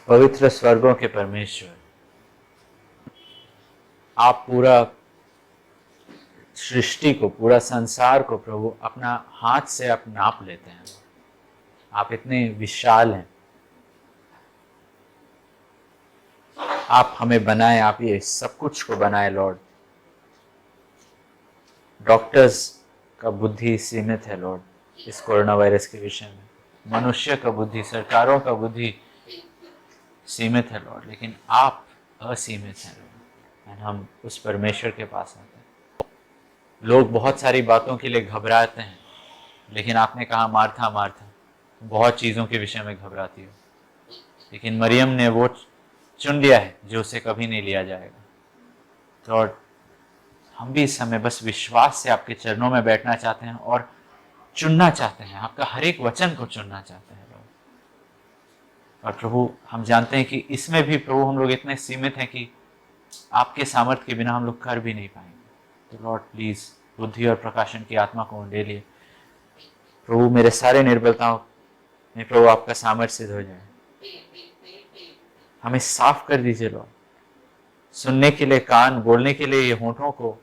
पवित्र स्वर्गों के परमेश्वर, आप पूरा सृष्टि को, पूरा संसार को प्रभु अपना हाथ से आप नाप लेते हैं। आप इतने विशाल हैं। आप हमें बनाए, आप ये सब कुछ को बनाए लॉर्ड। डॉक्टर्स का बुद्धि सीमित है लॉर्ड इस कोरोना वायरस के विषय में। मनुष्य का बुद्धि, सरकारों का बुद्धि सीमित है लॉर्ड, लेकिन आप असीमित हैं लॉर्ड। हम उस परमेश्वर के पास आते हैं। लोग बहुत सारी बातों के लिए घबराते हैं, लेकिन आपने कहा मार्था मार्था, बहुत चीज़ों के विषय में घबराती हो, लेकिन मरियम ने वो चुन लिया है जो उसे कभी नहीं लिया जाएगा। लॉर्ड, हम भी इस समय बस विश्वास से आपके चरणों में बैठना चाहते हैं और चुनना चाहते हैं, आपका हर एक वचन को चुनना चाहते हैं लॉर्ड। और प्रभु, हम जानते हैं कि इसमें भी प्रभु हम लोग इतने सीमित हैं कि आपके सामर्थ्य के बिना हम लोग कर भी नहीं पाएंगे। तो लॉर्ड प्लीज बुद्धि और प्रकाशन की आत्मा को ले लिए प्रभु। मेरे सारे निर्बलताओं में प्रभु आपका सामर्थ्य सिद्ध हो जाए। हमें साफ कर दीजिए लॉर्ड, सुनने के लिए कान, बोलने के लिए ये होठों को,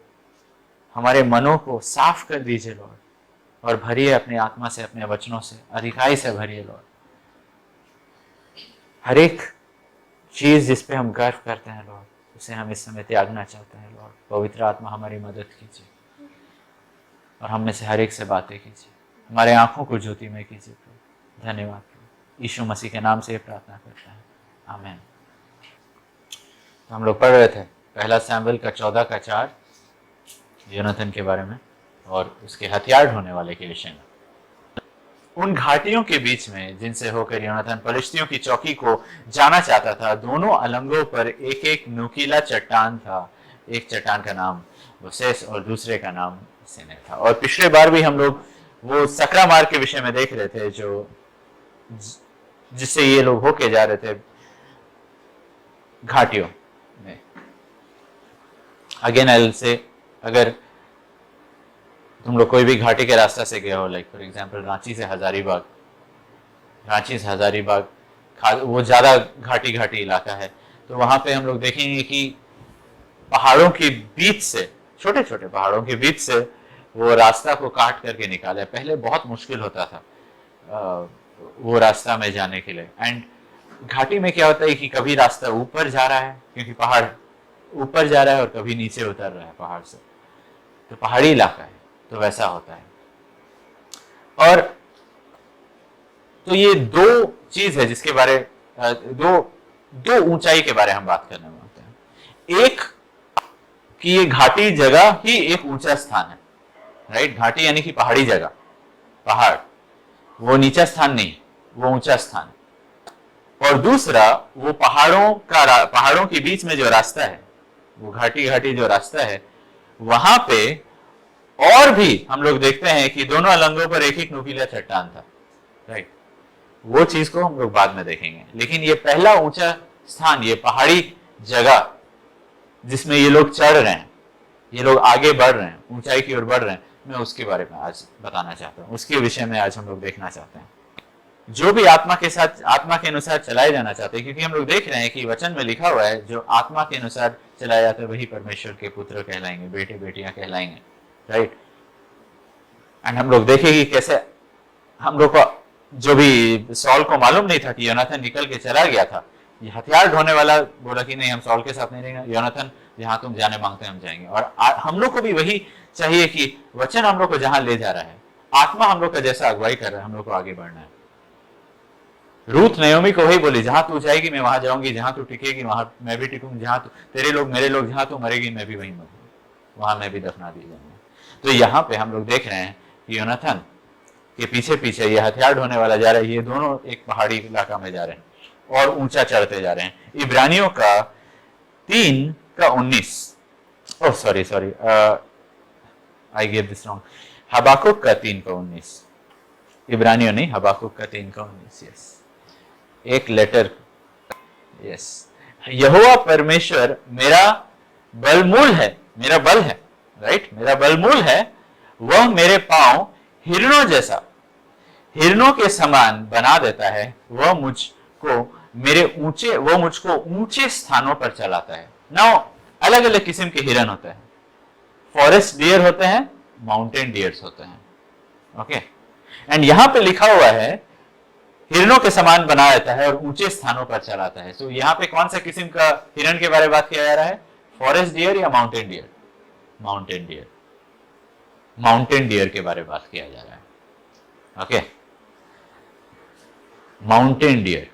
हमारे मनों को साफ कर दीजिए लॉर्ड, और भरिए अपनी आत्मा से, अपने वचनों से, अधिकाई से भरिए लॉर्ड। हर एक चीज जिस पे हम गर्व करते हैं लॉर्ड, उसे हम इस समय त्यागना चाहते हैं लॉर्ड। पवित्र आत्मा हमारी मदद कीजिए और हम में से हर एक से बातें कीजिए, हमारे आंखों को ज्योतिमय कीजिए प्रभु। धन्यवाद प्रभु, यीशु मसीह के नाम से प्रार्थना करते हैं, आमीन। तो हम लोग पढ़ रहे थे पहला सैमुएल का 14:4 योनाथन के बारे में और उसके हथियार ढोने वाले के विषय में। उन घाटियों के बीच में जिनसे होकर योनाथन पलिश्तियों की चौकी को जाना चाहता था, दोनों अलंगों पर एक एक नुकीला चट्टान था। एक चट्टान का नाम बोसेस और दूसरे का नाम सेने था। और पिछले बार भी हम लोग वो सकरा मार्ग के विषय में देख रहे थे, जो जिससे ये लोग होके जा रहे थे घाटियों में। अगेन आई से, अगर तुम लोग कोई भी घाटी के रास्ता से गए हो, लाइक फॉर एग्जांपल रांची से हजारीबाग, वो ज्यादा घाटी इलाका है, तो वहां पे हम लोग देखेंगे कि पहाड़ों के बीच से, छोटे छोटे पहाड़ों के बीच से वो रास्ता को काट करके निकाला है। पहले बहुत मुश्किल होता था वो रास्ता में जाने के लिए। एंड घाटी में क्या होता है कि कभी रास्ता ऊपर जा रहा है, क्योंकि पहाड़ ऊपर जा रहा है, और कभी नीचे उतर रहा है पहाड़ से, तो पहाड़ी इलाका है, तो वैसा होता है। और तो ये दो चीज है जिसके बारे दो ऊंचाई के बारे हम बात करने वाले हैं। एक कि ये घाटी जगह ही एक ऊंचा स्थान है, राइट। घाटी यानी कि पहाड़ी जगह, पहाड़, वो नीचा स्थान नहीं, वो ऊंचा स्थान। और दूसरा, वो पहाड़ों के बीच में जो रास्ता है, वो घाटी जो रास्ता है, वहां पे और भी हम लोग देखते हैं कि दोनों अलंगों पर एक एक नुकीला चट्टान था, राइट। वो चीज को हम लोग बाद में देखेंगे, लेकिन ये पहला ऊंचा स्थान, ये पहाड़ी जगह जिसमें ये लोग चढ़ रहे हैं, ये लोग आगे बढ़ रहे हैं, ऊंचाई की ओर बढ़ रहे हैं, मैं उसके बारे में आज बताना चाहता हूँ। उसके विषय में आज हम लोग देखना चाहते हैं। जो भी आत्मा के अनुसार चलाए जाना चाहते हैं, क्योंकि हम लोग देख रहे हैं कि वचन में लिखा हुआ है, जो आत्मा के अनुसार चलाए जाते हैं वही परमेश्वर के पुत्र कहलाएंगे, बेटे बेटियां कहलाएंगे, राइट। एंड हम लोग देखेंगे कैसे हम लोग को, जो भी सॉल को मालूम नहीं था कि योनाथन निकल के चला गया था, ये हथियार ढोने वाला बोला कि नहीं, हम सॉल के साथ नहीं रहेंगे, योनाथन जहां तुम जाने मांगते हैं हम जाएंगे। और हम लोग को भी वही चाहिए कि वचन हम लोग को जहां ले जा रहा है, आत्मा हम लोग का जैसा अगुवाई कर रहा है, हम लोग को आगे बढ़ना है। रूथ नयोमी को वही बोली, जहां तू जाएगी मैं वहां जाऊंगी, जहां तू टिकेगी वहां मैं भी टिकूंगी, जहां तू, तेरे लोग मेरे लोग, जहां तू मरेगी मैं भी वहीं मरूंगी, वहां मैं भी दफना दी जाऊंगी। तो यहाँ पे हम लोग देख रहे हैं कि योनाथन के पीछे पीछे ये हथियार ढोने वाला जा रहा है। ये दोनों एक पहाड़ी इलाका में जा रहे हैं और ऊंचा चढ़ते जा रहे हैं। इब्रानियों का 3:19, oh sorry I gave this wrong, हबाकुक का 3:19, इब्रानियों नहीं, हबाकुक का 3:19, यस, एक लेटर, यस। यहोवा परमेश्वर मेरा बलमूल है, मेरा बल है, राइट, मेरा बलमूल है, वह मेरे पांव हिरणों के समान बना देता है, वह मुझको वो मुझको ऊंचे स्थानों पर चलाता है। नाउ अलग अलग किस्म के हिरन होते हैं, फॉरेस्ट डियर होते हैं, माउंटेन डियर्स होते हैं। ओके, एंड यहां पे लिखा हुआ है हिरणों के समान बना रहता है और ऊंचे स्थानों पर चलाता है। सो यहाँ पे कौन सा किस्म का हिरन के बारे में बात किया जा रहा है? फॉरेस्ट डियर या mountain deer? Mountain deer, mountain deer के बारे में बात किया जा रहा है। ओके, माउंटेन डियर,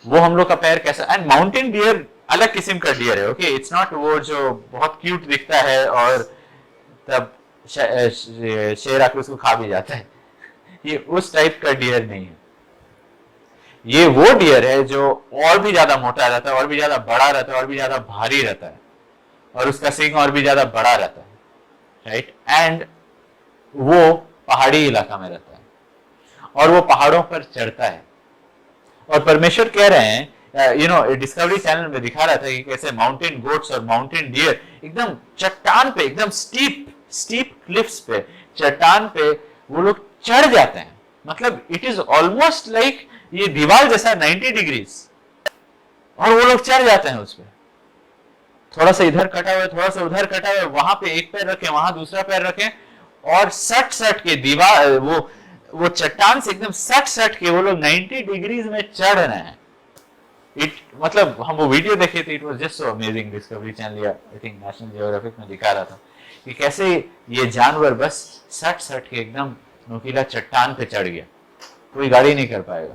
वो हम लोग का पैर कैसा, एंड माउंटेन डियर अलग किस्म का डियर है। ओके, इट्स नॉट वो जो बहुत क्यूट दिखता है और तब शेर आकर उसको खा भी जाता है, ये उस टाइप का डियर नहीं है। ये वो डियर है जो और भी ज्यादा मोटा रहता है, और भी ज्यादा बड़ा रहता है, और भी ज्यादा भारी रहता है, और उसका सींग और भी ज्यादा बड़ा रहता है, राइट। एंड वो पहाड़ी इलाका में रहता है और वो पहाड़ों पर चढ़ता है। और परमेश्वर कह रहे हैं, डिस्कवरी चैनल में दिखा रहा था कि कैसे माउंटेन गोट्स और माउंटेन डियर एकदम चट्टान पे, एकदम स्टीप क्लिफ्स पे, चट्टान पे वो लोग चढ़ जाते हैं। मतलब इट इज ऑलमोस्ट लाइक ये दीवार जैसा 90 डिग्रीज, और वो लोग चढ़ जाते हैं उस पर। थोड़ा सा इधर कटा हुआ है, थोड़ा सा उधर कटा हुआ है, वहां पे एक पैर रखें, वहां दूसरा पैर रखें, और सट के दीवार वो चट्टान से एकदम सट के वो लोग 90 डिग्रीज में चढ़ रहे हैं। मतलब हम वो वीडियो देखे थे, it was just so amazing. Discovery channel या आई थिंक नेशनल जियोग्राफिक में दिखा रहा था कि कैसे ये जानवर बस सट के एकदम नोकीला चट्टान पे चढ़ गया। कोई गाड़ी नहीं कर पाएगा,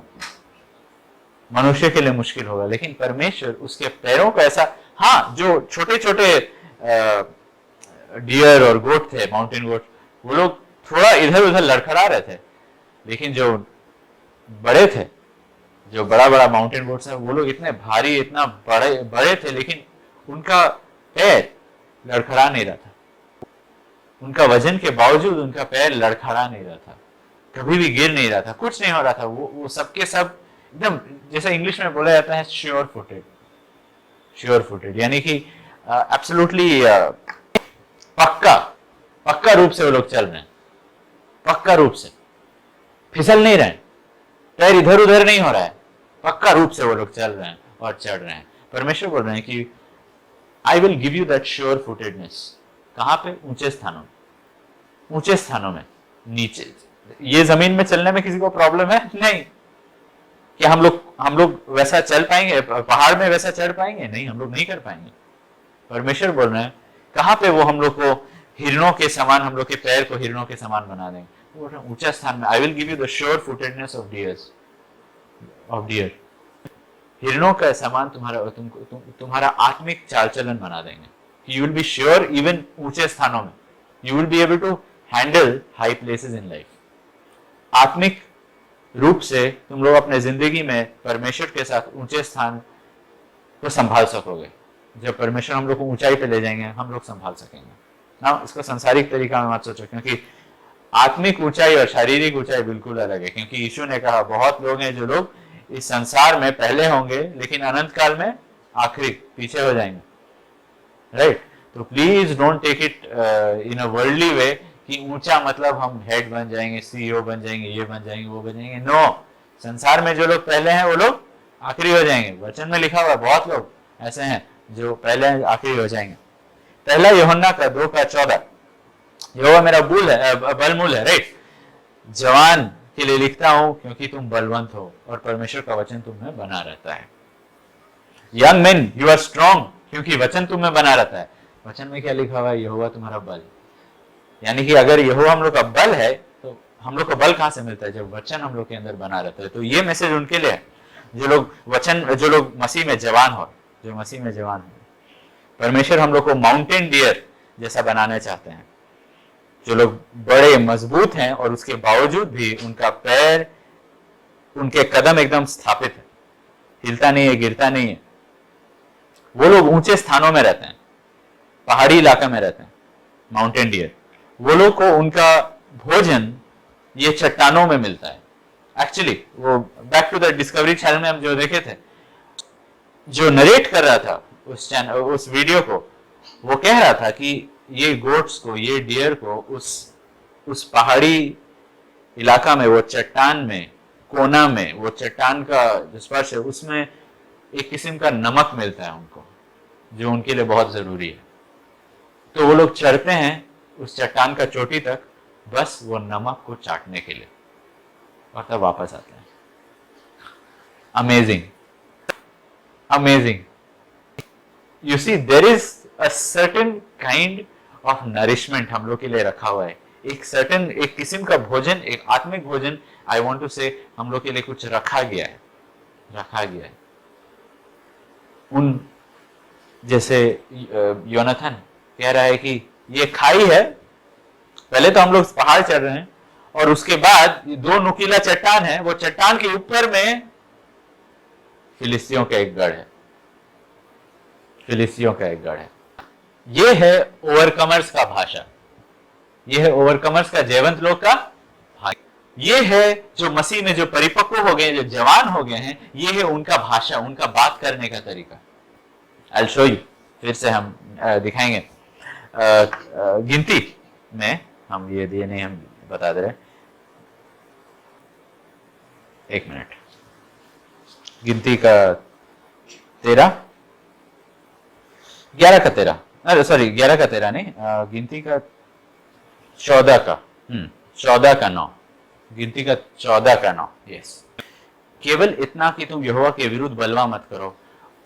मनुष्य के लिए मुश्किल होगा, लेकिन परमेश्वर उसके पैरों को ऐसा, हाँ, जो छोटे छोटे डियर और गोट थे, माउंटेन गोट, वो लोग थोड़ा इधर उधर लड़खड़ा रहे थे, लेकिन जो बड़े थे, जो बड़ा बड़ा माउंटेन गोट्स है, वो लोग इतने भारी, इतना बड़े थे, लेकिन उनका पैर लड़खड़ा नहीं रहा था। उनका वजन के बावजूद उनका पैर लड़खड़ा नहीं रहा था, कभी भी गिर नहीं रहा था, कुछ नहीं हो रहा था। वो सबके सब एकदम, जैसा इंग्लिश में बोला जाता है, श्योर फुटेड, यानी कि एब्सोल्युटली पक्का रूप से वो लोग चल रहे हैं, पक्का रूप से फिसल नहीं रहे, पैर इधर उधर नहीं हो रहा है, पक्का रूप से वो लोग चल रहे हैं और चढ़ रहे हैं। परमेश्वर बोल रहे हैं कि I will give you that sure footedness. कहां पे? ऊंचे स्थानों में। नीचे ये जमीन में चलने में किसी को प्रॉब्लम है? नहीं। कि हम लोग वैसा चल पाएंगे, पहाड़ में वैसा चढ़ पाएंगे? नहीं, हम लोग नहीं कर पाएंगे। परमेश्वर बोल रहे हैं कहां पे वो हम लोग को हिरणों के समान, हम लोग के पैर को हिरणों के समान बना देंगे। बोल रहे हैं ऊंचा स्थान में, I will give you the sure footedness of deer. हिरणों का समान तुम्हारा आत्मिक चाल चलन बना देंगे। You will be sure even ऊंचे स्थानों में, you will be able to handle high places in life. आत्मिक रूप से तुम लोग अपने जिंदगी में परमेश्वर के साथ ऊंचे स्थान को संभाल सकोगे। जब परमेश्वर हम लोग को ऊंचाई पे ले जाएंगे, हम लोग संभाल सकेंगे ना। इसको संसारिक तरीका में मत सोचो, क्योंकि आत्मिक ऊंचाई और शारीरिक ऊंचाई बिल्कुल अलग है। क्योंकि यीशु ने कहा बहुत लोग हैं जो लोग इस संसार में पहले होंगे, लेकिन अनंत काल में आखिरी, पीछे हो जाएंगे, राइट। तो please don't take it in a worldly way कि ऊंचा मतलब हम हेड बन जाएंगे, सीईओ बन जाएंगे, ये बन जाएंगे, वो बन जाएंगे। नो, संसार में जो लोग पहले हैं वो लोग आखिरी हो जाएंगे। वचन में लिखा हुआ है बहुत लोग ऐसे हैं जो पहले आखिरी हो जाएंगे। पहला यूहन्ना का 2:14, यहोवा मेरा बलमूल है, राइट। जवान के लिए लिखता हूं क्योंकि तुम बलवंत हो और परमेश्वर का वचन तुम में बना रहता है। Young men you are strong, क्योंकि वचन तुम में बना रहता है। वचन में क्या लिखा हुआ है? यहोवा तुम्हारा बल। यानी कि अगर यहोवा हम लोग का बल है, तो हम लोग को बल कहां से मिलता है? जब वचन हम लोग के अंदर बना रहता है। तो ये मैसेज उनके लिए है जो लोग मसीह में जवान हो, जो मसीह में जवान हो। परमेश्वर हम लोग को माउंटेन डियर जैसा बनाना चाहते हैं, जो लोग बड़े मजबूत हैं और उसके बावजूद भी उनका पैर, उनके कदम एकदम स्थापित है, हिलता नहीं है, गिरता नहीं है। वो लोग ऊंचे स्थानों में रहते हैं, पहाड़ी इलाका में रहते हैं, माउंटेन डियर। वो लोग को उनका भोजन ये चट्टानों में मिलता है। एक्चुअली वो back to the Discovery channel में हम जो देखे थे, जो नरेट कर रहा था उस वीडियो को, वो कह रहा था कि ये गोट्स को, ये डियर को उस पहाड़ी इलाका में, वो चट्टान में, कोना में, वो चट्टान का जो स्पर्श है उसमें एक किस्म का नमक मिलता है उनको, जो उनके लिए बहुत जरूरी है। तो वो लोग चढ़ते हैं उस चट्टान का चोटी तक, बस वो नमक को चाटने के लिए, और तब वापस आते हैं। Amazing, amazing. You see there is a certain kind of nourishment हम लोग के लिए रखा हुआ है। एक किस्म का भोजन, एक आत्मिक भोजन, आई वॉन्ट टू से, हम लोग के लिए कुछ रखा गया है, रखा गया है। उन जैसे योनाथन कह रहा है कि ये खाई है, पहले तो हम लोग पहाड़ चढ़ रहे हैं और उसके बाद दो नुकीला चट्टान है, वो चट्टान के ऊपर में फिलिस्तियों का एक गढ़ है, फिलिस्तियों का एक गढ़ है। ये है ओवरकमर्स का भाषा, ये है ओवरकमर्स का, जयवंत लोग का भाषा। ये है जो मसीह में जो परिपक्व हो गए, जो जवान हो गए हैं, ये है उनका भाषा, उनका बात करने का तरीका। I'll show you, फिर से हम दिखाएंगे। गिनती में हम ये दिए नहीं, हम बता दे रहे। एक मिनट, गिनती का 13, 11 का 13, अरे सॉरी 11 का 13 नहीं, गिनती का 14 का 14 का 9, गिनती का 14 का 9। यस, केवल इतना कि तुम यहोवा के विरुद्ध बलवा मत करो,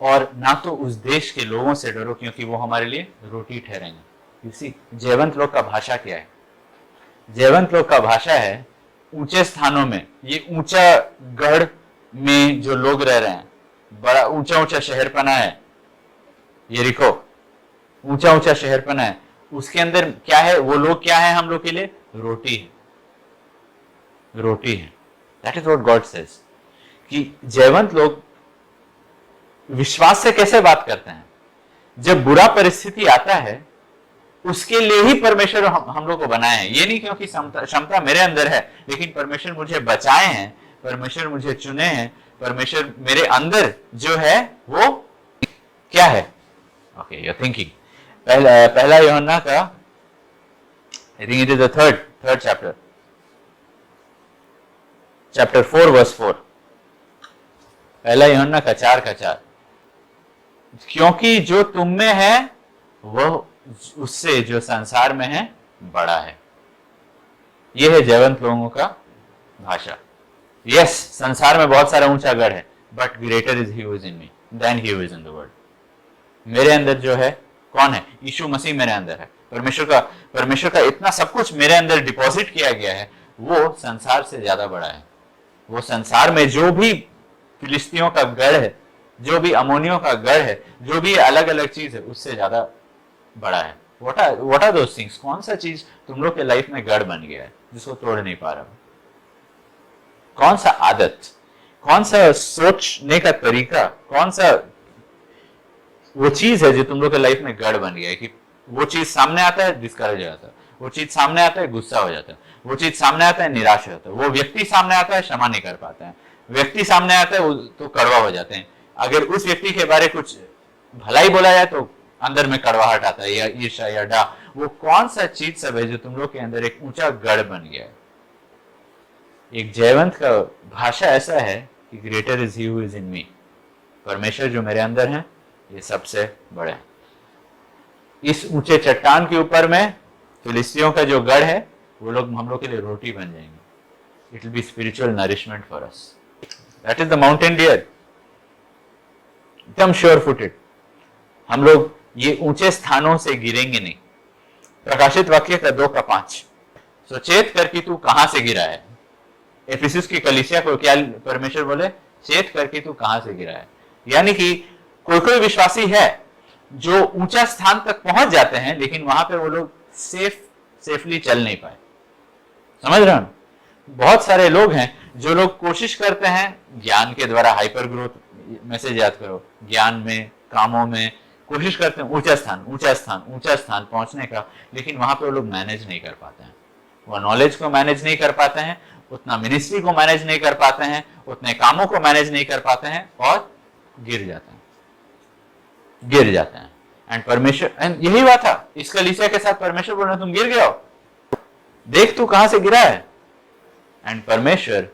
और ना तो उस देश के लोगों से डरो, क्योंकि वो हमारे लिए रोटी ठहरेंगे। इसी जयवंत लोग का भाषा क्या है? जयवंत लोग का भाषा है ऊंचे स्थानों में, ये ऊंचा गढ़ में जो लोग रह रहे हैं, बड़ा ऊंचा ऊंचा शहरपना है, यरीको ऊंचा ऊंचा शहरपना है, उसके अंदर क्या है? वो लोग क्या है हम लोग के लिए? रोटी है, रोटी है। That is what God says, कि जयवंत लोग विश्वास से कैसे बात करते हैं? जब बुरा परिस्थिति आता है, उसके लिए ही परमेश्वर हम लोग को बनाए हैं। ये नहीं क्योंकि क्षमता मेरे अंदर है, लेकिन परमेश्वर मुझे बचाए हैं, परमेश्वर मुझे चुने हैं, परमेश्वर मेरे अंदर जो है वो क्या है? Okay, you are thinking. पहला यूहन्ना का, I think it is the third chapter 4 verse 4। पहला यूहन्ना का 4 का 4। क्योंकि जो तुम में है वह उससे जो संसार में है बड़ा है। यह है जयवंत लोगों का भाषा। यस, संसार में बहुत सारा ऊंचा गढ़ है, but greater is he who is in me than he who is in the world. मेरे अंदर जो है कौन है? यीशु मसीह मेरे अंदर है। परमेश्वर का इतना सब कुछ मेरे अंदर डिपॉजिट किया गया है, वो संसार से ज्यादा बड़ा है। वो संसार में जो भी फिलिस्तियों का गढ़ है, जो भी अमोनियों का गढ़ है, जो भी अलग अलग चीज है, उससे ज्यादा बड़ा है। What are those things? कौन सा चीज तुम लोग के लाइफ में गढ़ बन गया है जिसको तोड़ नहीं पा रहा? कौन सा आदत, कौन सा सोचने का तरीका, कौन सा वो चीज है जो तुम लोग के लाइफ में गढ़ बन गया है कि वो चीज सामने आता है डिस्करेज हो जाता है, वो चीज सामने आता है गुस्सा हो जाता है, वो चीज सामने आता है निराश हो जाता है, वो व्यक्ति सामने आता है क्षमा नहीं कर पाते हैं, व्यक्ति सामने आता है तो कड़वा हो जाते हैं। अगर उस व्यक्ति के बारे कुछ भलाई बोला जाए तो अंदर में कड़वाहट आता है, या ईर्ष्या या डा। वो कौन सा चीज सब है जो तुम लोग के अंदर एक ऊंचा गढ़ बन गया है? एक जयवंत का भाषा ऐसा है कि greater is he who is in me. परमेश्वर जो मेरे अंदर है ये सबसे बड़े हैं। इस ऊंचे चट्टान के ऊपर में फिलिस्तियों का जो गढ़ है, वो लोग हम लोग के लिए रोटी बन जाएंगे। It will be spiritual nourishment for us. That is the mountain deer, एकदम श्योर फुटेड। हम लोग ये ऊंचे स्थानों से गिरेंगे नहीं। प्रकाशित वाक्य का 2 का 5। सचेत करके तू कहां से गिरा है? एफिसुस की कलीसिया को क्या परमेश्वर बोले? चेत करके तू कहां से गिरा है। यानी कि कोई विश्वासी है जो ऊंचा स्थान तक पहुंच जाते हैं, लेकिन वहां पे वो लोग सेफली चल नहीं पाए। समझ रहे हो? बहुत सारे लोग हैं जो लोग कोशिश करते हैं ज्ञान के द्वारा, हाइपर ग्रोथ, मैसेज याद करो, ज्ञान में, कामों में कोशिश करते हैं ऊंचा स्थान पहुंचने का, लेकिन वहां पे वो लोग मैनेज नहीं कर पाते हैं। वो नॉलेज को मैनेज नहीं कर पाते हैं, उतना मिनिस्ट्री को मैनेज नहीं कर पाते हैं, उतने कामों को मैनेज नहीं कर पाते हैं, और गिर जाते हैं। एंड परमेश्वर, एंड यही बात था इस कलीसिया के साथ। परमेश्वर बोल रहे तुम गिर गए हो, देख तू कहां से गिरा है। एंड परमेश्वर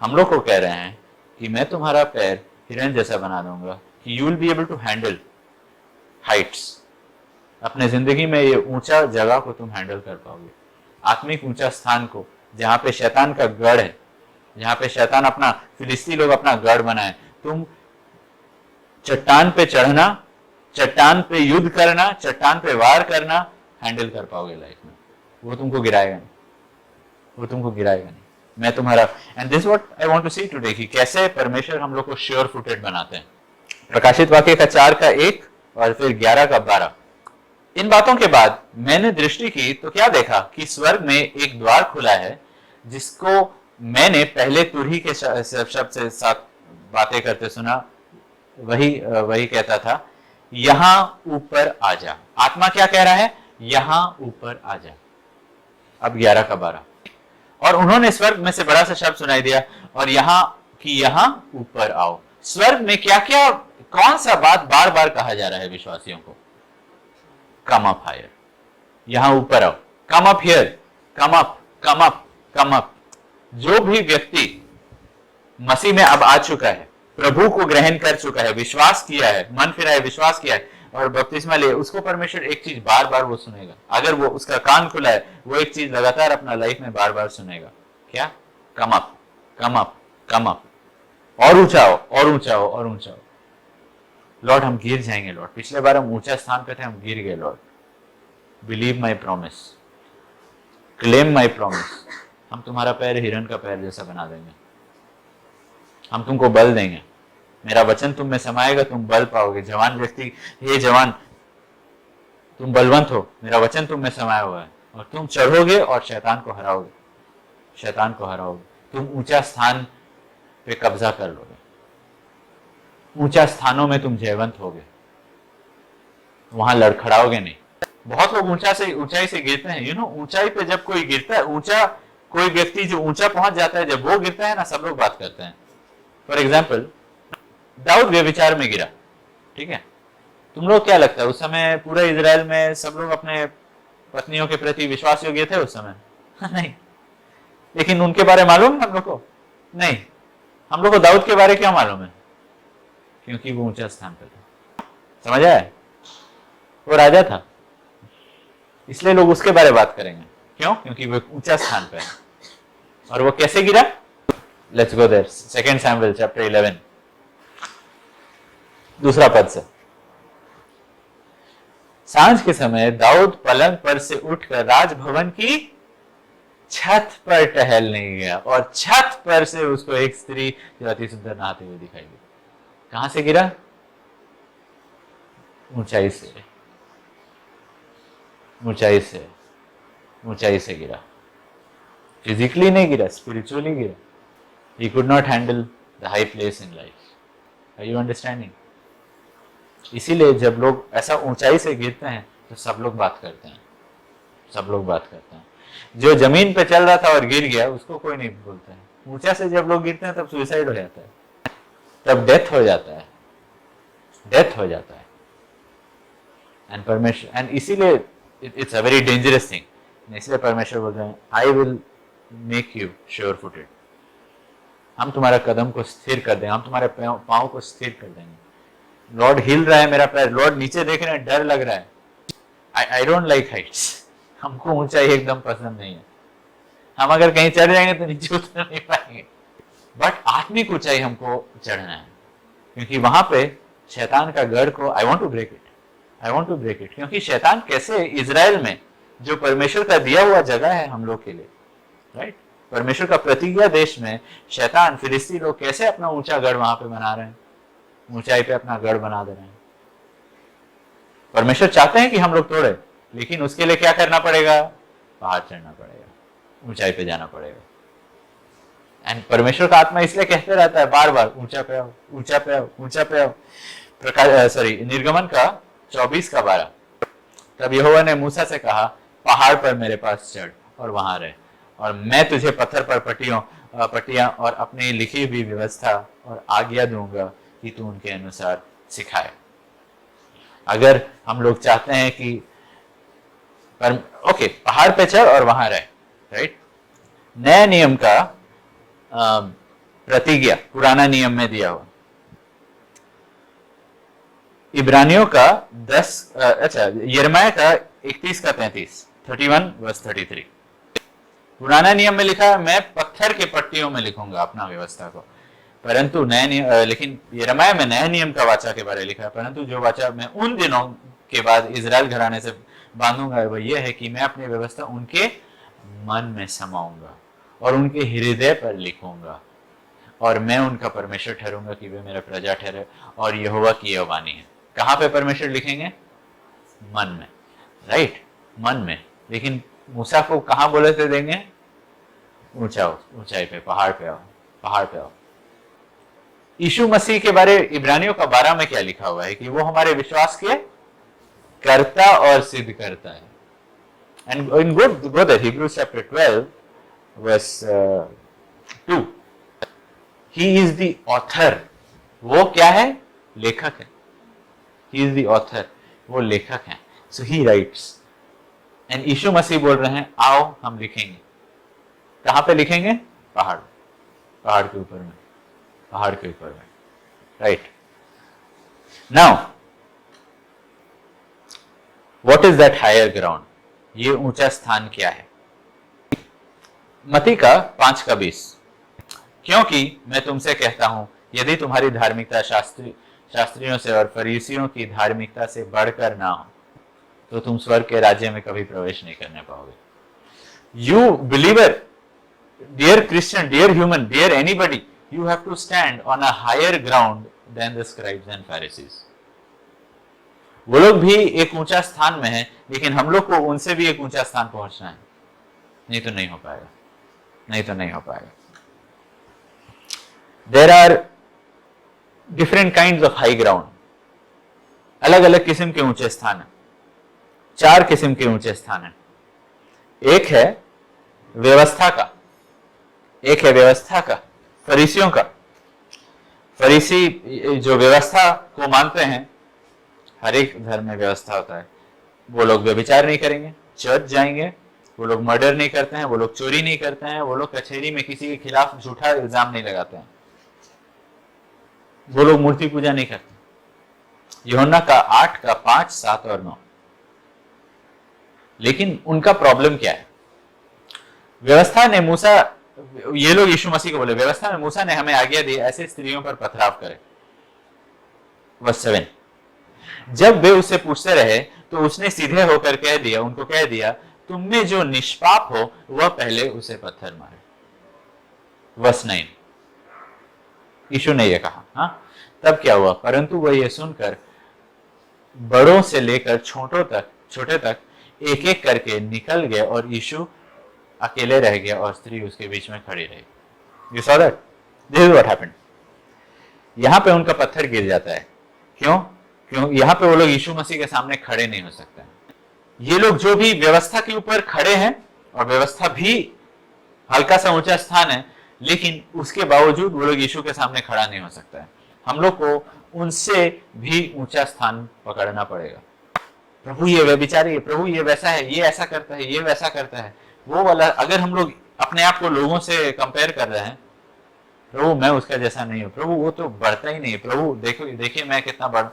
हम लोग को कह रहे हैं कि मैं तुम्हारा पैर हिरन जैसा बना दूंगा, कि you will be able to handle heights. अपने जिंदगी में ये ऊंचा जगह को तुम हैंडल कर पाओगे, आत्मिक ऊंचा स्थान को, जहां पे शैतान का गढ़ है, जहां पे शैतान अपना, फिलिस्ती लोग अपना गढ़ बनाए। तुम चट्टान पे चढ़ना, चट्टान पे युद्ध करना, चट्टान पे वार करना हैंडल कर पाओगे लाइफ में। वो तुमको गिराएगा नहीं, वो तुमको गिराएगा नहीं। मैं तुम्हारा, and this what I want to see today, कि कैसे परमेश्वर हम लोग को श्योर फुटेड बनाते हैं। प्रकाशित वाक्य का 4 का 1 और फिर 11 का 12। इन बातों के बाद मैंने दृष्टि की तो क्या देखा कि स्वर्ग में एक द्वार खुला है, जिसको मैंने पहले तुरही के शब्द से साथ बातें करते सुना। वही कहता था, यहां ऊपर आ जा। आत्मा क्या कह रहा है? यहां ऊपर आ जा। अब 11 का 12। और उन्होंने स्वर्ग में से बड़ा सा शब्द सुनाई दिया, और यहां ऊपर आओ। स्वर्ग में क्या क्या, कौन सा बात बार बार कहा जा रहा है विश्वासियों को? कम अप हायर, यहां ऊपर आओ। Come up here, come up, come up, come up. जो भी व्यक्ति मसीह में अब आ चुका है, प्रभु को ग्रहण कर चुका है, विश्वास किया है, मन फिरा है, विश्वास किया है और बपतिस्मा ले, उसको परमेश्वर एक चीज बार बार वो सुनेगा। अगर वो, उसका कान खुला है, वो एक चीज लगातार अपना लाइफ में बार बार सुनेगा। क्या? Come up, come up, come up. और ऊंचा हो, और ऊंचा हो, और ऊंचा हो। लॉर्ड हम गिर जाएंगे लॉर्ड, पिछले बार हम ऊंचा स्थान पे थे, हम गिर गए Lord. Believe my promise, claim my promise. हम तुम्हारा पैर हिरन का पैर जैसा बना देंगे, हम तुमको बल देंगे। मेरा वचन तुम में समाएगा, तुम बल पाओगे। जवान व्यक्ति, हे जवान, तुम बलवंत हो, मेरा वचन तुम में समाया हुआ है, और तुम चढ़ोगे और शैतान को हराओगे, शैतान को हराओगे। तुम ऊंचा स्थान पे कब्जा कर लोगे, ऊंचा स्थानों में तुम जयवंत होगे, वहां लड़खड़ाओगे नहीं। बहुत लोग ऊंचाई से गिरते हैं। यू नो, ऊंचाई पे जब कोई गिरता है, कोई व्यक्ति जो ऊंचा पहुंच जाता है, जब वो गिरता है ना, सब लोग बात करते हैं। फॉर एग्जाम्पल, दाऊद व्यभिचार में गिरा, ठीक है। तुम लोग क्या लगता है, उस समय पूरे इजराइल में सब लोग अपने पत्नियों के प्रति विश्वास योग्य थे उस समय? नहीं। लेकिन उनके बारे मालूम हम लोग को? नहीं। हम लोग को दाऊद के बारे क्या मालूम है? क्योंकि वो ऊंचा स्थान पर था। समझ आया? वो राजा था, इसलिए लोग उसके बारे में बात करेंगे। क्यों? क्योंकि वो ऊंचा स्थान पर है। और वो कैसे गिरा? Let's go there. 2 Samuel chapter 11 दूसरा पद से। सांझ के समय दाऊद पलंग पर से उठकर राजभवन की छत पर टहलने गया, और छत पर से उसको एक स्त्री जो अति सुंदर नहाते हुए दिखाई दी। कहां से गिरा? ऊंचाई से, ऊंचाई से, ऊंचाई से गिरा। फिजिकली नहीं गिरा, स्पिरिचुअली गिरा। He could not handle the high place in life. Are you understanding? इसीलिए जब लोग ऐसा ऊंचाई से गिरते हैं तो सब लोग बात करते हैं, सब लोग बात करते हैं। जो जमीन पे चल रहा था और गिर गया, उसको कोई नहीं बोलता है। ऊंचा से जब लोग गिरते हैं तब सुसाइड हो जाता है, तब डेथ हो जाता है, डेथ हो जाता है। एंड परमेश्वर, एंड इसीलिए it's a very dangerous thing. इसलिए परमेश्वर बोल रहे हैं, आई will make you sure footed. हम तुम्हारा कदम को स्थिर कर देंगे, हम तुम्हारे पाँव को स्थिर कर देंगे। लॉर्ड हिल रहा है मेरा पैर, लॉर्ड नीचे देख रहे हैं, डर लग रहा है। I don't like Heights. हमको ऊंचाई एकदम पसंद नहीं है। हम अगर कहीं चढ़ जाएंगे तो नीचे उतर नहीं पाएंगे, बट आत्मिक ऊंचाई हमको चढ़ना है, क्योंकि वहां पे शैतान का गढ़ को I want to break it, I want to break it. क्योंकि शैतान कैसे इजराइल में, जो परमेश्वर का दिया हुआ जगह है हम लोग के लिए, राइट, परमेश्वर का प्रतिज्ञा देश में, शैतान, फिलिस्ती लोग कैसे अपना ऊंचा गढ़ वहां पे बना रहे हैं, ऊंचाई पे अपना गढ़ बना दे रहे हैं। परमेश्वर चाहते हैं कि हम लोग तोड़े, लेकिन उसके लिए क्या करना पड़ेगा? पहाड़ चढ़ना पड़ेगा, ऊंचाई पे जाना पड़ेगा। एंड परमेश्वर का आत्मा इसलिए कहते रहता है बार बार, ऊंचा पे आओ, ऊंचा पे आओ, ऊंचा पे आओ। निर्गमन का 24 का 12। तब यहोवा ने मूसा से कहा, पहाड़ पर मेरे पास चढ़ और वहां रह, और मैं तुझे पत्थर पर पट्टियां और अपनी लिखी हुई व्यवस्था और आज्ञा दूंगा कि तू उनके अनुसार सिखाए। अगर हम लोग चाहते हैं कि ओके, पहाड़ पे चढ़ और वहां रह, राइट। नया नियम का प्रतिज्ञा पुराना नियम में दिया हुआ। इब्रानियों का 10 अच्छा यिर्मयाह का 31 का 33, 31 वर्स 33। पुराना नियम में लिखा है मैं पत्थर के पट्टियों में लिखूंगा अपना व्यवस्था को, परंतु नए नियम लेकिन यिर्मयाह में नए नियम का वाचा के बारे में लिखा है, परंतु जो वाचा मैं उन दिनों के बाद इजराइल घराने से बांधूंगा वह यह है कि मैं अपनी व्यवस्था उनके मन में समाऊंगा और उनके हृदय पर लिखूंगा, और मैं उनका परमेश्वर ठहरूंगा कि वे मेरा प्रजा ठहरे, और यहोवा की यह वाणी है। कहां पे परमेश्वर लिखेंगे? मन में, राइट, मन में। लेकिन मूसा को कहां बोले थे देंगे? ऊंचाई पे, पहाड़ पे आओ, पहाड़ पे आओ। यीशु मसीह के बारे इब्रानियों का 12 में क्या लिखा हुआ है कि वो हमारे विश्वास के कर्ता और सिद्ध करता है। And in go there, Hebrews chapter 12 verse 2, he is the author, वो क्या है? लेखक है। he is the author, वो लेखक है। so he writes, एंड यीशु मसीह बोल रहे हैं आओ हम लिखेंगे। कहां पे लिखेंगे? पहाड़, पहाड़ के ऊपर में, पहाड़ के ऊपर में, right. Now what is that higher ground? ये ऊंचा स्थान क्या है? मत्ती का 5 का 20, क्योंकि मैं तुमसे कहता हूं यदि तुम्हारी धार्मिकता शास्त्रियों से और फरीसियों की धार्मिकता से बढ़कर ना हो तो तुम स्वर्ग के राज्य में कभी प्रवेश नहीं करने पाओगे। You believer, dear Christian, dear human, dear anybody, you have to stand on a higher ground than the scribes and Pharisees. वो लोग भी एक ऊंचा स्थान में हैं, लेकिन हम लोग को उनसे भी एक ऊंचा स्थान पहुंचना है, नहीं तो नहीं हो पाएगा, नहीं तो नहीं हो पाएगा। There are different kinds of high ground, अलग अलग किस्म के ऊंचे स्थान हैं, 4 किस्म के ऊंचे स्थान हैं। एक है व्यवस्था का, एक है व्यवस्था का, फरीसियों का। फरीसी जो व्यवस्था को मानते हैं, हर एक धर्म में व्यवस्था होता है। वो लोग व्यभिचार नहीं करेंगे, चर्च जाएंगे, वो लोग मर्डर नहीं करते हैं, वो लोग चोरी नहीं करते हैं, वो लोग कचहरी में किसी के खिलाफ झूठा इल्जाम नहीं लगाते हैं, वो लोग मूर्ति पूजा नहीं करते। यूहन्ना का 8 का 5, 7 और 9। लेकिन उनका प्रॉब्लम क्या है? व्यवस्था ने मूसा, ये लोग यीशु मसीह को बोले व्यवस्था में मूसा ने हमें आज्ञा दी ऐसे स्त्रियों पर पथराव करे। वर्स 7, जब वे उससे पूछते रहे तो उसने सीधे होकर कह दिया, उनको कह दिया तुम में जो निष्पाप हो वह पहले उसे पत्थर मारे। वर्स 9, यीशु ने यह कहा। हाँ, तब क्या हुआ? परंतु वह यह सुनकर बड़ों से लेकर छोटे तक एक एक करके निकल गए और यीशु अकेले रह गया और स्त्री उसके बीच में खड़ी रही। You saw that? This is what happened. यहां पे उनका पत्थर गिर जाता है। क्यों? यहां पे वो लोग यीशु मसीह के सामने खड़े नहीं हो सकते। ये लोग जो भी व्यवस्था के ऊपर खड़े हैं, और व्यवस्था भी हल्का सा ऊंचा स्थान है, लेकिन उसके बावजूद वो लोग यीशु के सामने खड़ा नहीं हो सकता है। हम लोग को उनसे भी ऊंचा स्थान पकड़ना पड़ेगा। प्रभु ये व्यभिचारी है, प्रभु ये वैसा है, ये ऐसा करता है, ये वैसा करता है, वो वाला। अगर हम लोग अपने आप को लोगों से कंपेयर कर रहे हैं, प्रभु मैं उसका जैसा नहीं हूं, प्रभु वो तो बढ़ता ही नहीं है, प्रभु देखिए मैं कितना बढ़।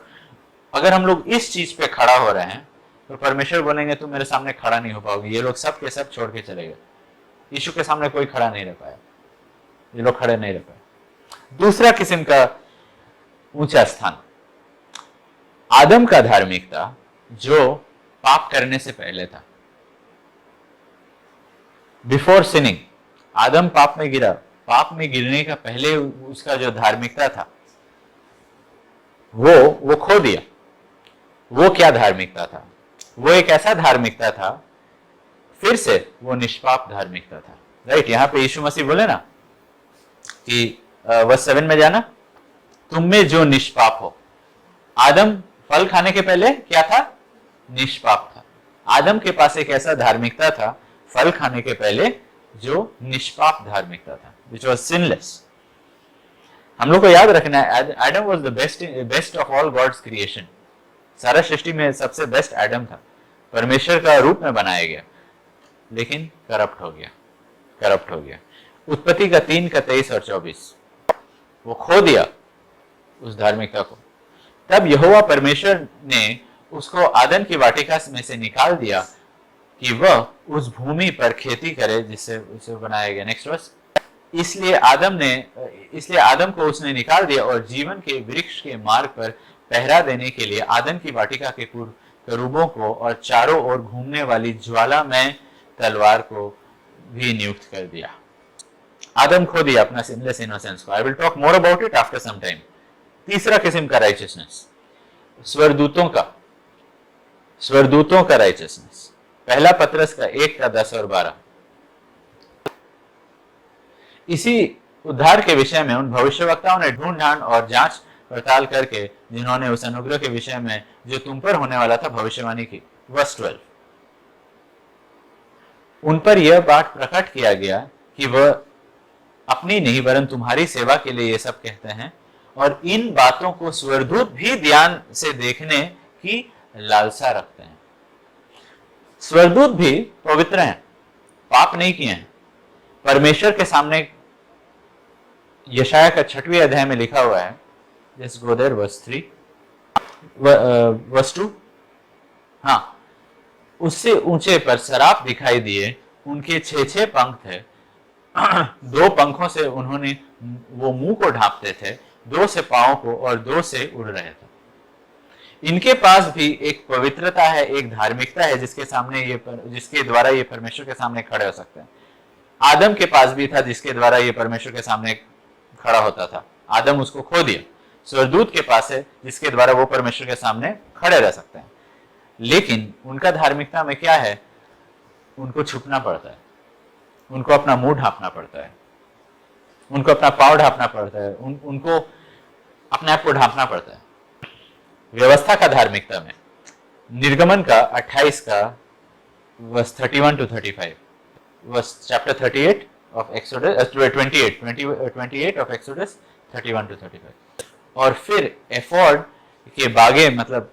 अगर हम लोग इस चीज पे खड़ा हो रहे हैं तो परमेश्वर बोलेंगे तुम मेरे सामने खड़ा नहीं हो पाओगे। ये लोग सब के सब छोड़ के चले गए, यीशु के सामने कोई खड़ा नहीं रह पाया, ये लोग खड़े नहीं रह पाए। दूसरा किस्म का ऊंचा स्थान, आदम का धार्मिकता जो पाप करने से पहले था। बिफोर सिनिंग, आदम पाप में गिरा, पाप में गिरने का पहले उसका जो धार्मिकता था वो खो दिया। वो क्या धार्मिकता था? वो एक ऐसा धार्मिकता था, फिर से वो निष्पाप धार्मिकता था, राइट। यहां पे यीशु मसीह बोले ना कि वर्स 7 में जाना, तुम में जो निष्पाप हो। आदम फल खाने के पहले क्या था? निष्पाप था। आदम के पास एक ऐसा धार्मिकता था फल खाने के पहले जो निष्पाप धार्मिकता था, which was sinless। हम लोग को याद रखना है, Adam was the best of all God's creation। सारा सृष्टि में सबसे बेस्ट एडम था, परमेश्वर का रूप में बनाया गया, लेकिन करप्ट हो गया। उत्पत्ति का 3 का 23 और 24, वो खो दिया उस धार्मिकता को। तब यहोवा परमेश्वर ने उसको आदन की वाटिका में से निकाल दिया कि वह उस भूमि पर खेती करे जिससे उसे बनाया गया। Next verse. इसलिए आदम को उसने निकाल दिया और जीवन के वृक्ष के मार्ग पर पहरा देने के लिए आदन की वाटिका के करूबों को और चारों ओर घूमने वाली ज्वालामय तलवार को भी नियुक्त कर दिया। आदम खो दिया अपना सिनलेस इनोसेंस को। I will talk more about it after some time. तीसरा किस्म का राइचियसनेस, स्वर्गदूतों का राइचियसनेस। पहला पत्रस का 1 का 10 और 12। इसी उद्धार के विषय में उन भविष्यवक्ताओं ने ढूंढ ढांड और जांच पड़ताल करके जिन्होंने उस अनुग्रह के विषय में जो तुम पर होने वाला था भविष्यवाणी की। वर्स 12। उन पर यह बात प्रकट किया गया कि वह अपनी नहीं वरन तुम्हारी सेवा के लिए ये सब कहते हैं, और इन बातों को स्वर्गदूत भी ध्यान से देखने की लालसा रखते हैं। स्वर्गदूत भी पवित्र हैं, पाप नहीं किए हैं। परमेश्वर के सामने यशाया का 6वें अध्याय में लिखा हुआ है, just go there, verse 3 verse 2। हाँ, उससे ऊंचे पर सराप दिखाई दिए, उनके 6 पंख थे, 2 पंखों से उन्होंने वो मुंह को ढांपते थे, 2 से पांव को और 2 से उड़ रहे थे। इनके पास भी एक पवित्रता है, एक धार्मिकता है जिसके द्वारा ये परमेश्वर के सामने खड़े हो सकते हैं। आदम के पास भी था जिसके द्वारा ये परमेश्वर के सामने खड़ा होता था। आदम उसको खो दिया। स्वर्गदूत के पास है जिसके द्वारा वो परमेश्वर के सामने खड़े रह सकते हैं। लेकिन उनका धार्मिकता में क्या है? उनको छुपना पड़ता है, उनको अपना मुंह ढांपना पड़ता है, उनको अपना पांव ढांपना पड़ता है, उनको अपने आप को ढांपना पड़ता है। व्यवस्था का धार्मिकता में निर्गमन का 28 का verse 31 to 35, verse chapter 28 of Exodus 28 of Exodus 31 to 35। और फिर एफोर्ड के बागे मतलब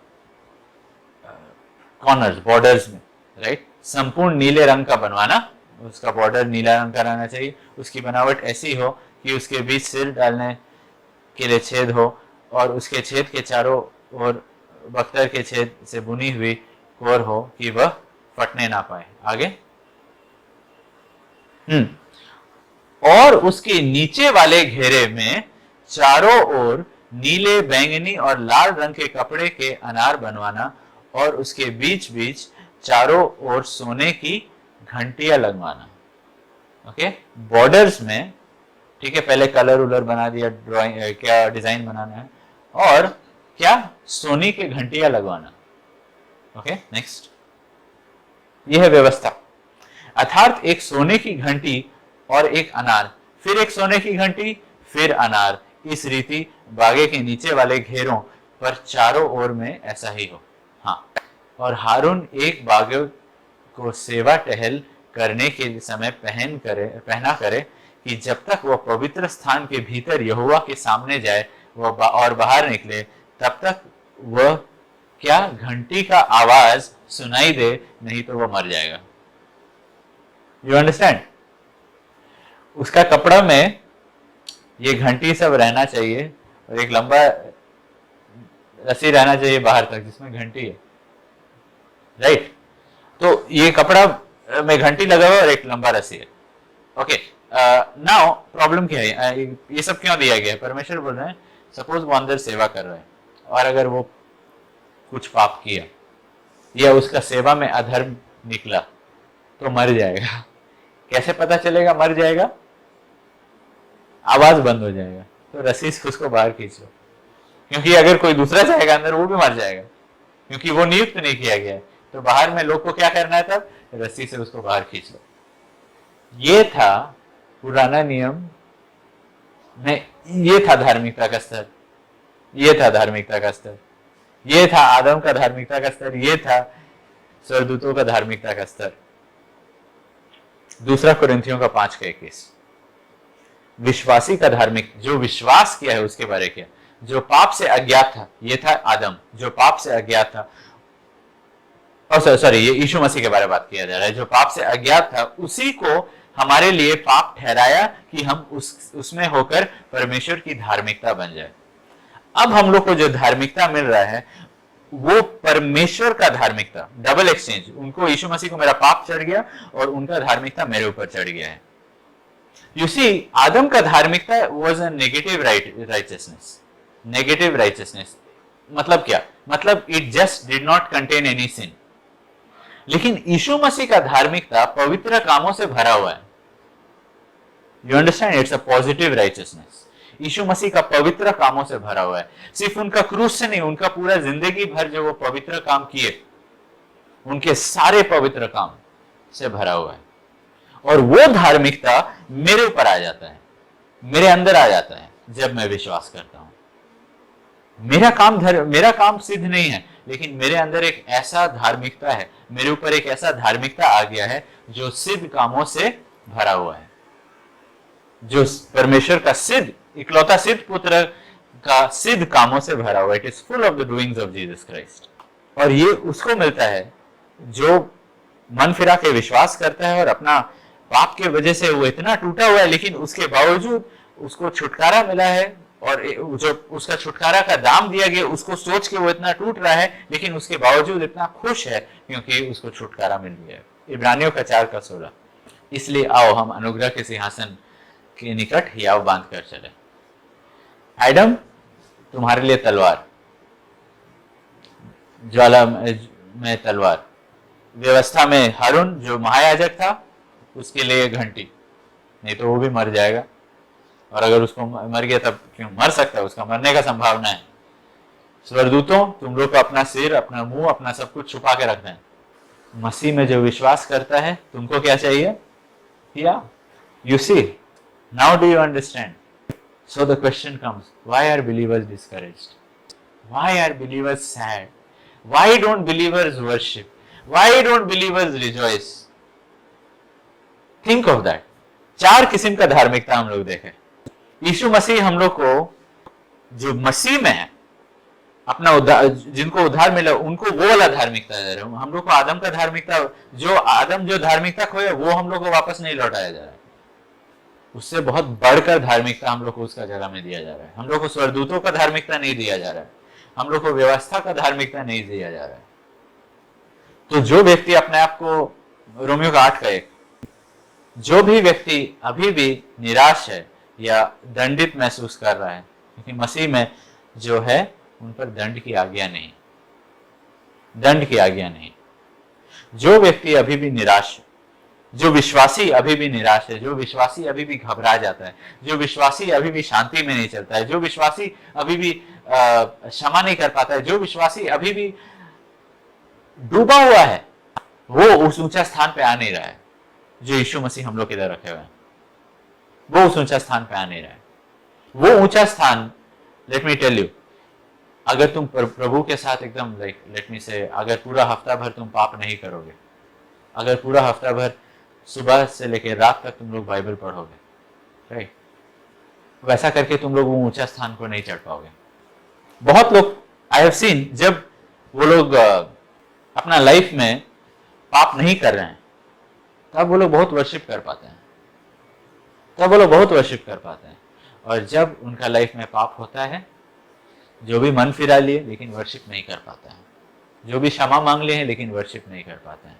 कॉर्नर्स, बॉर्डर्स में, राइट, संपूर्ण नीले रंग का बनवाना। उसका बॉर्डर नीला रंग का रहना चाहिए। उसकी बनावट ऐसी हो कि उसके बीच सिर डालने के लिए छेद हो और उसके छेद के चारों ओर बख्तर के छेद से बुनी हुई कोर हो कि वह फटने ना पाए। आगे और उसके नीचे वाले घेरे में चारों ओर नीले, बैंगनी और लाल रंग के कपड़े के अनार बनवाना और उसके बीच बीच चारों ओर सोने की घंटियां लगवाना। ओके, बॉर्डर्स में, ठीक है, पहले कलर उलर बना दिया, ड्राइंग क्या डिजाइन बनाना है, और क्या सोने की घंटियां लगवाना। ओके, नेक्स्ट, यह है व्यवस्था। अर्थात एक सोने की घंटी और एक अनार, फिर एक सोने की घंटी, फिर अनार। इस रीति बागे के नीचे वाले घेरों पर चारों ओर में ऐसा ही हो। हाँ, और हारून एक बागे को सेवा टहल करने के समय पहना करे कि जब तक वह पवित्र स्थान के भीतर यहोवा के सामने जाए और बाहर निकले, तब तक वह क्या घंटी का आवाज सुनाई दे, नहीं तो वह मर जाएगा। You understand? उसका कपड़ा में ये घंटी सब रहना चाहिए और एक लंबा रस्सी रहना चाहिए बाहर तक जिसमें घंटी है, राइट। तो ये कपड़ा में घंटी लगा हुआ और एक लंबा रस्सी है। ओके, नाउ प्रॉब्लम क्या है? ये सब क्यों दिया गया है? परमेश्वर बोल रहे हैं, सपोज वो अंदर सेवा कर रहा है और अगर वो कुछ पाप किया या उसका सेवा में अधर्म निकला तो मर जाएगा। कैसे पता चलेगा मर जाएगा? आवाज बंद हो जाएगा, तो रस्सी से उसको बाहर खींच लो, क्योंकि अगर कोई दूसरा जाएगा अंदर वो भी मर जाएगा, क्योंकि वो नियुक्त नहीं किया गया है। तो बाहर में लोग को क्या करना है? तब रस्सी से उसको बाहर खींच लो। ये था पुराना नियम में, ये था धार्मिकता का स्तर, ये था धार्मिकता का स्तर, ये था आदम का धार्मिकता का स्तर, ये था स्वर्गदूतों का धार्मिकता का स्तर। दूसरा कुरिन्थियों का 5:21, विश्वासी का धार्मिक, जो विश्वास किया है उसके बारे किया। जो पाप से अज्ञात था, ये था आदम जो पाप से अज्ञात था, और सॉरी ये यीशु मसीह के बारे में बात किया जा रहा है। जो पाप से अज्ञात था उसी को हमारे लिए पाप ठहराया कि हम उसमें होकर परमेश्वर की धार्मिकता बन जाए। अब हम लोग को जो धार्मिकता मिल रहा है वो परमेश्वर का धार्मिकता, डबल एक्सचेंज। उनको, यीशु मसीह को मेरा पाप चढ़ गया और उनका धार्मिकता मेरे ऊपर चढ़ गया है। यू सी, आदम का धार्मिकता was a negative righteousness. Negative righteousness मतलब क्या? मतलब it just did not contain any sin. लेकिन यीशु मसीह का धार्मिकता पवित्र कामों से भरा हुआ है। You understand? It's a positive righteousness. यीशु मसीह का पवित्र कामों से भरा हुआ है। सिर्फ उनका क्रूस से नहीं, उनका पूरा जिंदगी भर जो वो पवित्र काम किए, उनके सारे पवित्र काम से भरा हुआ है। और वो धार्मिकता मेरे ऊपर आ जाता है, मेरे अंदर आ जाता है जब मैं विश्वास करता हूं। मेरा काम सिद्ध नहीं है, लेकिन मेरे अंदर एक ऐसा धार्मिकता है, मेरे ऊपर एक ऐसा धार्मिकता आ गया है जो सिद्ध कामों से भरा हुआ है, जो परमेश्वर का सिद्ध, इकलौता सिद्ध पुत्र का सिद्ध कामों से भरा हुआ है। It is full of the doings of Jesus Christ. और ये उसको मिलता है जो मन फिरा के विश्वास करता है और अपना पाप के वजह से वो इतना टूटा हुआ है, लेकिन उसके बावजूद उसको छुटकारा मिला है, और जो उसका छुटकारा का दाम दिया गया उसको सोच के वो इतना टूट रहा है, लेकिन उसके बावजूद इतना खुश है क्योंकि उसको छुटकारा मिल गया है। इब्रानियों का 4:16। इसलिए आओ हम अनुग्रह के सिंहासन के निकट हियाव बांध कर चले। एडम, तुम्हारे लिए तलवार, ज्वाला में तलवार। व्यवस्था में हारून जो महायाजक था, उसके लिए घंटी, नहीं तो वो भी मर जाएगा। और अगर उसको मर गया तब क्यों मर सकता है, उसका मरने का संभावना है। स्वर्गदूतों, तुम लोग को अपना सिर, अपना मुंह, अपना सब कुछ छुपा के रखना है। मसीह में जो विश्वास करता है, तुमको क्या चाहिए? या you see, now do you understand? So the question comes, why are believers discouraged? Why are believers sad? Why don't believers worship? Why don't believers rejoice? Think of that. 4 किस्म का धार्मिकता हम लोग देखें। यीशु मसीह हम लोग को, जो मसीह में है, अपना जिनको उद्धार मिला, उनको वो वाला धार्मिकता दे रहे हैं। हम लोग को आदम का धार्मिकता, जो धार्मिकता खोए वो हम लोग को वापस नहीं लौटाया जा रहा है। उससे बहुत बढ़कर धार्मिकता हम लोग को उसका जगह में दिया जा रहा है। हम लोग को स्वर्गदूतों का धार्मिकता नहीं दिया जा रहा है, हम लोग को व्यवस्था का धार्मिकता नहीं दिया जा रहा है। तो जो व्यक्ति अपने आप को, रोमियो का 8:1, जो भी व्यक्ति अभी भी निराश है या दंडित महसूस कर रहा है, क्योंकि मसीह में जो है उन पर दंड की आज्ञा नहीं, दंड की आज्ञा नहीं। जो व्यक्ति अभी भी निराश है, जो विश्वासी अभी भी निराश है, जो विश्वासी अभी भी घबरा जाता है, जो विश्वासी अभी भी शांति में नहीं चलता है, जो विश्वासी अभी भी क्षमा नहीं कर पाता है, जो विश्वासी अभी भी डूबा हुआ है, वो उस ऊंचा स्थान पे आ नहीं रहा है जो यीशु मसीह हम लोग इधर रखे हुए हैं। वो उस ऊंचा स्थान पे आ नहीं रहा है। वो ऊंचा स्थान, लेट मी टेल यू, अगर तुम प्रभु के साथ एकदम लेट मी से, अगर पूरा हफ्ता भर तुम पाप नहीं करोगे, अगर पूरा हफ्ता भर सुबह से लेकर रात तक तुम लोग बाइबल पढ़ोगे, राइट, वैसा करके तुम लोग वो ऊंचा स्थान को नहीं चढ़ पाओगे। बहुत लोग आई हैव सीन, जब वो लोग अपना लाइफ में पाप नहीं कर रहे हैं, तब वो लोग बहुत वर्शिप कर पाते हैं, तब वो लोग बहुत वर्शिप कर पाते हैं। और जब उनका लाइफ में पाप होता है, जो भी मन फिरा लिए लेकिन वर्शिप नहीं कर पाते हैं, जो भी क्षमा मांग लिए हैं लेकिन वर्शिप नहीं कर पाते हैं।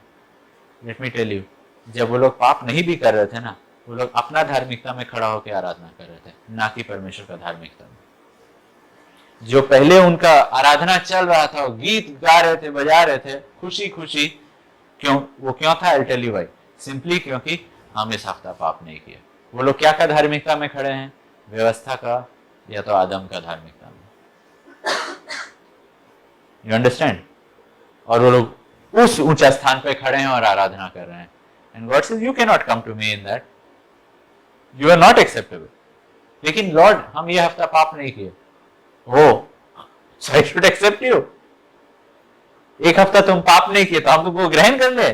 लेट मी टेल यू, जब वो लोग पाप नहीं भी कर रहे थे ना, वो लोग अपना धार्मिकता में खड़ा होकर आराधना कर रहे थे, ना कि परमेश्वर का धार्मिकता में। जो पहले उनका आराधना चल रहा था, वो गीत गा रहे थे, बजा रहे थे खुशी खुशी, क्यों? वो क्यों था? I tell you why. Simply क्योंकि हम इस हफ्ता पाप नहीं किया। वो लोग क्या का धार्मिकता में खड़े हैं? व्यवस्था का या तो आदम का धार्मिकता में। You understand? और वो लोग उस ऊंचा स्थान पे खड़े हैं और आराधना कर रहे हैं। And God says, you can not come to me in that, you are not acceptable. लेकिन लॉर्ड, हम ये हफ्ता पाप नहीं किए, हो, so I should accept you. एक हफ्ता तुम पाप नहीं किए तो हम तुमको ग्रहण कर ले।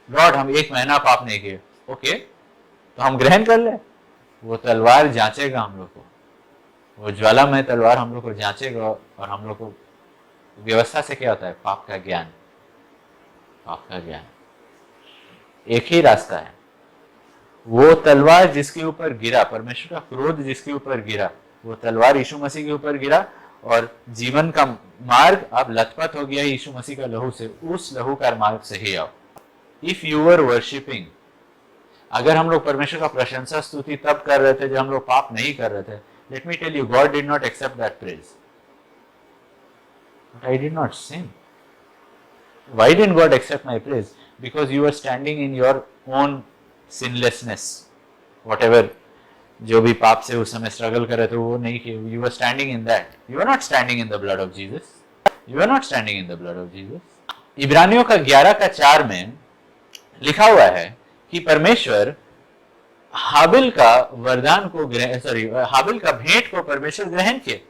लॉर्ड, हम 1 महीना पाप नहीं किए, ओके, तो हम ग्रहण कर ले। वो तलवार जांचेगा हम लोग को, वो ज्वालामय तलवार हम लोग को जांचेगा। और हम लोग को व्यवस्था से क्या होता है? पाप का ज्ञान, पाप का ज्ञान। एक ही रास्ता है, वो तलवार जिसके ऊपर गिरा, परमेश्वर का क्रोध जिसके ऊपर गिरा, वो तलवार यीशु मसीह के ऊपर गिरा, और जीवन का मार्ग अब लथपथ हो गया यीशु मसीह का लहू से, उस लहू का मार्ग से ही आओ। इफ यू आर वर्शिपिंग, अगर हम लोग परमेश्वर का प्रशंसा स्तुति तब कर रहे थे जब हम लोग पाप नहीं कर रहे थे, let me tell you, God did not accept that praise, but I did not sin. Why didn't God accept my praise? Because you were standing in your own sinlessness. Whatever, जो भी पाप से उस समय स्ट्रगल कर रहे थे वो नहीं किए, you were standing in that. You were not standing in the blood of Jesus. You were not standing in the blood of Jesus. इब्रानियों का 11:4 में लिखा हुआ है कि परमेश्वर हाबिल का वरदान को हाबिल का भेंट को परमेश्वर ग्रहण किए।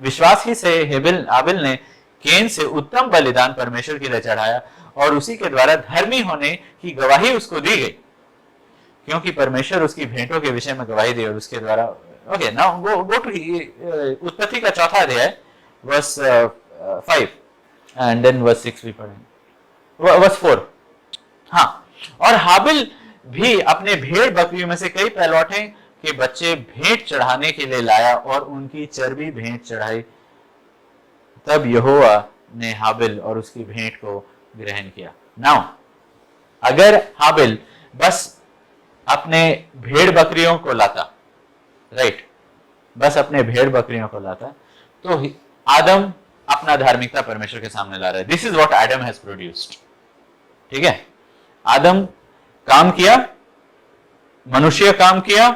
विश्वास ही से हाबिल ने केन से उत्तम बलिदान परमेश्वर के लिए चढ़ाया और उसी के द्वारा धर्मी होने की गवाही उसको दी गई, क्योंकि परमेश्वर उसकी भेंटों के विषय में गवाही दी और उसके द्वारा। ओके, नाउ गो टू उत्पत्ति का 4 अध्याय वर्स 5 एंड देन वर्स 6 भी पढ़ेंगे, वर्स 4। हाँ, और हाबिल भी अपने भेड़ बकरियों में से कई पहलौठे के बच्चे भेंट चढ़ाने के लिए लाया और उनकी चर्बी भेंट चढ़ाई। तब यहोवा ने हाबिल और उसकी भेंट को ग्रहण किया। नाउ, अगर हाबिल बस अपने भेड़ बकरियों को लाता, राइट, बस अपने भेड़ बकरियों को लाता, तो आदम अपना धार्मिकता परमेश्वर के सामने ला रहा है। This is what Adam has produced. ठीक है, आदम काम किया, मनुष्य काम किया,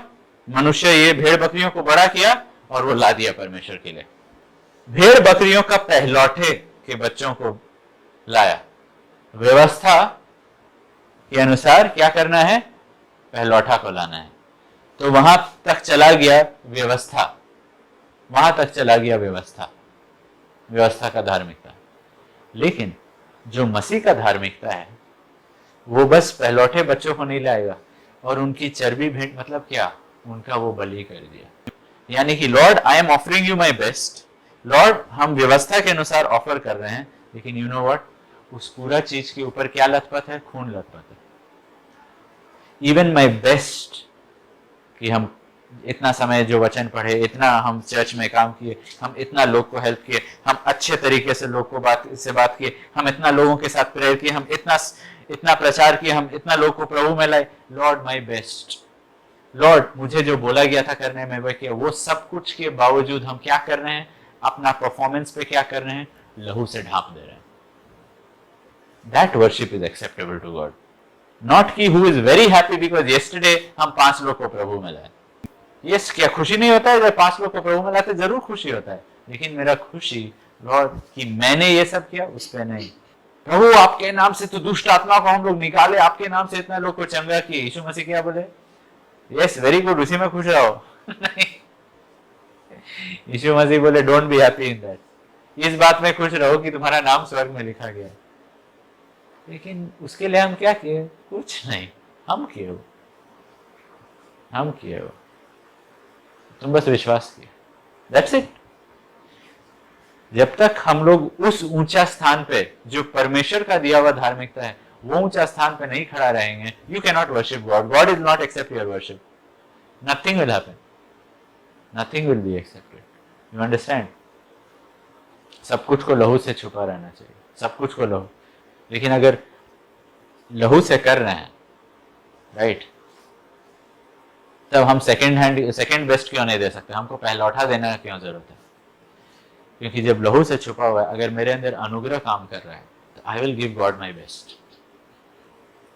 मनुष्य ये भेड़ बकरियों को बड़ा किया और वो ला दिया परमेश्वर के लिए। भेड़ बकरियों का पहलौठे के बच्चों को लाया। व्यवस्था के अनुसार क्या करना है? पहलौठा को लाना है। तो वहां तक चला गया व्यवस्था, वहां तक चला गया व्यवस्था का धार्मिकता। लेकिन जो मसीह का धार्मिकता है वो बस पहलौठे बच्चों को नहीं लाएगा और उनकी चर्बी भेंट, मतलब क्या, उनका वो बलि कर दिया। यानी कि Lord, I am offering you my best. Lord, हम व्यवस्था के अनुसार ऑफर कर रहे हैं, लेकिन यू नो व्हाट, उस पूरा चीज के ऊपर क्या लथपथ है? खून लथपथ है। इवन माई बेस्ट, कि हम इतना समय जो वचन पढ़े, इतना हम चर्च में काम किए, हम इतना लोग को हेल्प किए, हम अच्छे तरीके से लोग को बात किए, हम इतना लोगों के साथ प्रेयर किए, हम इतना प्रचार किए, हम इतना लोग को प्रभु में लाए। Lord, my best. लॉर्ड, मुझे जो बोला गया था करने में वह किया। वो सब कुछ के बावजूद हम क्या कर रहे हैं? अपना परफॉर्मेंस पे क्या कर रहे हैं? लहू से ढांप दे रहे हैं। That worship is acceptable to God. Not कि who is very happy because yesterday हम 5 लोग को प्रभु में लाए। यस, क्या खुशी नहीं होता है जब 5 लोग को प्रभु में लाते? जरूर खुशी होता है, लेकिन मेरा खुशी लॉर्ड कि मैंने ये सब किया उस पर नहीं। प्रभु, आपके नाम से तो दुष्ट आत्मा को हम लोग निकाले, आपके नाम से इतना लोग को चंगा किए। यीशु मसीह क्या बोले? यस, वेरी गुड, उसी में खुश रहो। नहीं, यीशु मसीह बोले don't be happy in that. इस बात में खुश रहो कि तुम्हारा नाम स्वर्ग में लिखा गया। लेकिन उसके लिए हम क्या किए? कुछ नहीं, हम किए हो, तुम बस विश्वास किए। That's it. जब तक हम लोग उस ऊंचा स्थान पे जो परमेश्वर का दिया हुआ धार्मिकता है, वो ऊंचा स्थान पे नहीं खड़ा रहेंगे, you can not worship God. God is not accept your worship. Nothing will happen, nothing will be accepted. You understand? सब कुछ को लहू से छुपा रहना चाहिए, सब कुछ को लहू। लेकिन अगर लहू से कर रहे हैं, राइट, तब हम सेकंड बेस्ट क्यों नहीं दे सकते? हमको पहलौठा देना क्यों जरूरत है? क्योंकि जब लहू से छुपा हुआ है, अगर मेरे अंदर अनुग्रह काम कर रहा है, तो आई will give God my best.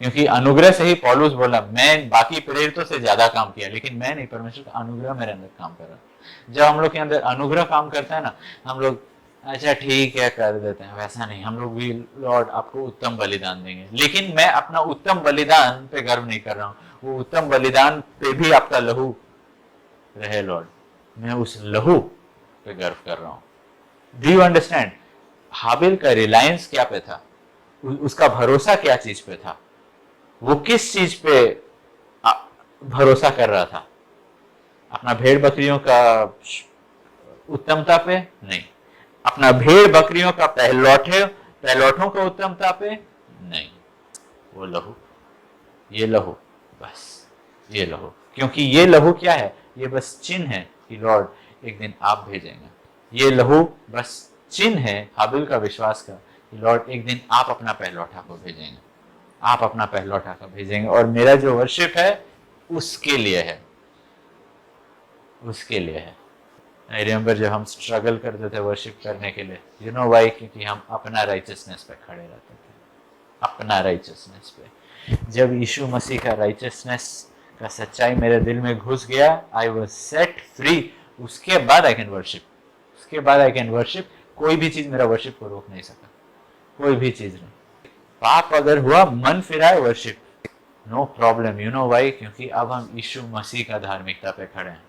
क्योंकि अनुग्रह से ही पौलुस बोला, मैं बाकी प्रेरितों से ज्यादा काम किया, लेकिन मैं नहीं, परमेश्वर का अनुग्रह मेरे अंदर काम कर रहा है। जब हम लोग के अंदर अनुग्रह काम करता है ना, हम लोग अच्छा ठीक है कर देते हैं, वैसा नहीं। हम लोग भी लॉर्ड आपको उत्तम बलिदान देंगे, लेकिन मैं अपना उत्तम बलिदान पे गर्व नहीं कर रहा हूँ। वो उत्तम बलिदान पे भी आपका लहू रहे लॉर्ड, मैं उस लहू पे गर्व कर रहा हूँ। Do you understand? हाबिल का रिलायंस क्या पे था? उसका भरोसा क्या चीज पे था? वो किस चीज पे भरोसा कर रहा था? अपना भेड़ बकरियों का उत्तमता पे नहीं, अपना भेड़ बकरियों का पहलौठों का उत्तमता पे नहीं, वो लहू, ये लहू, बस ये लहू। क्योंकि ये लहू क्या है? ये बस चिन्ह है कि लॉर्ड एक दिन आप भेजेंगे। ये लहू बस चिन्ह है हाबिल का विश्वास का, लॉर्ड एक दिन आप अपना पहलौठा को भेजेंगे, आप अपना पहलौठा को भेजेंगे, और मेरा जो वर्शिप है उसके लिए है, उसके लिए है। आई रिमेंबर जब हम स्ट्रगल करते थे वर्शिप करने के लिए, यू नो वाई, क्योंकि हम अपना राइचियसनेस पे खड़े रहते थे, अपना राइचियसनेस पे। जब यीशु मसीह का राइचियसनेस का सच्चाई मेरे दिल में घुस गया, आई वाज सेट फ्री, उसके बाद आई कैन वर्शिप, उसके बाद आई कैन वर्शिप। कोई भी चीज मेरा वर्शिप को रोक नहीं सका, कोई भी चीज नहीं। पाप अगर हुआ, मन फिराए, worship no problem. You know why, क्योंकि अब हम यीशु मसीह का धार्मिकता पे खड़े हैं।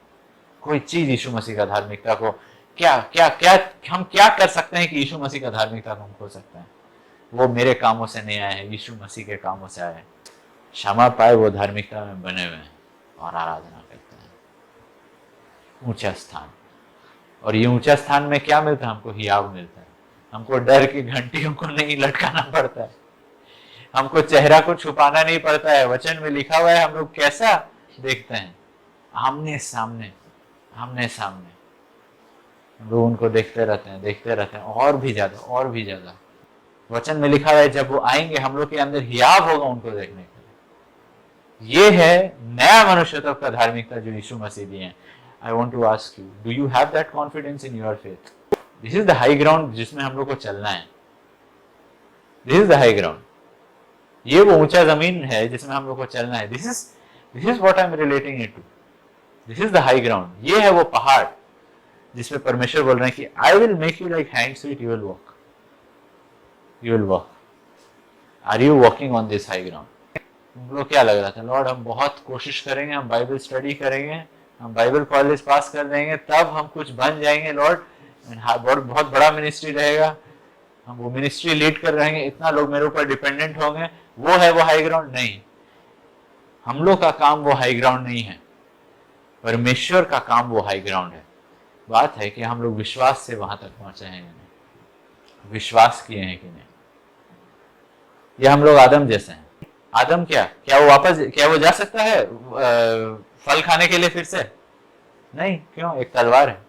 कोई चीज यीशु मसीह का धार्मिकता को क्या क्या क्या हम क्या कर सकते हैं कि यीशु मसीह का धार्मिकता को हम खो सकते हैं? वो मेरे कामों से नहीं आए हैं, यीशु मसीह के कामों से आए हैं। क्षमा पाए वो धार्मिकता में बने हुए हैं और आराधना करते हैं। ऊंचा स्थान, और ये ऊंचा स्थान में क्या मिलता है? हमको हियाव मिलता है, हमको डर की घंटियों को नहीं लटकाना पड़ता है, हमको चेहरा को छुपाना नहीं पड़ता है। वचन में लिखा हुआ है हम लोग कैसा देखते हैं, आमने सामने, आमने सामने हम लोग उनको देखते रहते हैं, देखते रहते हैं, और भी ज्यादा, और भी ज्यादा। वचन में लिखा हुआ है जब वो आएंगे हम लोग के अंदर हियाव होगा उनको देखने के लिए। ये है नया मनुष्यत्व का धार्मिकता जो यीशु मसीह दिए हैं। I want to ask you, do you have that confidence in your faith? This is the high ground जिसमें हम लोग को चलना है। This is the high ground, ये वो ऊंचा जमीन है जिसमें हम लोग को चलना है। This is what I am relating it to. This is the high ground, ये है वो पहाड़ जिसमें परमेश्वर बोल रहे हैं कि I will make you like hands feet, you will walk, you will walk. Are you walking on this high ground? हम लोग क्या लग रहा था, लॉर्ड हम बहुत कोशिश करेंगे, हम बाइबल स्टडी करेंगे, हम बाइबल कॉलेज पास कर देंगे, तब हम कुछ बन जाएंगे लॉर्ड, बहुत बड़ा मिनिस्ट्री रहेगा, हम वो मिनिस्ट्री लीड कर रहेंगे, इतना लोग मेरे ऊपर डिपेंडेंट होंगे। वो है वो हाई ग्राउंड? नहीं, हम लोग का काम वो हाई ग्राउंड नहीं है, परमेश्वर का काम वो हाई ग्राउंड है। बात है कि हम लोग विश्वास से वहां तक पहुंचे हैं या नहीं, विश्वास किए हैं कि नहीं। या हम लोग आदम जैसे हैं। आदम क्या वो जा सकता है फल खाने के लिए फिर से? नहीं, क्यों? एक तलवार है।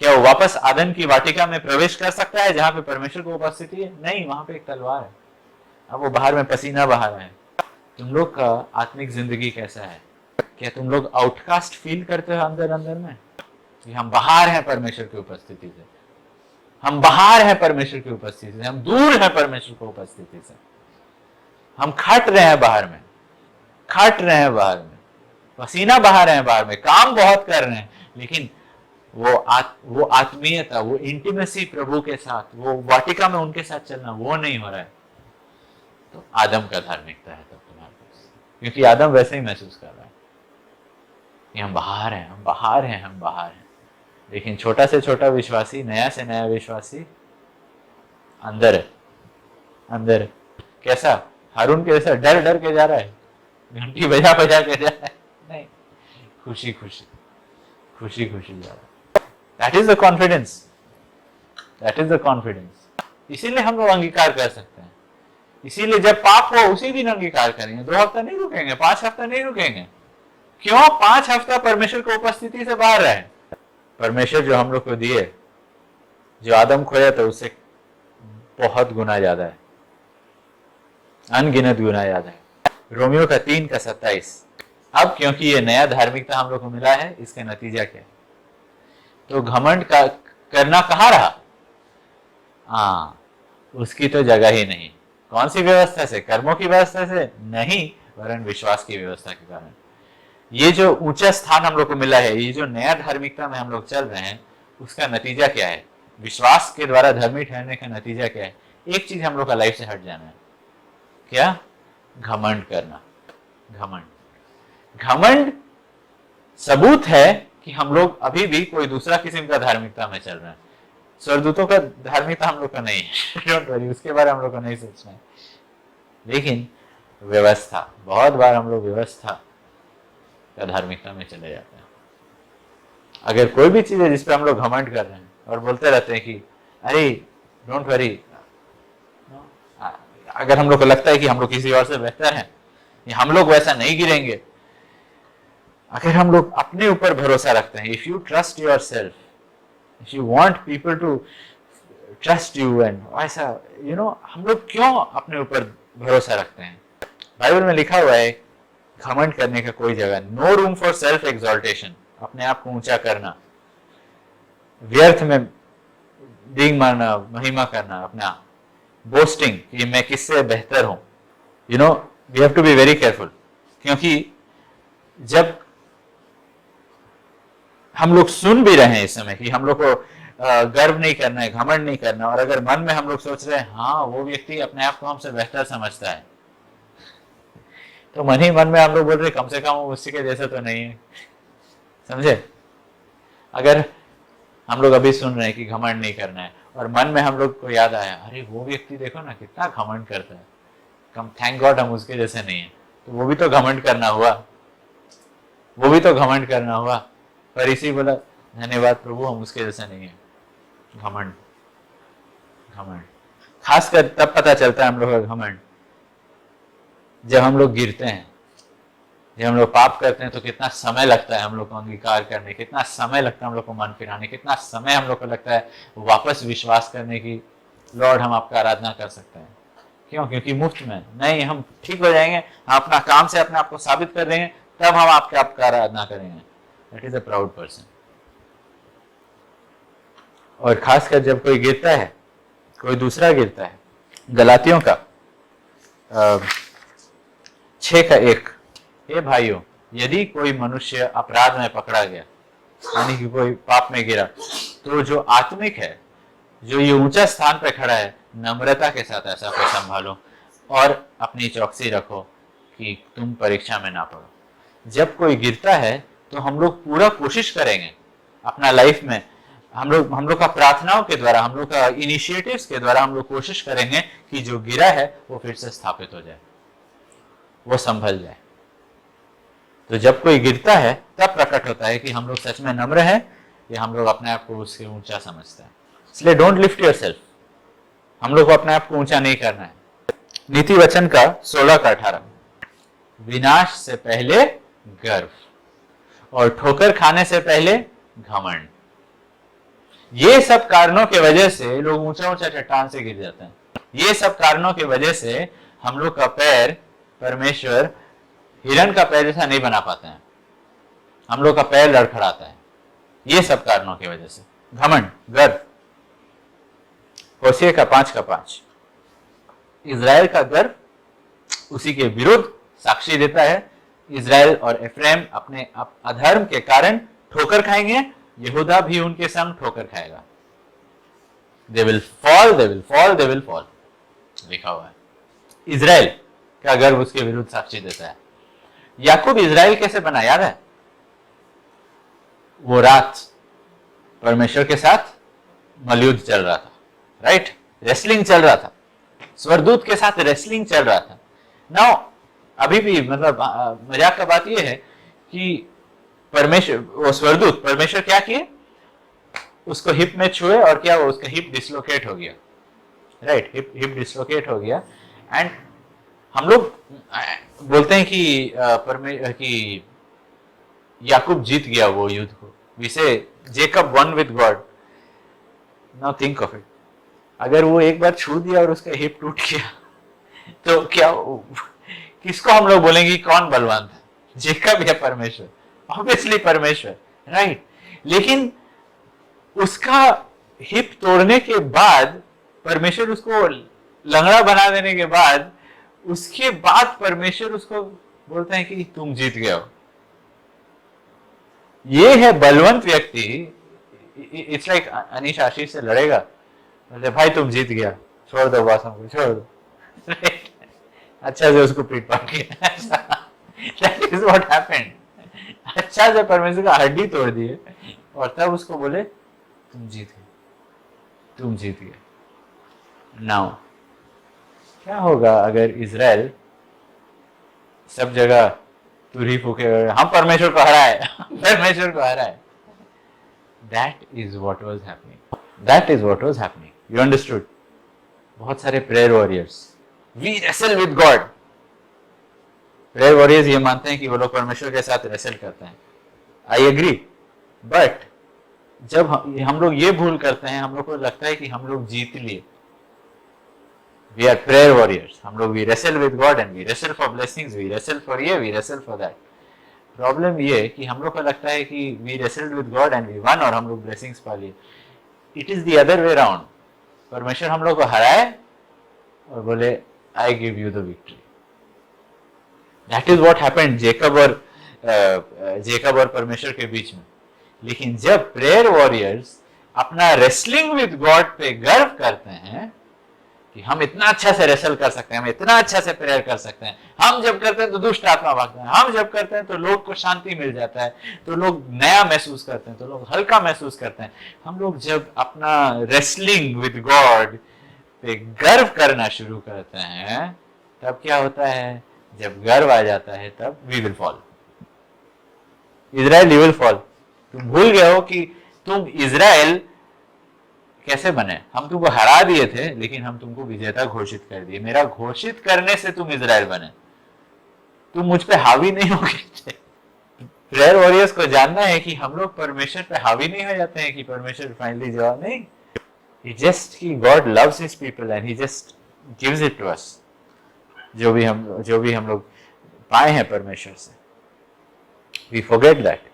क्या वो वापस आदम की वाटिका में प्रवेश कर सकता है जहां पे परमेश्वर की उपस्थिति है? नहीं, वहां पे एक तलवार है। अब वो बाहर में पसीना बहा रहा है। तुम लोग का आत्मिक जिंदगी कैसा है? क्या तुम लोग आउटकास्ट फील करते हो अंदर अंदर में कि हम बाहर हैं परमेश्वर की उपस्थिति से, हम बाहर हैं परमेश्वर की उपस्थिति से, हम दूर हैं परमेश्वर की उपस्थिति से, हम खट रहे हैं बाहर में, खट रहे हैं बाहर में, पसीना बहा रहे हैं बाहर में, काम बहुत कर रहे हैं, लेकिन वो आत्मीयता, वो इंटीमेसी प्रभु के साथ, वो वाटिका में उनके साथ चलना, वो नहीं हो रहा है। तो आदम का धार्मिकता है तब तुम्हारे पास, क्योंकि आदम वैसे ही महसूस कर रहा है कि हम बाहर हैं, हम बाहर हैं, हम बाहर हैं। लेकिन छोटा से छोटा विश्वासी, नया से नया विश्वासी अंदर है, अंदर है। कैसा? हारून के जैसा डर डर के जा रहा है, घंटी बजा बजा के जा रहा है? नहीं, खुशी खुशी, खुशी खुशी जा रहा है। That is the confidence, that is the confidence. इसीलिए हम लोग अंगीकार कर सकते हैं। इसीलिए जब पाप हो उसी दिन अंगीकार करेंगे, 2 हफ्ता नहीं रुकेंगे, 5 हफ्ता नहीं रुकेंगे। क्यों? 5 हफ्ता परमेश्वर की उपस्थिति से बाहर रहे। परमेश्वर जो हम लोग को दिए, जो आदम खोया था उससे बहुत गुना ज्यादा है, अनगिनत गुना ज्यादा है। रोमियो का 3:27। अब क्योंकि ये नया धार्मिकता हम लोग को मिला है, इसका नतीजा क्या है? तो घमंड का करना कहाँ रहा? हाँ, उसकी तो जगह ही नहीं। कौन सी व्यवस्था से? कर्मों की व्यवस्था से नहीं, वरन विश्वास की व्यवस्था के कारण। ये जो ऊंचा स्थान हम लोग को मिला है, ये जो नया धार्मिकता में हम लोग चल रहे हैं, उसका नतीजा क्या है? विश्वास के द्वारा धर्मी ठहरने का नतीजा क्या है? एक चीज हम लोग का लाइफ से हट जाना है। क्या? घमंड करना। घमंड। घमंड सबूत है कि हम लोग अभी भी कोई दूसरा किस्म का धार्मिकता में चल रहे हैं। स्वर्गदूतों का धार्मिकता हम लोग का नहीं है, डोंट वरी, उसके बारे में हम लोग को नहीं सोचना है। लेकिन व्यवस्था, बहुत बार हम लोग व्यवस्था का धार्मिकता में चले जाते हैं। अगर कोई भी चीज है जिस पे हम लोग घमंड कर रहे हैं और बोलते रहते हैं कि अरे डोंट वरी, अगर हम लोग को लगता है कि हम लोग किसी और से बेहतर हैं, हम लोग वैसा नहीं गिरेंगे, अगर हम लोग अपने ऊपर भरोसा रखते हैं, if you trust yourself, if you want people to trust you and ऐसा हम लोग क्यों अपने ऊपर भरोसा रखते हैं? बाइबल में लिखा हुआ है घमंड करने का कोई जगह, no room for self exaltation, अपने आप को ऊंचा करना, व्यर्थ में डींग मारना, महिमा करना, अपना बोस्टिंग कि मैं किससे बेहतर हूं। We have to be very careful, क्योंकि जब हम लोग सुन भी रहे हैं इस समय कि हम लोग को गर्व नहीं करना है, घमंड नहीं करना, और अगर मन में हम लोग सोच रहे हैं हाँ वो व्यक्ति अपने आप को हमसे बेहतर समझता है, तो मन ही मन में हम लोग बोल रहे कम से कम वो उसी के जैसे तो नहीं है। समझे? अगर हम लोग अभी सुन रहे हैं कि घमंड नहीं करना है और मन में हम लोग को याद आया अरे वो व्यक्ति देखो ना कितना घमंड करता है, कम थैंक गॉड हम उसके जैसे नहीं है, तो वो भी तो घमंड करना हुआ, वो भी तो घमंड करना हुआ। पर इसी बोला धन्यवाद प्रभु हम उसके जैसे नहीं है। घमंड घमंड खासकर तब पता चलता है हम लोग का घमंड जब हम लोग गिरते हैं, जब हम लोग पाप करते हैं तो कितना समय लगता है हम लोग को अंगीकार करने, कितना समय लगता है हम लोग को मन फिराने, कितना समय हम लोग को लगता है वापस विश्वास करने की लॉर्ड हम आपका आराधना कर सकते हैं। क्यों? क्योंकि मुफ्त में नहीं, हम ठीक हो जाएंगे, हम अपना काम से अपने आप को साबित कर देंगे, तब हम आपका आराधना करेंगे। That is a proud person. और खासकर जब कोई गिरता है, कोई दूसरा गिरता है, गलातियों का 6:1, हे भाइयों यदि कोई मनुष्य अपराध में पकड़ा गया, यानी कि कोई पाप में गिरा, तो जो आत्मिक है, जो ये ऊंचा स्थान पे खड़ा है, नम्रता के साथ ऐसा को संभालो और अपनी चौकसी रखो कि तुम परीक्षा में ना पड़ो। जब कोई गिरता है तो हम लोग पूरा कोशिश करेंगे अपना लाइफ में, हम लोग का प्रार्थनाओं के द्वारा, हम लोग का इनिशिएटिव्स के द्वारा हम लोग कोशिश करेंगे कि जो गिरा है वो फिर से स्थापित हो जाए, वो संभल जाए। तो जब कोई गिरता है तब प्रकट होता है कि हम लोग सच में नम्र हैं या हम लोग अपने आप को उससे ऊंचा समझते हैं। इसलिए डोंट लिफ्ट योरसेल्फ, हम लोग को अपने आप को ऊंचा नहीं करना है। नीति वचन का 16:18, विनाश से पहले गर्व और ठोकर खाने से पहले घमंड, ये सब कारणों के वजह से लोग ऊंचा ऊंचा चट्टान से गिर जाते हैं। ये सब कारणों की वजह से हम लोग का पैर परमेश्वर हिरण का पैर जैसा नहीं बना पाते हैं, हम लोग का पैर लड़खड़ाता है। ये सब कारणों की वजह से घमंड, गर्व। होशे का 5:5, इज़राइल का गर्व उसी के विरुद्ध साक्षी देता है। इज़राइल और एफ्राइम अपने अधर्म के कारण ठोकर खाएंगे, यहूदा भी उनके संग ठोकर खाएगा। They will fall, they will fall, they will fall, लिखा हुआ है। इज़राइल का गर्व उसके विरुद्ध साक्षी देता है। याकूब इज़राइल कैसे बना, याद है? वो रात परमेश्वर के साथ मलयुद्ध चल रहा था, राइट? रेसलिंग चल रहा था, स्वरदूत के साथ रेसलिंग चल रहा था। नाउ अभी भी मतलब मजाक का बात यह है कि परमेश्वर, वो स्वरदूत परमेश्वर क्या किए, उसको हिप में छुए और क्या हुआ, उसका हिप डिसलोकेट हो गया, राइट? हिप डिसलोकेट हो गया। एंड हम लोग बोलते हैं कि याकूब जीत गया वो युद्ध को, वी से Jacob one with God. Now think of it, अगर वो एक बार छू दिया और उसका हिप टूट गया तो क्या, किसको हम लोग बोलेंगे कौन बलवान था, जेकब या परमेश्वर? ऑब्वियसली परमेश्वर, राइट? लेकिन उसका हिप तोड़ने के बाद, परमेश्वर उसको लंगड़ा बना देने के बाद, उसके बाद परमेश्वर उसको बोलते हैं कि तुम जीत गए हो। ये है बलवंत व्यक्ति। इट्स लाइक अनीश आशीष से लड़ेगा, बोले भाई तुम जीत गया, छोड़ दो बस, हमको छोड़ दो, अच्छा से उसको पीट पाट किया। That is what happened. अच्छा से परमेश्वर का हड्डी तोड़ दिए और तब उसको बोले तुम जीत गए, तुम जीत गए। नाउ क्या होगा अगर इज़राइल सब जगह तुरही फूके, हम परमेश्वर को हराए, परमेश्वर को हराए? That is what was happening, that is what was happening. You understood? बहुत सारे prayer warriors, we wrestle with God, prayer warriors ये मानते हैं कि वो लोग परमेश्वर के साथ रेसल करते हैं। आई एग्री, बट जब हम लोग ये भूल करते हैं, हम लोग को लगता है कि हम लोग जीत लिए, वी आर प्रेयर वॉरियर्स, हम लोग we wrestle with God and we wrestle for blessings, we wrestle for ये, we wrestle for that. Problem ये कि हम लोग को लगता है कि we wrestled with God and we won, और हम लोग ब्लेसिंग्स पा लिए। It is the other way round. परमेश्वर हम लोग को हराए और बोले I give you the victory. That is what happened Jacob और परमेश्वर के बीच में। लेकिन जब प्रेयर वॉरियर्स अपना रेसलिंग विद गॉड पे गर्व करते हैं कि हम इतना अच्छा से रेसल कर सकते हैं, हम इतना अच्छा से प्रेयर कर सकते हैं, हम जब करते हैं तो दुष्ट आत्मा भागते हैं, हम जब करते हैं तो लोग को शांति मिल जाता है, तो लोग नया महसूस करते हैं, तो लोग हल्का महसूस करते हैं। हम लोग जब अपना रेसलिंग विद गॉड पे गर्व करना शुरू करते हैं, तब क्या होता है? जब गर्व आ जाता है तब we will fall. Israel, you will fall. तुम भूल गए हो कि तुम इजराइल कैसे बने। हम तुमको हरा दिए थे, लेकिन हम तुमको विजेता घोषित कर दिए। मेरा घोषित करने से तुम इजराइल बने, तुम मुझ पे हावी नहीं हो गए थे। प्रेयर वॉरियर्स को जानना है कि हम लोग परमेश्वर पे हावी नहीं हो जाते हैं कि परमेश्वर फाइनली जवाब नहीं। He just कि God loves his people and he just gives it to us। जो भी हम लोग पाए हैं परमेश्वर से, we forget that।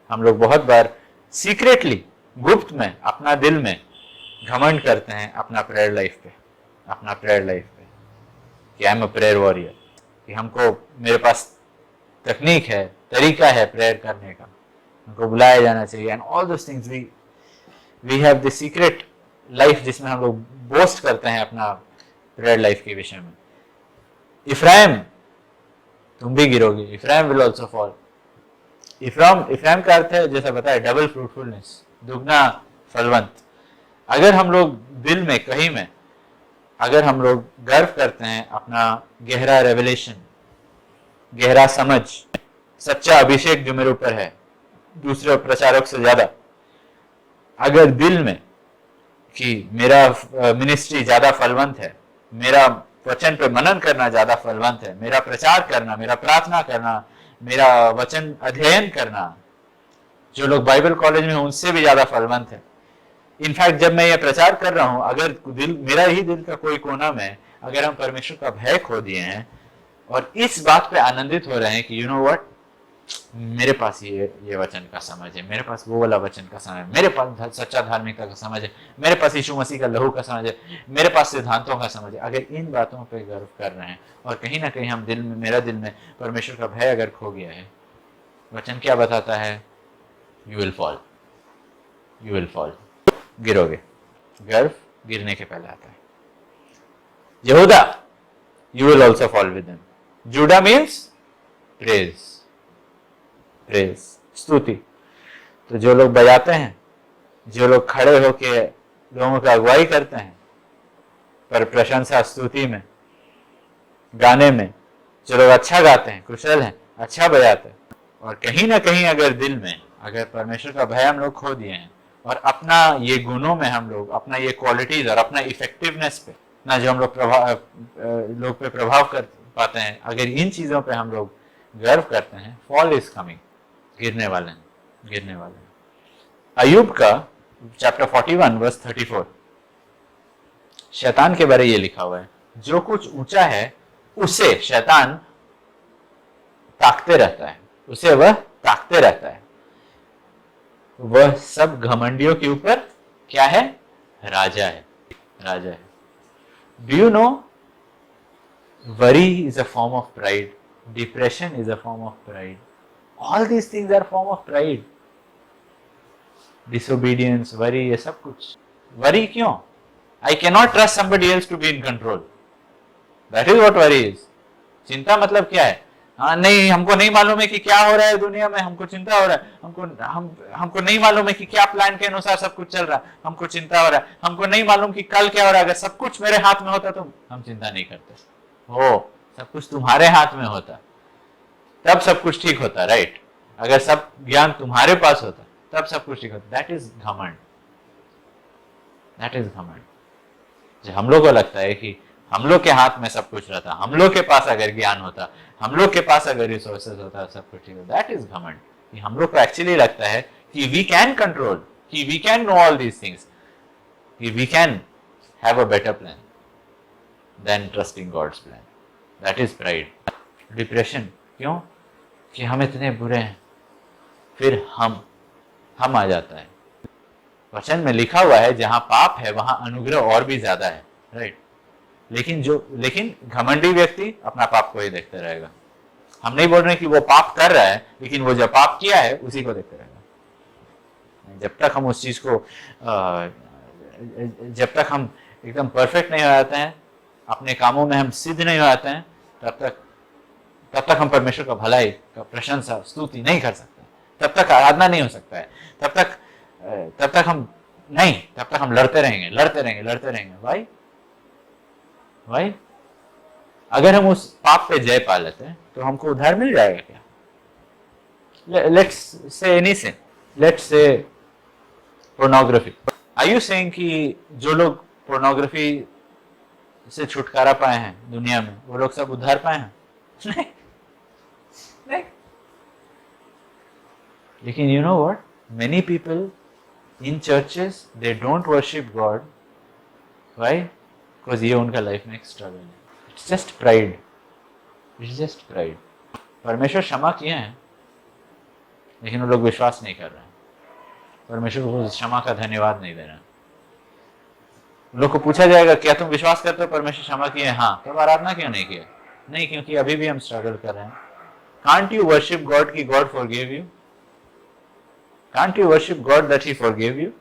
हम लोग बहुत बार सीक्रेटली, गुप्त में, अपना दिल में घमंड करते हैं अपना प्रेयर लाइफ पे कि I am a prayer warrior, कि मेरे पास तकनीक है, तरीका है प्रेयर करने का, हमको बुलाया जाना चाहिए, and all those things. We have the secret life जिसमें हम लोग बोस्ट करते हैं अपना प्रेयर लाइफ के विषय में। इफ्राइम, तुम भी गिरोगे, Ephraim will also fall. Ephraim का अर्थ है, जैसा बताया, डबल फ्रूटफुलनेस, दुगना फलवंत। अगर हम लोग दिल में कहीं में, अगर हम लोग गर्व करते हैं अपना गहरा रेवलेशन, गहरा समझ, सच्चा अभिषेक जो मेरे ऊपर है दूसरे प्रचारक से ज्यादा, अगर दिल में कि मेरा मिनिस्ट्री ज्यादा फलवंत है, मेरा वचन पे मनन करना ज्यादा फलवंत है, मेरा प्रचार करना, मेरा प्रार्थना करना, मेरा वचन अध्ययन करना, जो लोग बाइबल कॉलेज में उनसे भी ज्यादा फलवंत है। इनफैक्ट जब मैं ये प्रचार कर रहा हूं, अगर मेरा ही दिल का कोई कोना में अगर हम परमेश्वर का भय खो दिए हैं और इस बात पे आनंदित हो रहे हैं कि यू नो व्हाट, मेरे पास ये वचन का समझ है, मेरे पास वो वाला वचन का समझ है, मेरे पास सच्चा धार्मिकता का समझ है, मेरे पास यीशु मसीह का लहू का समझ है, मेरे पास सिद्धांतों का समझ है, अगर इन बातों पे गर्व कर रहे हैं और कहीं ना कहीं हम मेरा दिल में परमेश्वर का भय अगर खो गया है, वचन क्या बताता है? You will fall, you will fall, गिरोगे। गर्व गिरने के पहले आता है। यहूदा, you will also fall with him. Judah means praise, praise, स्तुति। तो जो लोग बजाते हैं, जो लोग खड़े होके लोगों का अगुवाई करते हैं पर प्रशंसा स्तुति में, गाने में, जो लोग अच्छा गाते हैं, कुशल हैं, अच्छा बजाते हैं, और कहीं ना कहीं अगर दिल में अगर परमेश्वर का भय हम लोग खो दिए हैं और अपना ये गुणों में हम लोग, अपना ये क्वालिटीज और अपना इफेक्टिवनेस पे ना जो हम लोग लोग पे प्रभाव कर पाते हैं, अगर इन चीजों पे हम लोग गर्व करते हैं, फॉल इज कमिंग, गिरने वाले हैं, गिरने वाले हैं। अय्यूब का चैप्टर 41 वर्स 34, शैतान के बारे ये लिखा हुआ है, जो कुछ ऊंचा है उसे शैतान ताकते रहता है, उसे वह ताकते रहता है, वह सब घमंडियों के ऊपर क्या है? राजा है, राजा है। Do you know, worry is a form of pride, depression is a form of pride, all these things are form of pride, disobedience, worry, ये सब कुछ। worry क्यों? I cannot trust somebody else to be in control, that is what worry is। चिंता मतलब क्या है? हाँ, नहीं, हमको नहीं मालूम है कि क्या हो रहा है दुनिया में, हमको चिंता हो रहा है, हमको नहीं मालूम है कि क्या प्लान के अनुसार सब कुछ चल रहा है, हमको चिंता हो रहा है, हमको नहीं मालूम कि कल क्या हो रहा है। अगर सब कुछ मेरे हाथ में होता तो हम चिंता नहीं करते। हो, सब कुछ तुम्हारे हाथ में होता तब सब कुछ ठीक होता, राइट? अगर सब ज्ञान तुम्हारे पास होता तब सब कुछ ठीक होता। दैट इज घमंड, दैट इज घमंड। हम लोग को लगता है कि हम लोग के हाथ में सब कुछ रहता, हम लोग के पास अगर ज्ञान होता, हम लोग के पास अगर रिसोर्सेज होता, सब कुछ ठीक होता, दैट इज घमंड। कि हम लोग को एक्चुअली लगता है कि वी कैन कंट्रोल, कि we can know all these things, कि we can have a better plan than trusting God's plan. That is pride. Depression क्यों? कि हम इतने बुरे हैं, फिर हम आ जाता है। वचन में लिखा हुआ है जहां पाप है वहां अनुग्रह और भी ज्यादा है, राइट। लेकिन घमंडी व्यक्ति अपना पाप को ही देखते रहेगा। हम नहीं बोल रहे कि वो पाप कर रहा है, लेकिन वो जो पाप किया है उसी को देखते रहेगा। जब तक हम उस चीज को जब तक हम एकदम परफेक्ट नहीं हो जाते हैं, अपने कामों में हम सिद्ध नहीं हो जाते हैं, तब तक हम परमेश्वर का भलाई का प्रशंसा स्तुति नहीं कर सकते, तब तक आराधना नहीं हो सकता है, तब तक हम लड़ते रहेंगे। भाई अगर हम उस पाप पे जय पा लेते हैं तो हमको उद्धार मिल जाएगा क्या? Let's say pornography. Are you saying कि जो लोग पोर्नोग्राफी से छुटकारा पाए हैं दुनिया में, वो लोग सब उद्धार पाए हैं? नहीं। लेकिन you know what? Many people in churches they don't worship God. Why? Because ये उनका लाइफ में एक स्ट्रगल है। It's just pride. It's just pride. परमेश्वर क्षमा किए हैं, लेकिन वो लोग विश्वास नहीं कर रहे हैं। परमेश्वर को क्षमा का धन्यवाद नहीं दे रहे हैं। लोग को पूछा जाएगा क्या तुम विश्वास करते हो परमेश्वर क्षमा किए? हाँ। तब आराधना क्यों नहीं किया? नहीं, क्योंकि अभी भी हम स्ट्रगल कर रहे हैं। Can't you worship God कि God forgave you? Can't you worship God that He forgave you?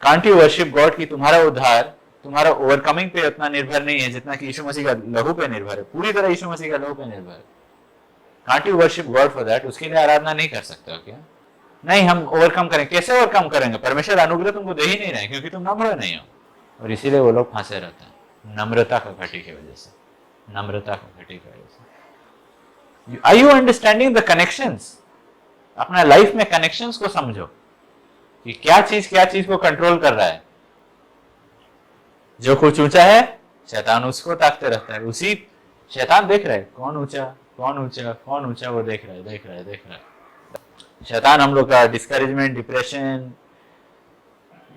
Can't you worship God कि तुम्हारा उद्धार, तुम्हारा ओवरकमिंग पे उतना निर्भर नहीं है जितना कि यीशु मसीह का लहू पे निर्भर है, पूरी तरह यीशु मसीह का लहू पे निर्भर है। Can't you worship God for that? उसके लिए आराधना नहीं कर सकते हो क्या? नहीं, हम ओवरकम करें। कैसे ओवरकम करेंगे? परमेश्वर अनुग्रह तुमको दे ही नहीं रहे क्योंकि तुम नम्र नहीं हो, और इसीलिए वो लोग फंसे रहते हैं नम्रता का घटी की वजह से। Are you understanding the connections? अपना लाइफ में कनेक्शंस को समझो कि क्या चीज को कंट्रोल कर रहा है। जो कुछ ऊंचा है शैतान उसको ताकते रहता है। उसी शैतान देख रहा है कौन ऊंचा, वो देख रहा है। शैतान हम लोग का डिस्करेजमेंट, डिप्रेशन,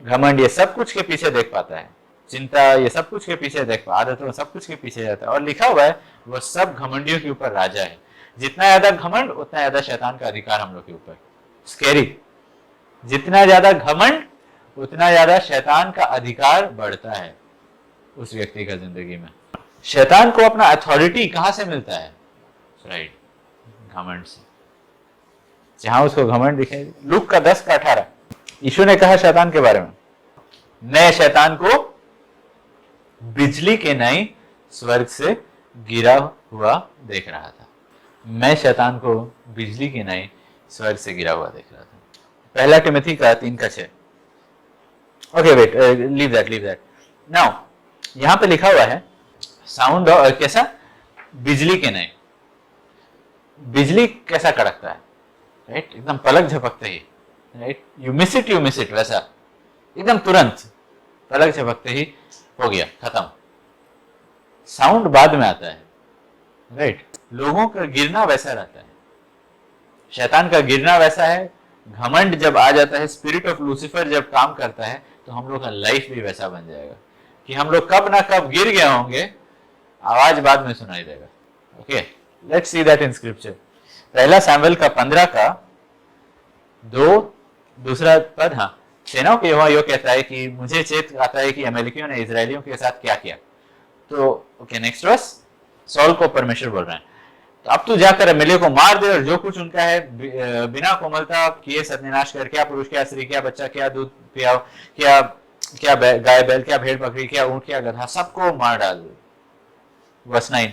घमंड, ये सब कुछ के पीछे देख पाता है। चिंता, ये सब कुछ के पीछे देख पाता, आदतों सब कुछ के पीछे जाता है। और लिखा हुआ है वो सब घमंडियों के ऊपर राजा है। जितना ज्यादा घमंड उतना ज्यादा शैतान का अधिकार हम लोग के ऊपर। स्कैरी। जितना ज्यादा घमंड उतना ज्यादा शैतान का अधिकार बढ़ता है उस व्यक्ति का जिंदगी में। शैतान को अपना अथॉरिटी कहां से मिलता है? राइट, घमंड से। जहां उसको घमंड दिखे। लूक का 10:18 यीशु ने कहा शैतान के बारे में, मैं शैतान को बिजली के न्याय स्वर्ग से गिरा हुआ देख रहा था। मैं शैतान को बिजली के न्याय स्वर्ग से गिरा हुआ देख रहा था। पहला टिमोथी का 3:6। Okay wait, leave that now. यहां पे लिखा हुआ है साउंड कैसा? बिजली के न्याय। बिजली कैसा कड़कता है? राइट, एकदम पलक झपकते ही। राइट, यू मिस इट वैसा एकदम तुरंत पलक झपकते ही हो गया, खत्म। साउंड बाद में आता है। राइट, लोगों का गिरना वैसा रहता है, शैतान का गिरना वैसा है। घमंड जब आ जाता है, स्पिरिट ऑफ लूसीफर जब काम करता है, तो हम लोग का लाइफ भी वैसा बन जाएगा कि हम लोग कब ना कब गिर गए होंगे, आवाज बाद में सुनाई देगा। Okay, let's see that in scripture. पहला सैमुएल का 15 का 2 दूसरा पद। हाँ, सेनाओं के यहोवा यो कहता है कि मुझे चेत आता है कि अमेरिकियों ने इजरायलियों के साथ क्या किया। तो ओके, नेक्स्ट वर्स। सॉल को परमेश्वर बोल रहे हैं, तो अब तू जाकर अमेलिया को मार दे और जो कुछ उनका है बिना कोमलता किए सत्यानाश कर। क्या पुरुष, क्या स्त्री, क्या बच्चा, क्या दूध पियाओ, क्या गाय बैल, क्या भेड़ बकरी, क्या ऊंट, क्या गधा, सबको मार डाल। वर्स 9।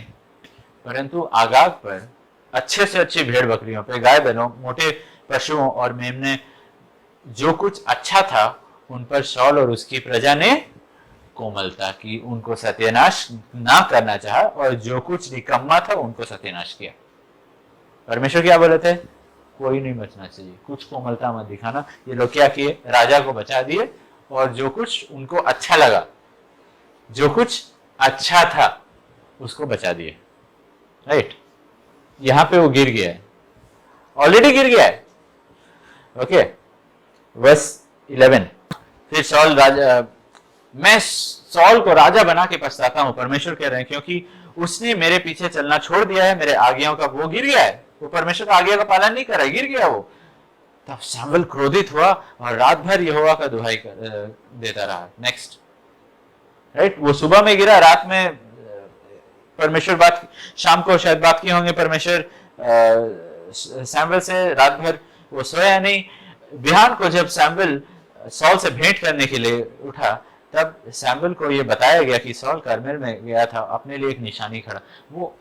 परंतु आगाग पर अच्छे से अच्छी भेड़ बकरियों पे, गाय बैलों, मोटे पशुओं और मेमने, जो कुछ अच्छा था उन पर शाऊल और उसकी प्रजा ने कोमलता की, उनको सत्यानाश ना करना चाहा, और जो कुछ निकम्मा था उनको सत्यानाश किया। परमेश्वर क्या बोले थे? कोई नहीं बचना चाहिए, कुछ कोमलता मत दिखाना। ये लोग क्या किए? राजा को बचा दिए, और जो कुछ उनको अच्छा लगा, जो कुछ अच्छा था उसको बचा दिए, राइट। यहां पे वो गिर गया है, ऑलरेडी गिर गया है। Okay, verse 11। फिर सॉल राजा, मैं सॉल को राजा बना के पछताता हूं, परमेश्वर कह रहे हैं, क्योंकि उसने मेरे पीछे चलना छोड़ दिया है, मेरे आज्ञाओं का, वो गिर गया है, वो परमेश्वर का आज्ञा का पालन नहीं कर रहा है, गिर गया वो। तब शमूएल क्रोधित हुआ और रात भर यहोवा का दुहाई देता रहा। नेक्स्ट, राइट, वो सुबह में गिरा, रात में परमेश्वर बात, शाम को शायद बात किए होंगे परमेश्वर शमूएल से, रात भर वो सोया नहीं। बिहान को जब शमूएल सॉल से भेंट करने के लिए उठा, तब शमूएल को ये बताया गया कि सॉल कर्मेल में गया था, अपने लिए एक निशानी खड़ा। वो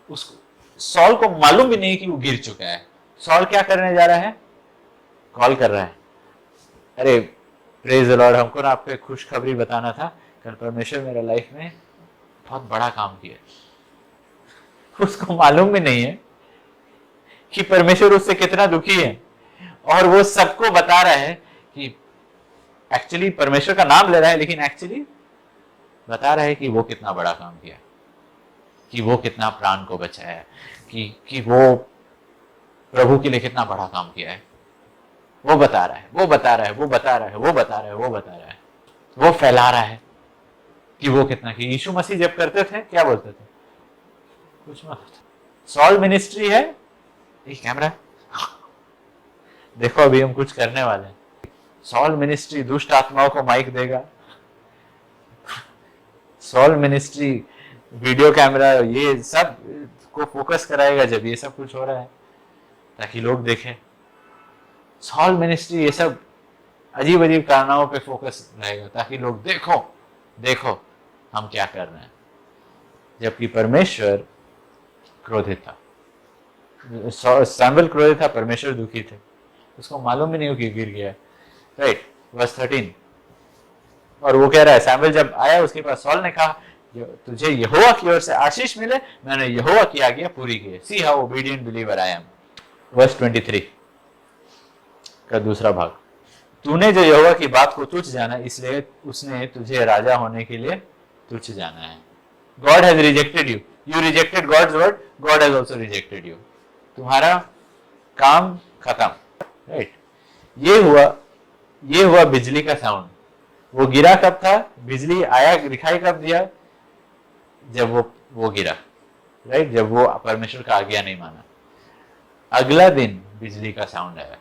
उसको, सॉल को मालूम भी नहीं कि वो गिर चुका है। सॉल क्या करने जा रहा है? कॉल कर रहा है, अरे प्रेज द लॉर्ड, हमको ना आपको एक खुशखबरी बताना था, कल परमेश्वर मेरे लाइफ में बहुत बड़ा काम किया। उसको मालूम भी नहीं है कि परमेश्वर उससे कितना दुखी है, और वो सबको बता रहा है कि एक्चुअली परमेश्वर का नाम ले रहा है, लेकिन एक्चुअली बता रहा है कि वो कितना बड़ा काम किया, कि वो कितना प्राण को बचाया, कि वो प्रभु के लिए कितना बड़ा काम किया है। वो बता रहा है, वो बता रहा है, वो बता रहा है, वो बता रहा है, वो बता रहा है, वो फैला रहा है कि वो कितना, कि यीशु मसीह जब करते थे क्या बोलते थे? कुछ मत। सॉल मिनिस्ट्री है, ये कैमरा देखो, अभी हम कुछ करने वाले हैं। सॉल मिनिस्ट्री दुष्ट आत्माओं को माइक देगा, सॉल मिनिस्ट्री वीडियो कैमरा, ये सब को फोकस कराएगा जब ये सब कुछ हो रहा है, ताकि लोग देखें। सॉल मिनिस्ट्री ये सब अजीब अजीब कारनामों पे फोकस रहेगा, ताकि लोग देखो देखो हम क्या कर रहे हैं। जबकि परमेश्वर क्रोधित था, शमूएल क्रोधित था, परमेश्वर दुखी थे, उसको मालूम भी नहीं हो कि गिर गया, राइट। वर्स 13, और वो कह रहा है, शमूएल जब आया उसके पास, सॉल ने कहा, तुझे यहोवा की ओर से आशीष मिले, मैंने यहोवा की आज्ञा पूरी की है। See how obedient believer I am. Verse 23 का दूसरा भाग, तूने जो यहोवा की बात को तुच्छ जाना, इसलिए उसने तुझे राजा होने के लिए तुच्छ जाना है। God has rejected you, you rejected God's word, God has also rejected you. तुम्हारा काम खत्म, राइट। ये हुआ बिजली का साउंड। वो गिरा कब था? बिजली आया, दिखाई कब दिया? जब वो गिरा, राइट, जब वो परमेश्वर का आज्ञा नहीं माना। अगला दिन बिजली का साउंड आया।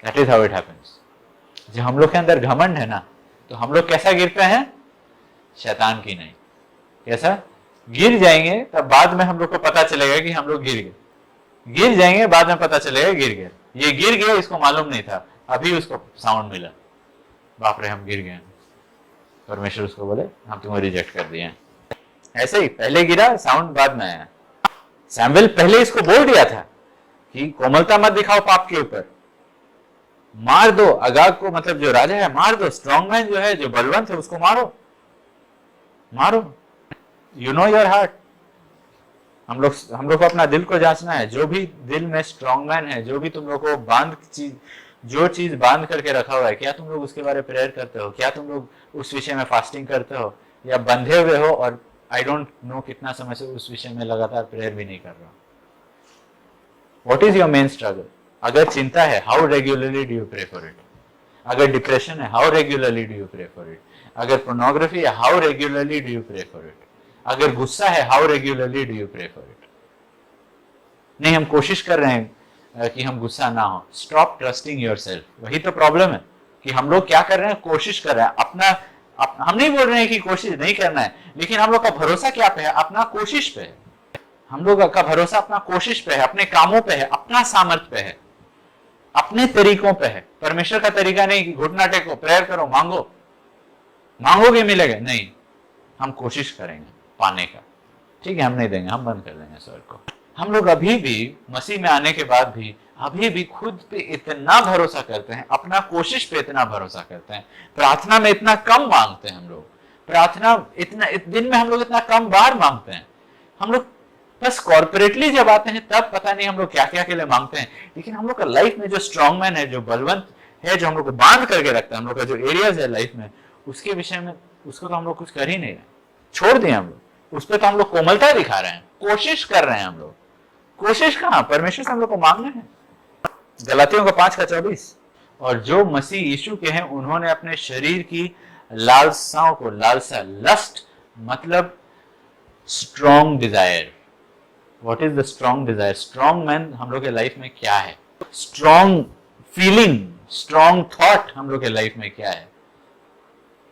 That is how it happens. जब हम लोग के अंदर घमंड है ना, तो हम लोग कैसा गिरते हैं? शैतान की नहीं, कैसा गिर जाएंगे, तब बाद में हम लोग को पता चलेगा कि हम लोग गिर गए। गिर जाएंगे, बाद में पता चलेगा गिर गए। ये गिर गया, इसको मालूम नहीं था, अभी उसको साउंड मिला, बाप रे हम गिर गए। परमेश्वर उसको बोले, हम तुम्हें रिजेक्ट कर दिए। ऐसे ही पहले गिरा, साउंड बाद में आया। शमूएल पहले इसको बोल दिया था कि कोमलता मत दिखाओ पाप के ऊपर, मार दो अगाग को, मतलब जो राजा है मार दो, स्ट्रॉन्ग मैन जो है, जो बलवंत है, उसको मारो मारो। You know your heart. हम लोग को अपना दिल को जांचना है। जो भी दिल में स्ट्रॉन्ग मैन है, जो भी तुम लोग को जो चीज बांध करके रखा हुआ है, क्या तुम लोग उसके बारे में प्रेयर करते हो? क्या तुम लोग उस विषय में फास्टिंग करते हो, या बंधे हुए हो और आई डोंट नो कितना समय से उस विषय में लगातार प्रेयर भी नहीं कर रहा? What is your main struggle? अगर चिंता है, how regularly do you pray for it? अगर डिप्रेशन है, how regularly do you pray for it? अगर पोर्नोग्राफी है, how regularly do you pray for it? अगर गुस्सा है, how regularly do you pray for it? नहीं, हम कोशिश कर रहे हैं कि हम गुस्सा ना हो। Stop trusting yourself. वही तो प्रॉब्लम है कि हम लोग क्या कर रहे हैं, कोशिश कर रहे हैं हम नहीं बोल रहे हैं कि कोशिश नहीं करना है, लेकिन हम लोग का भरोसा क्या पे है? अपना कोशिश पे है। हम लोग का भरोसा अपना कोशिश पे है, अपने कामों पे है, अपना सामर्थ्य पे है, अपने तरीकों पे है। परमेश्वर का तरीका नहीं कि घुटना टेको, प्रेयर करो, मांगोगे मिलेगा, नहीं। हम कोशिश करेंगे पाने का, ठीक है, हम नहीं देंगे, हम बंद कर देंगे स्वर को। हम लोग अभी भी मसीह में आने के बाद भी अभी भी खुद पे इतना भरोसा करते हैं, अपना कोशिश पे इतना भरोसा करते हैं, प्रार्थना में इतना कम मांगते हैं हम लोग। प्रार्थना दिन में हम लोग इतना कम बार मांगते हैं। हम लोग बस कॉर्पोरेटली जब आते हैं तब पता नहीं हम लोग क्या क्या के लिए मांगते हैं, लेकिन हम लोग का लाइफ में जो स्ट्रॉन्ग मैन है, जो बलवंत है, जो हम लोग को बांध करके रखता है, हम लोग का जो एरियाज है लाइफ में, उसके विषय में उसको तो हम लोग कुछ कर ही नहीं रहे। छोड़ दिए हम लोग। उस पर तो हम लोग कोमलता दिखा रहे हैं, कोशिश कर रहे हैं हम लोग। कोशिश कहाँ, परमेश्वर से हम लोग को मांगना है। गलातियों का 5:24, और जो मसीह यीशु के हैं उन्होंने अपने शरीर की लालसाओं को, लालसा लस्ट मतलब strong Dzire. What is the strong Dzire? Strong man हम लोग के लाइफ में क्या है? स्ट्रॉन्ग फीलिंग, स्ट्रॉन्ग थॉट हम लोग के लाइफ में क्या है?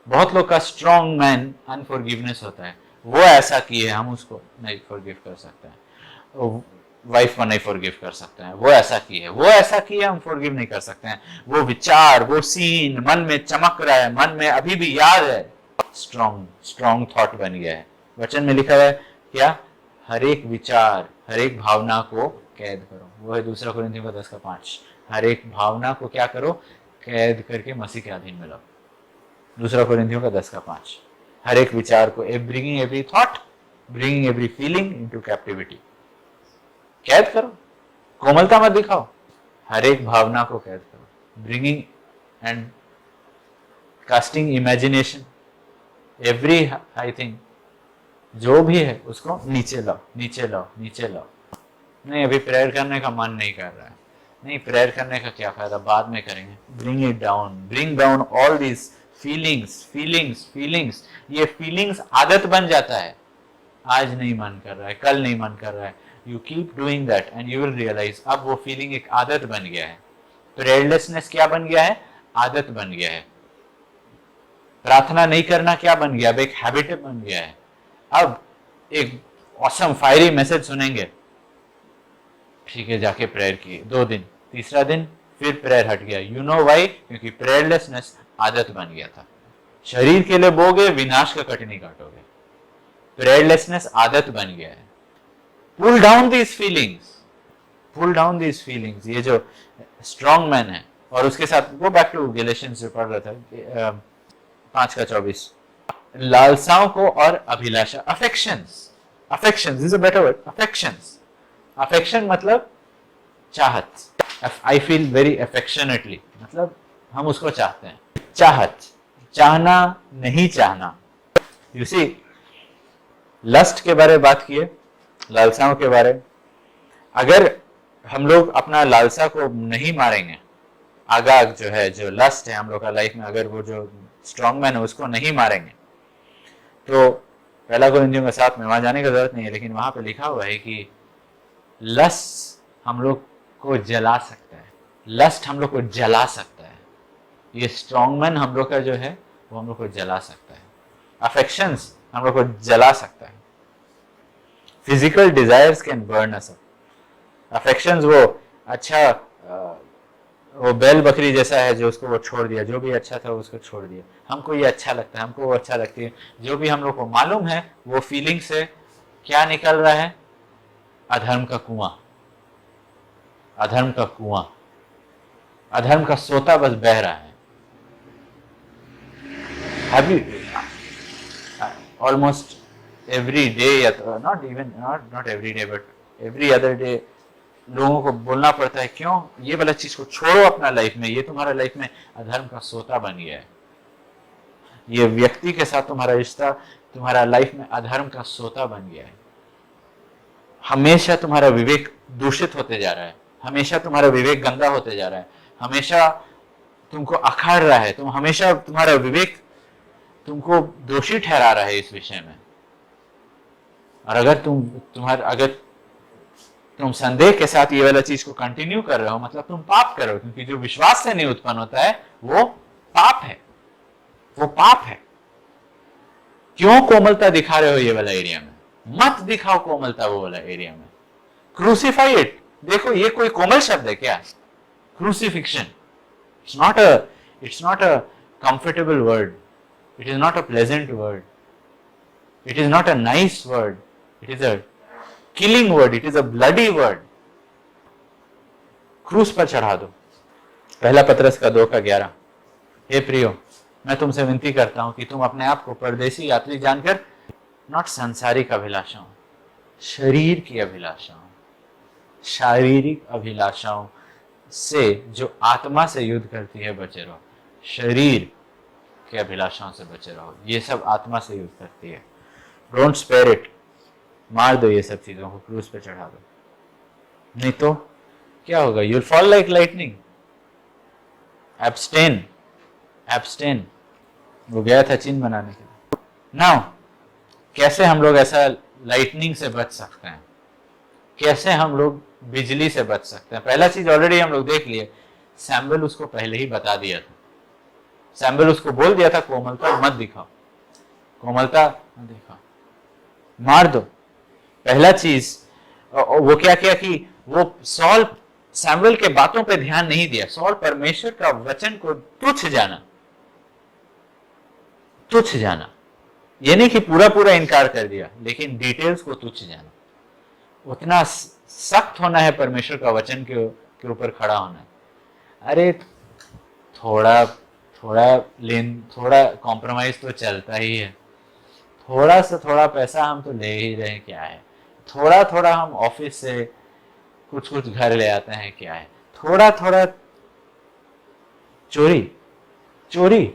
बहुत लोग का स्ट्रॉन्ग मैन अनफॉरगिवनेस होता है। वो ऐसा किए, हम उसको नहीं फॉरगिव कर सकते हैं। वाइफ को नहीं फॉरगिव कर सकते हैं, वो ऐसा किए, वो ऐसा किए, हम फॉरगिव नहीं कर सकते हैं। वो विचार, वो सीन मन में चमक रहा है, मन में अभी भी याद है। स्ट्रॉन्ग थॉट बन गया है। वचन में लिखा हुआ है क्या? हर एक विचार, हर एक भावना को कैद करो। वो है 2 कोरिन्थियों का 10:5। हर एक भावना को क्या करो? कैद करके मसीह के अधीन में लाओ। 2 कोरिन्थियों का 10:5। हर एक विचार को, bringing every thought, bringing every feeling into captivity. कैद करो, कोमलता मत दिखाओ, हर एक भावना को कैद करो। Bringing and casting imagination, every I think जो भी है उसको नीचे लाओ, नीचे लाओ, नीचे लाओ। नहीं अभी प्रेयर करने का मन नहीं कर रहा है, नहीं प्रेयर करने का क्या फायदा, बाद में करेंगे। Bring it down, bring down all this feelings, feelings, feelings. ये फीलिंग्स आदत बन जाता है। आज नहीं मन कर रहा है, कल नहीं मन कर रहा है, you keep doing that and you will realise अब वो फीलिंग एक आदत बन गया है। प्रेयरलेसनेस क्या बन गया है? आदत बन गया है। प्रार्थना नहीं करना क्या बन गया? अब एक हैबिट बन गया है। अब एक ऑसम फायरी मैसेज सुनेंगे, ठीक है, जाके प्रेयर किए 2 दिन, तीसरा दिन फिर प्रेयर हट गया। You know why? क्योंकि प्रेयरलेसनेस आदत बन गया था। शरीर के लिए बोगे, विनाश का कटनी काटोगे। प्रेयरलेसनेस आदत बन गया है। Pull down these feelings, pull down these feelings. ये जो स्ट्रॉन्ग मैन है, और उसके साथ गो बैक टू गैलेशियंस जो पढ़ रहा था 5:24, लालसाओं को और अभिलाषा, affections, affections is a better word, affections. Affection मतलब चाहत। आई फील वेरी अफेक्शनेटली, मतलब हम उसको चाहते हैं। चाहत, चाहना, नहीं चाहना। यू सी, लस्ट के बारे में बात किए, लालसाओं के बारे में। अगर हम लोग अपना लालसा को नहीं मारेंगे, आगाग जो है, जो लस्ट है हम लोग का लाइफ में, अगर वो जो स्ट्रॉन्ग मैन है उसको नहीं मारेंगे, तो 1 कोरिन्थियों के 7 में, वहां जाने की जरूरत नहीं है, लेकिन वहां पे लिखा हुआ है कि लस्ट हम लोग को जला सकता है। लस्ट हम लोग को जला सकता है। ये स्ट्रॉन्ग मैन हम लोग का जो है वो हम लोग को जला सकता है। अफेक्शंस हम लोग को जला सकता है। Physical desires can burn us up. Affections वो अच्छा वो बैल बकरी जैसा है जो उसको वो छोड़ दिया, जो भी अच्छा था उसको छोड़ दिया। हमको ये अच्छा लगता है, हमको वो अच्छा लगती है, जो भी हम लोग को मालूम है वो फीलिंग से क्या निकल रहा है? अधर्म का कुआं, अधर्म का कुआं, अधर्म का सोता बस बह रहा है। Have you almost every day, not even not every day but every other day, लोगों को बोलना पड़ता है क्यों? ये वाला चीज को छोड़ो अपना लाइफ में, ये तुम्हारा लाइफ में अधर्म का सोता बन गया है। ये व्यक्ति के साथ तुम्हारा रिश्ता तुम्हारा लाइफ में अधर्म का सोता बन गया है। हमेशा तुम्हारा विवेक दूषित होते जा रहा है, हमेशा तुम्हारा विवेक गंदा होते जा रहा है, हमेशा तुमको अखाड़ रहा है, तुम हमेशा तुम्हारा विवेक तुमको दोषी ठहरा रहा है इस विषय में। और अगर तुम संदेह के साथ ये वाला चीज को कंटिन्यू कर रहे हो, मतलब तुम पाप कर रहे हो, क्योंकि जो विश्वास से नहीं उत्पन्न होता है वो पाप है, वो पाप है। क्यों कोमलता दिखा रहे हो ये वाला एरिया में? मत दिखाओ कोमलता वो वाला एरिया में। Crucify it. देखो ये कोई कोमल शब्द है क्या? Crucifixion, it's not a comfortable word, it is not a pleasant word, it is not a nice word, it is a killing word, it is a bloody word. क्रूस पर चढ़ा दो। 1 पतरस का 2:11, हे प्रियो, मैं तुमसे विनती करता हूं कि तुम अपने आप को परदेसी यात्री जानकर, नॉट सांसारिक अभिलाषाओं, शरीर की अभिलाषाओं, शारीरिक अभिलाषाओं से जो आत्मा से युद्ध करती है बचे रहो। शरीर के अभिलाषाओं से बचे रहो, ये सब आत्मा से युद्ध करती है। डोंट स्पेयर इट, मार दो ये सब चीजों को, क्रूज पे चढ़ा दो, नहीं तो क्या होगा, you'll fall like lightning. Abstain, abstain, वो गया था चिन्ह बनाने के लिए। नाउ कैसे हम लोग ऐसा लाइटनिंग से बच सकते हैं, कैसे हम लोग बिजली से बच सकते हैं? पहला चीज ऑलरेडी हम लोग देख लिए, सैमुएल उसको पहले ही बता दिया था। सैमुएल उसको बोल दिया था कोमलता मत दिखाओ, कोमलता मत दिखाओ, मार दो। पहला चीज वो क्या किया कि वो सॉल सैमुएल के बातों पे ध्यान नहीं दिया। सॉल परमेश्वर का वचन को तुच्छ जाना, तुच्छ जाना, ये नहीं कि पूरा पूरा इनकार कर दिया, लेकिन डिटेल्स को तुच्छ जाना। उतना सख्त होना है परमेश्वर का वचन के ऊपर खड़ा होना है। अरे थोड़ा थोड़ा कॉम्प्रोमाइज तो चलता ही है, थोड़ा सा थोड़ा पैसा हम तो ले ही रहे हैं, क्या है, थोड़ा थोड़ा हम ऑफिस से कुछ कुछ घर ले आते हैं, क्या है, थोड़ा थोड़ा चोरी चोरी,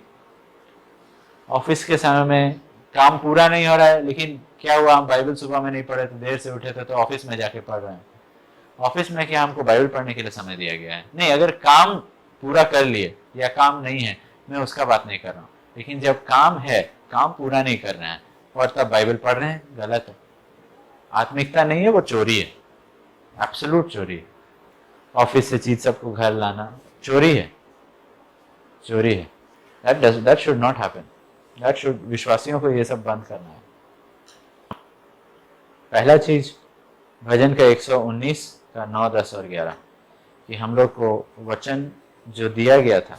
ऑफिस के समय में काम पूरा नहीं हो रहा है, लेकिन क्या हुआ, हम बाइबल सुबह में नहीं पढ़े थे, देर से उठे थे तो ऑफिस में जाके पढ़ रहे हैं। ऑफिस में क्या हमको बाइबल पढ़ने के लिए समय दिया गया है? नहीं। अगर काम पूरा कर लिए या काम नहीं है, मैं उसका बात नहीं कर रहा हूँ, लेकिन जब काम है, काम पूरा नहीं कर रहे हैं और तब बाइबल पढ़ रहे हैं, गलत है। आत्मिकता नहीं है, वो चोरी है, एब्सोल्यूट चोरी है। ऑफिस से चीज सबको घर लाना चोरी है, चोरी है। That should not happen, that should, विश्वासियों को ये सब बंद करना है। पहला चीज भजन का 119 का 9, 10 और 11 कि हम लोग को वचन जो दिया गया था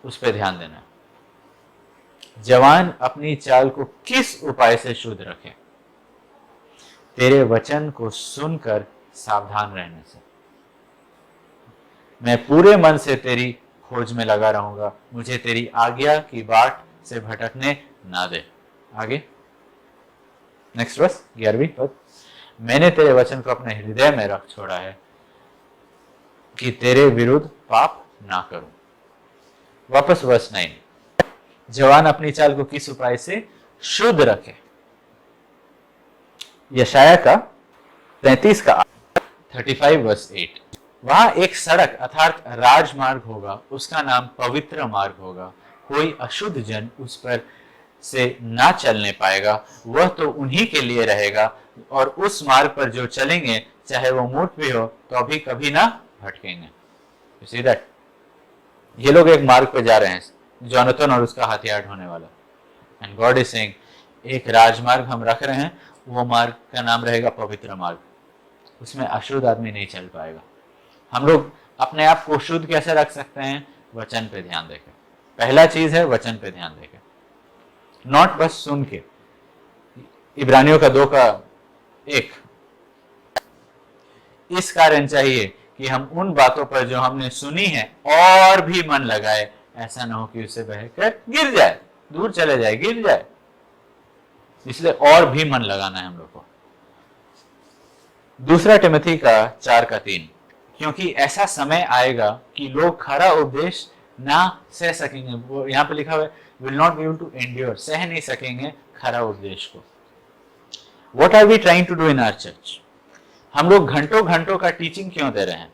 उस पर ध्यान देना है। जवान अपनी चाल को किस उपाय से शुद्ध रखे? तेरे वचन को सुनकर सावधान रहने से। मैं पूरे मन से तेरी खोज में लगा रहूंगा, मुझे तेरी आज्ञा की बाट से भटकने ना दे। आगे नेक्स्ट वर्स 11वीं पद, मैंने तेरे वचन को अपने हृदय में रख छोड़ा है कि तेरे विरुद्ध पाप ना करूं। वापस वर्स 9, जवान अपनी चाल को किस उपाय से शुद्ध रखे? यशाया का 33 का 35 वर्स 8, वहां एक सड़क अर्थात राजमार्ग होगा, उसका नाम पवित्र मार्ग होगा, कोई अशुद्ध जन उस पर से ना चलने पाएगा, वह तो उन्हीं के लिए रहेगा, और उस मार्ग पर जो चलेंगे चाहे वो मूर्ख भी हो तो अभी कभी ना भटकेंगे। You see that? ये लोग एक मार्ग पे जा रहे हैं, जोनाथन और उसका हथियार ढोने वाला, एंड गॉड इज सेइंग एक राजमार्ग हम रख रहे हैं, वो मार्ग का नाम रहेगा पवित्र मार्ग, उसमें अशुद्ध आदमी नहीं चल पाएगा। हम लोग अपने आप को शुद्ध कैसे रख सकते हैं? वचन पे ध्यान देकर। पहला चीज है वचन पे ध्यान देकर, नॉट बस सुन के। इब्रानियों का 2 का 1, इस कारण चाहिए कि हम उन बातों पर जो हमने सुनी है और भी मन लगाए, ऐसा ना हो कि उससे बहकर गिर जाए, दूर चले जाए, गिर जाए। इसलिए और भी मन लगाना है हम लोग को। दूसरा तिमोथी का 4 का 3, क्योंकि ऐसा समय आएगा कि लोग खरा उपदेश ना सह सकेंगे। वो यहाँ पे लिखा हुआ है will not be able to endure, सह नहीं सकेंगे खरा उपदेश को। What are we trying to do in our church? हम लोग घंटों घंटों का टीचिंग क्यों दे रहे हैं?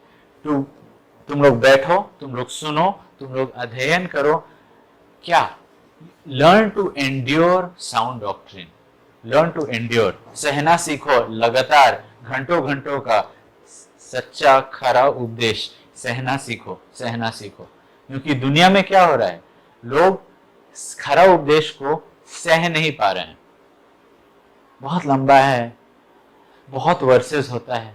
तुम लोग बैठो, तुम लोग सुनो, तुम लोग अध्ययन करो। क्या? Learn to endure sound doctrine, learn to endure, सहना सीखो। लगातार घंटों घंटों का सच्चा खरा उपदेश सहना सीखो, सहना सीखो। क्योंकि दुनिया में क्या हो रहा है, लोग खरा उपदेश को सह नहीं पा रहे हैं। बहुत लंबा है, बहुत वर्सेस होता है,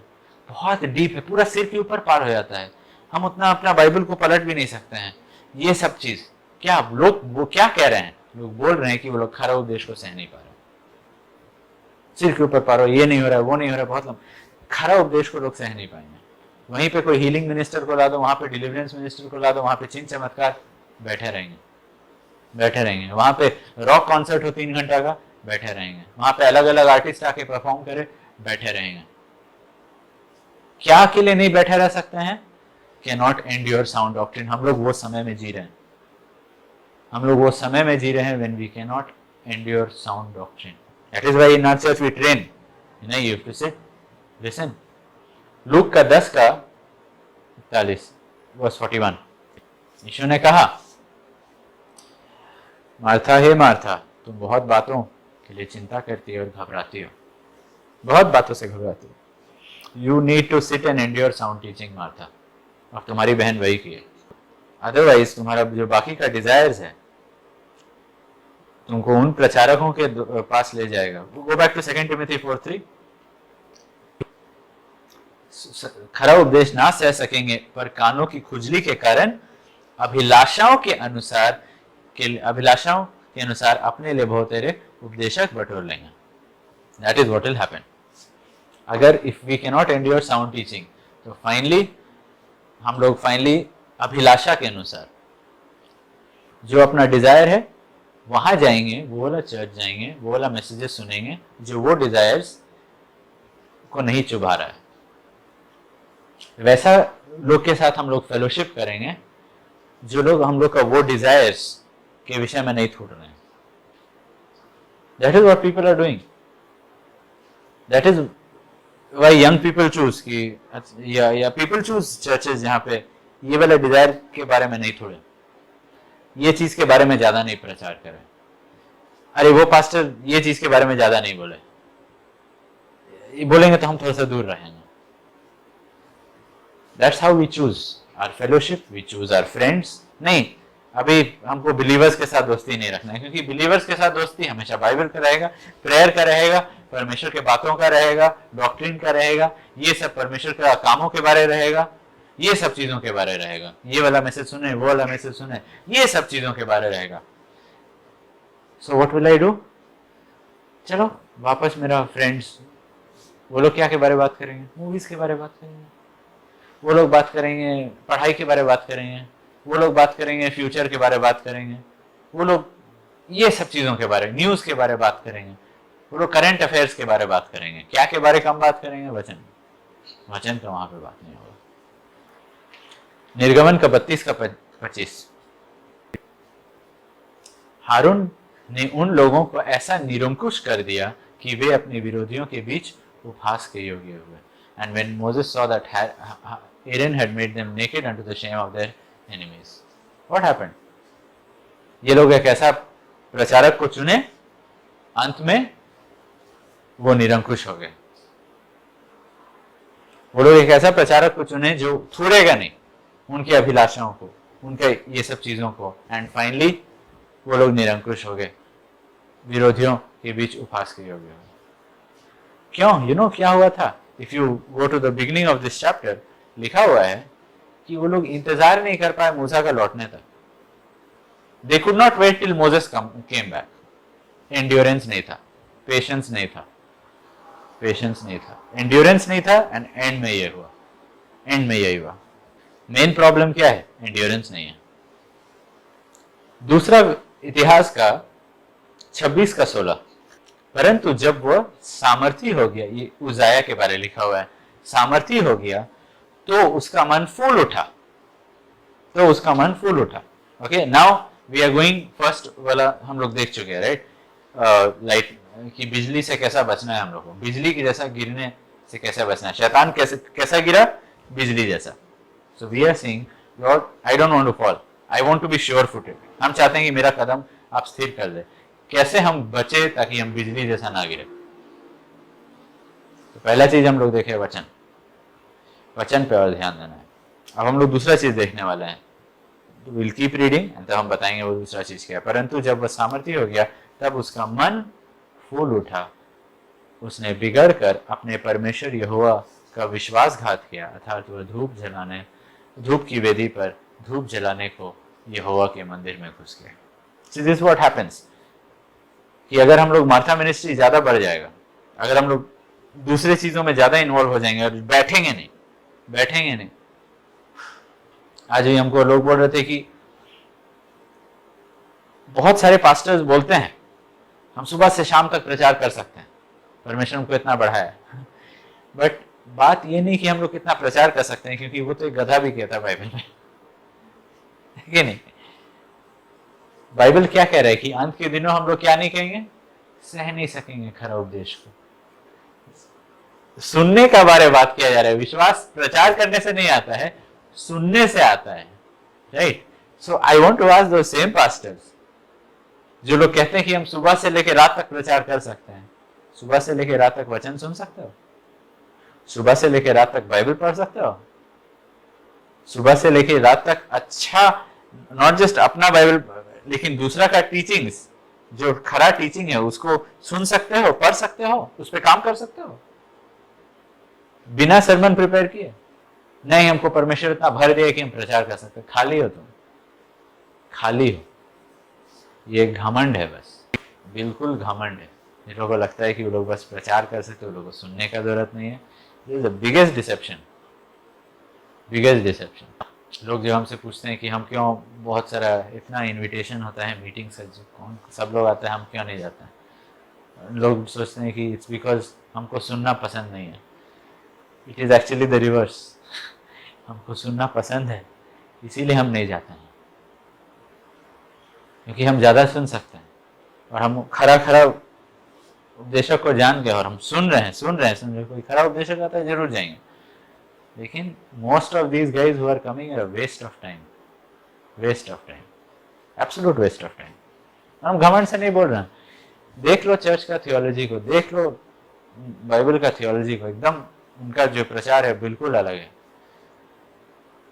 बहुत डीप है, पूरा सिर के ऊपर पार हो जाता है, हम उतना अपना बाइबल को पलट भी नहीं सकते हैं। ये सब चीज क्या लोग वो क्या कह रहे हैं? लोग बोल रहे हैं कि वो लोग खरा उपदेश को सह नहीं पा रहे, सिर के ऊपर पार हो, ये नहीं हो रहा है, वो नहीं हो रहा है, बहुत लंबा। खरा उपदेश को लोग सह नहीं पाएंगे। वहीं पे कोई हीलिंग मिनिस्टर को ला दो, वहां पे डिलीवरेंस मिनिस्टर को ला दो, वहां पे चिन्ह चमत्कार, बैठे रहेंगे, बैठे रहेंगे। वहां पे रॉक कॉन्सर्ट हो 3 घंटा का, बैठे रहेंगे। वहां पे अलग अलग आर्टिस्ट आके परफॉर्म करे, बैठे रहेंगे। क्या के लिए नहीं बैठे रह सकते हैं? Can not endure sound doctrine. हम लोग वो समय में जी रहे हैं, हम लोग वो समय में जी रहे हैं when we can not endure sound doctrine. That is why in our church we train. You know, you have to sit, listen. Look का 10 का 41 verse 41, यीशु ने कहा, मार्था हे मार्था, तुम बहुत बातों के लिए चिंता करती हो और घबराती हो, बहुत बातों से घबराती हो। You need to sit and endure sound teaching Martha. और तुम्हारी बहन वही की है। अदरवाइज तुम्हारा जो बाकी का डिजायर्स है तुमको उन प्रचारकों के पास ले जाएगा। Go back to 2 Timothy 4:3। खरा उपदेश ना सह सकेंगे, पर कानों की खुजली के कारण अभिलाषाओं के अनुसार अपने लिए बहुतेरे उपदेशक बटोर लेंगे। That is what will happen. अगर if we can not endure sound teaching, तो हम लोग फाइनली अभिलाषा के अनुसार जो अपना डिजायर है वहां जाएंगे, वो वाला चर्च जाएंगे, वो वाला मैसेजेस सुनेंगे जो वो डिजायर्स को नहीं चुभा रहा है। वैसा लोग के साथ हम लोग फेलोशिप करेंगे जो लोग हम लोग का वो डिजायर्स के विषय में नहीं छोड़ रहे हैं। That is what people are doing. That is why young people choose कि या पीपल चूज चर्चेस जहां पे ये वाला डिजायर के बारे में नहीं थोड़े, ये चीज के बारे में ज्यादा नहीं प्रचार करें। अरे वो पास्टर ये चीज के बारे में ज्यादा नहीं बोले, बोलेंगे तो हम थोड़ा सा दूर रहेंगे। That's how we choose our fellowship, we choose our friends। नहीं, अभी हमको बिलीवर्स के साथ दोस्ती नहीं रखना है, क्योंकि बिलीवर्स के साथ दोस्ती हमेशा बाइबल का रहेगा, प्रेयर का रहेगा, परमेश्वर के बातों का रहेगा, डॉक्ट्रिन का रहेगा, ये सब परमेश्वर का कामों के बारे रहेगा, ये सब चीजों के बारे रहेगा। ये वाला मैसेज सुने, वो वाला मैसेज सुने, ये सब चीजों के बारे रहेगा। So what will I do? चलो वापस मेरा फ्रेंड्स, वो लोग क्या के बारे में बात करेंगे? मूवीज के बारे में बात करेंगे, वो लोग बात करेंगे पढ़ाई के बारे में बात करेंगे, वो लोग बात करेंगे फ्यूचर के बारे में बात करेंगे, वो लोग ये सब चीजों के बारे, न्यूज के बारे में बात करेंगे, वो लोग करंट अफेयर्स के बारे में बात करेंगे। क्या के बारे कम बात करेंगे? वचन का वहां पे बात नहीं होगा। निर्गमन का 32 का 25। हारून ने उन लोगों को ऐसा निरंकुश कर दिया कि वे अपने विरोधियों के बीच उपहास के योग्य हुए। And when Moses saw that Aaron had made them naked unto the shame of their enemies, what happened? ये लोग एक ऐसा प्रचारक को चुने, अंत में वो निरंकुश हो गए। वो लोग एक ऐसा प्रचारक को चुने जो छोड़ेगा नहीं उनकी अभिलाषाओं को, उनके ये सब चीजों को, एंड फाइनली वो लोग निरंकुश हो गए, विरोधियों के बीच उपहास के योग्य हो गए। क्यों? क्या हुआ था? If you go to the beginning of this chapter, लिखा हुआ है कि वो लोग इंतजार नहीं कर पाए मूसा का लौटने तक। They could not wait till Moses came back. Endurance नहीं था, पेशेंस नहीं था, एंड्योरेंस नहीं था, एंड एंड में यही हुआ। मेन प्रॉब्लम क्या है? एंड्योरेंस नहीं है। दूसरा इतिहास का 26 का 16। परंतु जब वह सामर्थी हो गया, ये उजाया के बारे लिखा हुआ है, सामर्थी हो गया तो उसका मन फूल उठा। Okay, now we are going first वाला हम लोग देख चुके हैं, राइट? लाइट कि बिजली से कैसा बचना है हम लोग को, बिजली की जैसा गिरने से कैसे बचना है। शैतान कैसा गिरा? बिजली जैसा। So we are seeing, lord I don't want to fall, I want to be sure footed. हम चाहते हैं कि मेरा कदम आप स्थिर कर दे। कैसे हम बचे ताकि हम बिजली जैसा ना गिरे? तो पहला चीज हम लोग देखे वचन पे और ध्यान देना है। अब हम लोग दूसरा चीज देखने वाले हैं, तो विल कीप रीडिंग एंड तब हम बताएंगे वो दूसरा चीज क्या है। परंतु जब वह सामर्थी हो गया तब उसका मन फूल उठा, उसने बिगड़ कर अपने परमेश्वर यहोवा का विश्वासघात किया, अर्थात वह धूप की वेदी पर धूप जलाने को यहोवा के मंदिर में घुस गया। So this is what happens कि अगर हम लोग मार्था मिनिस्ट्री ज्यादा बढ़ जाएगा, अगर हम लोग दूसरे चीजों में ज्यादा इन्वॉल्व हो जाएंगे और बैठेंगे नहीं। आज भी हमको लोग बोल रहे थे कि बहुत सारे पास्टर्स बोलते हैं हम सुबह से शाम तक प्रचार कर सकते हैं, परमेश्वर हमको इतना बढ़ाया है। बट बात ये नहीं कि हम लोग कितना प्रचार कर सकते हैं, क्योंकि वो तो एक गधा भी कहता है बाइबल में, है नहीं? बाइबल क्या कह रहा है कि अंत के दिनों हम लोग क्या नहीं कहेंगे? सह नहीं सकेंगे खरा उपदेश को। सुनने का बारे बात किया जा रहा है। विश्वास प्रचार करने से नहीं आता है, सुनने से आता है, right? So I want to ask those same pastors जो लोग कहते हैं कि हम सुबह से लेकर रात तक प्रचार कर सकते हैं, सुबह से लेकर रात तक वचन सुन सकते हो? सुबह से लेकर रात तक बाइबल पढ़ सकते हो? सुबह से लेकर रात तक अच्छा, नॉट जस्ट अपना बाइबल, लेकिन दूसरा का टीचिंग्स, जो खरा टीचिंग है उसको सुन सकते हो, पढ़ सकते हो, उस पर काम कर सकते हो बिना सरमन प्रिपेयर किए? नहीं, हमको परमेश्वर इतना भर दिया कि हम प्रचार कर सकते। खाली हो तुम, खाली हो। ये घमंड है, बस बिल्कुल घमंड है। जिन लोगों को लगता है कि वो लोग बस प्रचार कर सकते, वो लोगों को सुनने का जरूरत नहीं है। This is the biggest deception, biggest deception. लोग जब हमसे पूछते हैं कि हम क्यों, बहुत सारा इतना इनविटेशन होता है मीटिंग से, कौन सब लोग आते हैं, हम क्यों नहीं जाते हैं? लोग सोचते हैं कि इट्स बिकॉज हमको सुनना पसंद नहीं है। It is actually the reverse. हमको सुनना पसंद है, इसीलिए हम नहीं जाते हैं, क्योंकि हम ज्यादा सुन सकते हैं और हम खरा खरा उपदेशक को जान गए और हम सुन रहे हैं। कोई खरा उपदेशक आता है जरूर जाएंगे, लेकिन most of these guys who are coming are waste of time, absolute waste of time. हम घमंड से नहीं बोल रहे हैं। देख लो चर्च का थियोलॉजी को, देख लो बाइबल का थियोलॉजी को, एकदम उनका जो प्रचार है बिल्कुल अलग है।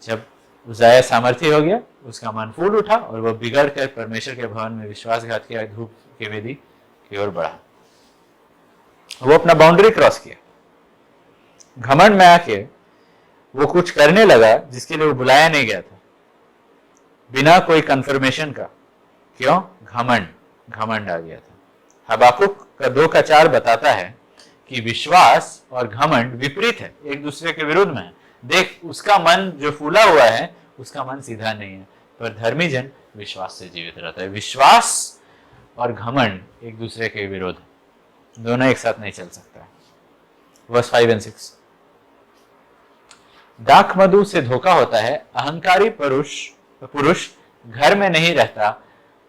जब उज़ाया सामर्थी हो गया, उसका मन फूल उठा और वह बिगड़ कर परमेश्वर के भवन में विश्वासघात किया, धूप की वेदी की ओर बढ़ा। वो अपना बाउंड्री क्रॉस किया, घमंड में आके वो कुछ करने लगा जिसके लिए वो बुलाया नहीं गया था, बिना कोई कंफर्मेशन का। क्यों? घमंड आ गया था। हबाकुक का 2:4 बताता है कि विश्वास और घमंड विपरीत है, एक दूसरे के विरुद्ध में है। देख, उसका मन जो फूला हुआ है, उसका मन सीधा नहीं है, पर धर्मी जन विश्वास से जीवित रहता है। विश्वास और घमंड एक दूसरे के विरोध है, दोनों एक साथ नहीं चल सकता है। वर्स 5 और 6, दाख मधु से धोखा होता है, अहंकारी पुरुष घर में नहीं रहता,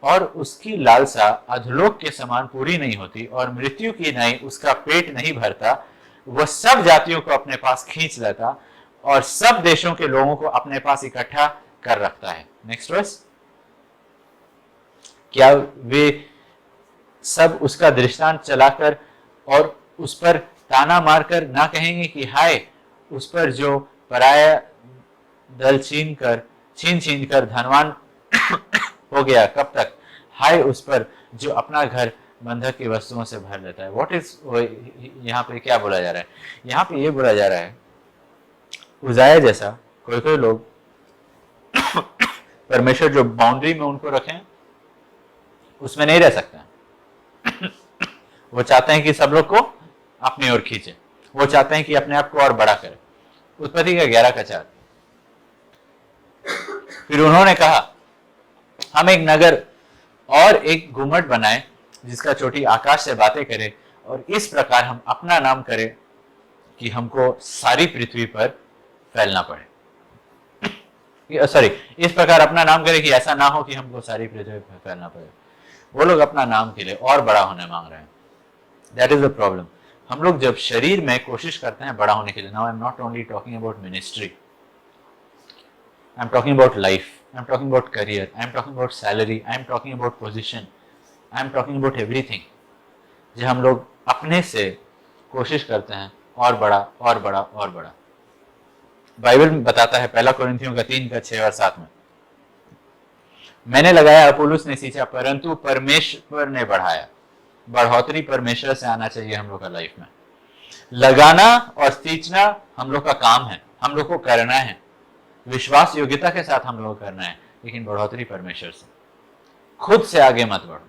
और उसकी लालसा अधोलोक के समान पूरी नहीं होती, और मृत्यु की नाई उसका पेट नहीं भरता। वह सब जातियों को अपने पास खींच लेता और सब देशों के लोगों को अपने पास इकट्ठा कर रखता है। नेक्स्ट वर्स, क्या वे सब उसका दृष्टांत चलाकर और उस पर ताना मारकर ना कहेंगे कि हाय उस पर जो पराया दल छीन कर धनवान हो गया, कब तक? हाय उस पर जो अपना घर बंधक की वस्तुओं से भर लेता है। व्हाट इज, यहाँ पे क्या बोला जा रहा है? यहाँ पे ये बोला जा रहा है, उज़ाया जैसा कोई लोग परमेश्वर जो बाउंड्री में उनको रखें उसमें नहीं रह सकते। वो चाहते हैं कि सब लोग को अपनी ओर खींचे, वो चाहते हैं कि अपने आप को और बड़ा करे। उत्पत्ति का 11:4, फिर उन्होंने कहा हम एक नगर और एक गुम्मट बनाए जिसका चोटी आकाश से बातें करे, और इस प्रकार हम अपना नाम करें कि हमको सारी पृथ्वी पर फैलना पड़े। सॉरी, इस प्रकार अपना नाम करें कि ऐसा ना हो कि हमको सारी पृथ्वी पर फैलना पड़े। वो लोग अपना नाम के लिए और बड़ा होने मांग रहे हैं। That is the problem. हम लोग जब शरीर में कोशिश करते हैं बड़ा होने के लिए, now I am not only talking about ministry, I am talking about life, I am talking about career, I am talking about salary, I am talking about position, I am talking about everything। जब हम लोग अपने से कोशिश करते हैं और बड़ा और बड़ा और बड़ा। बाइबल में बताता है 1 कोरिन्थियों का 3:6 और 7 में, मैंने लगाया, अपोलोस ने सींचा, परंतु परमेश्वर ने बढ़ाया। बढ़ोतरी परमेश्वर से आना चाहिए हम लोग का लाइफ में। लगाना और सींचना हम लोग का काम है, हम लोग को करना है, विश्वास योग्यता के साथ हम लोग करना है, लेकिन बढ़ोतरी परमेश्वर से। खुद से आगे मत बढ़ो,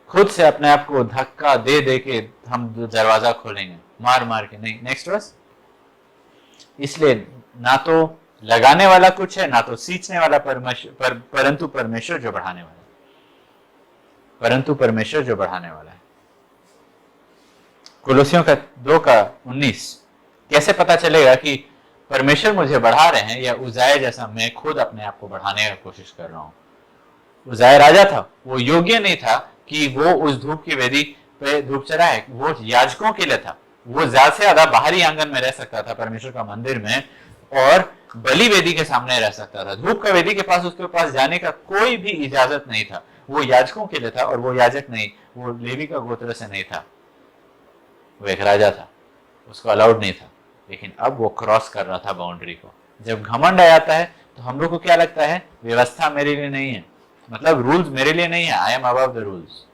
खुद से अपने आप को धक्का दे दे के हम दरवाजा खोलेंगे, मार के नहीं। नेक्स्ट वर्स, इसलिए ना तो लगाने वाला कुछ है, ना तो सींचने वाला परंतु परमेश्वर जो बढ़ाने वाला है, परंतु परमेश्वर जो बढ़ाने वाला है। कुलोसियों का 2:19, कैसे पता चलेगा कि परमेश्वर मुझे बढ़ा रहे हैं या उज़ाया जैसा मैं खुद अपने आप को बढ़ाने की कोशिश कर रहा हूं? उज़ाया राजा था, वो योग्य नहीं था कि वो उस धूप की वेदी पे धूप चढ़ाए, वो याजकों के लिए था। वो ज्यादा से ज्यादा बाहरी आंगन में रह सकता था परमेश्वर का मंदिर में, और बलि वेदी के सामने रह सकता था। धूप का वेदी के पास उसके पास जाने का कोई भी इजाजत नहीं था। वो याजकों के लिए था, और वो याजक नहीं, वो लेवी का गोत्र से नहीं था, वो एक राजा था, उसको अलाउड नहीं था। लेकिन अब वो क्रॉस कर रहा था बाउंड्री को। जब घमंड आ जाता है तो हम लोग को क्या लगता है, व्यवस्था मेरे लिए नहीं है, मतलब रूल्स मेरे लिए नहीं है, I am above the rules,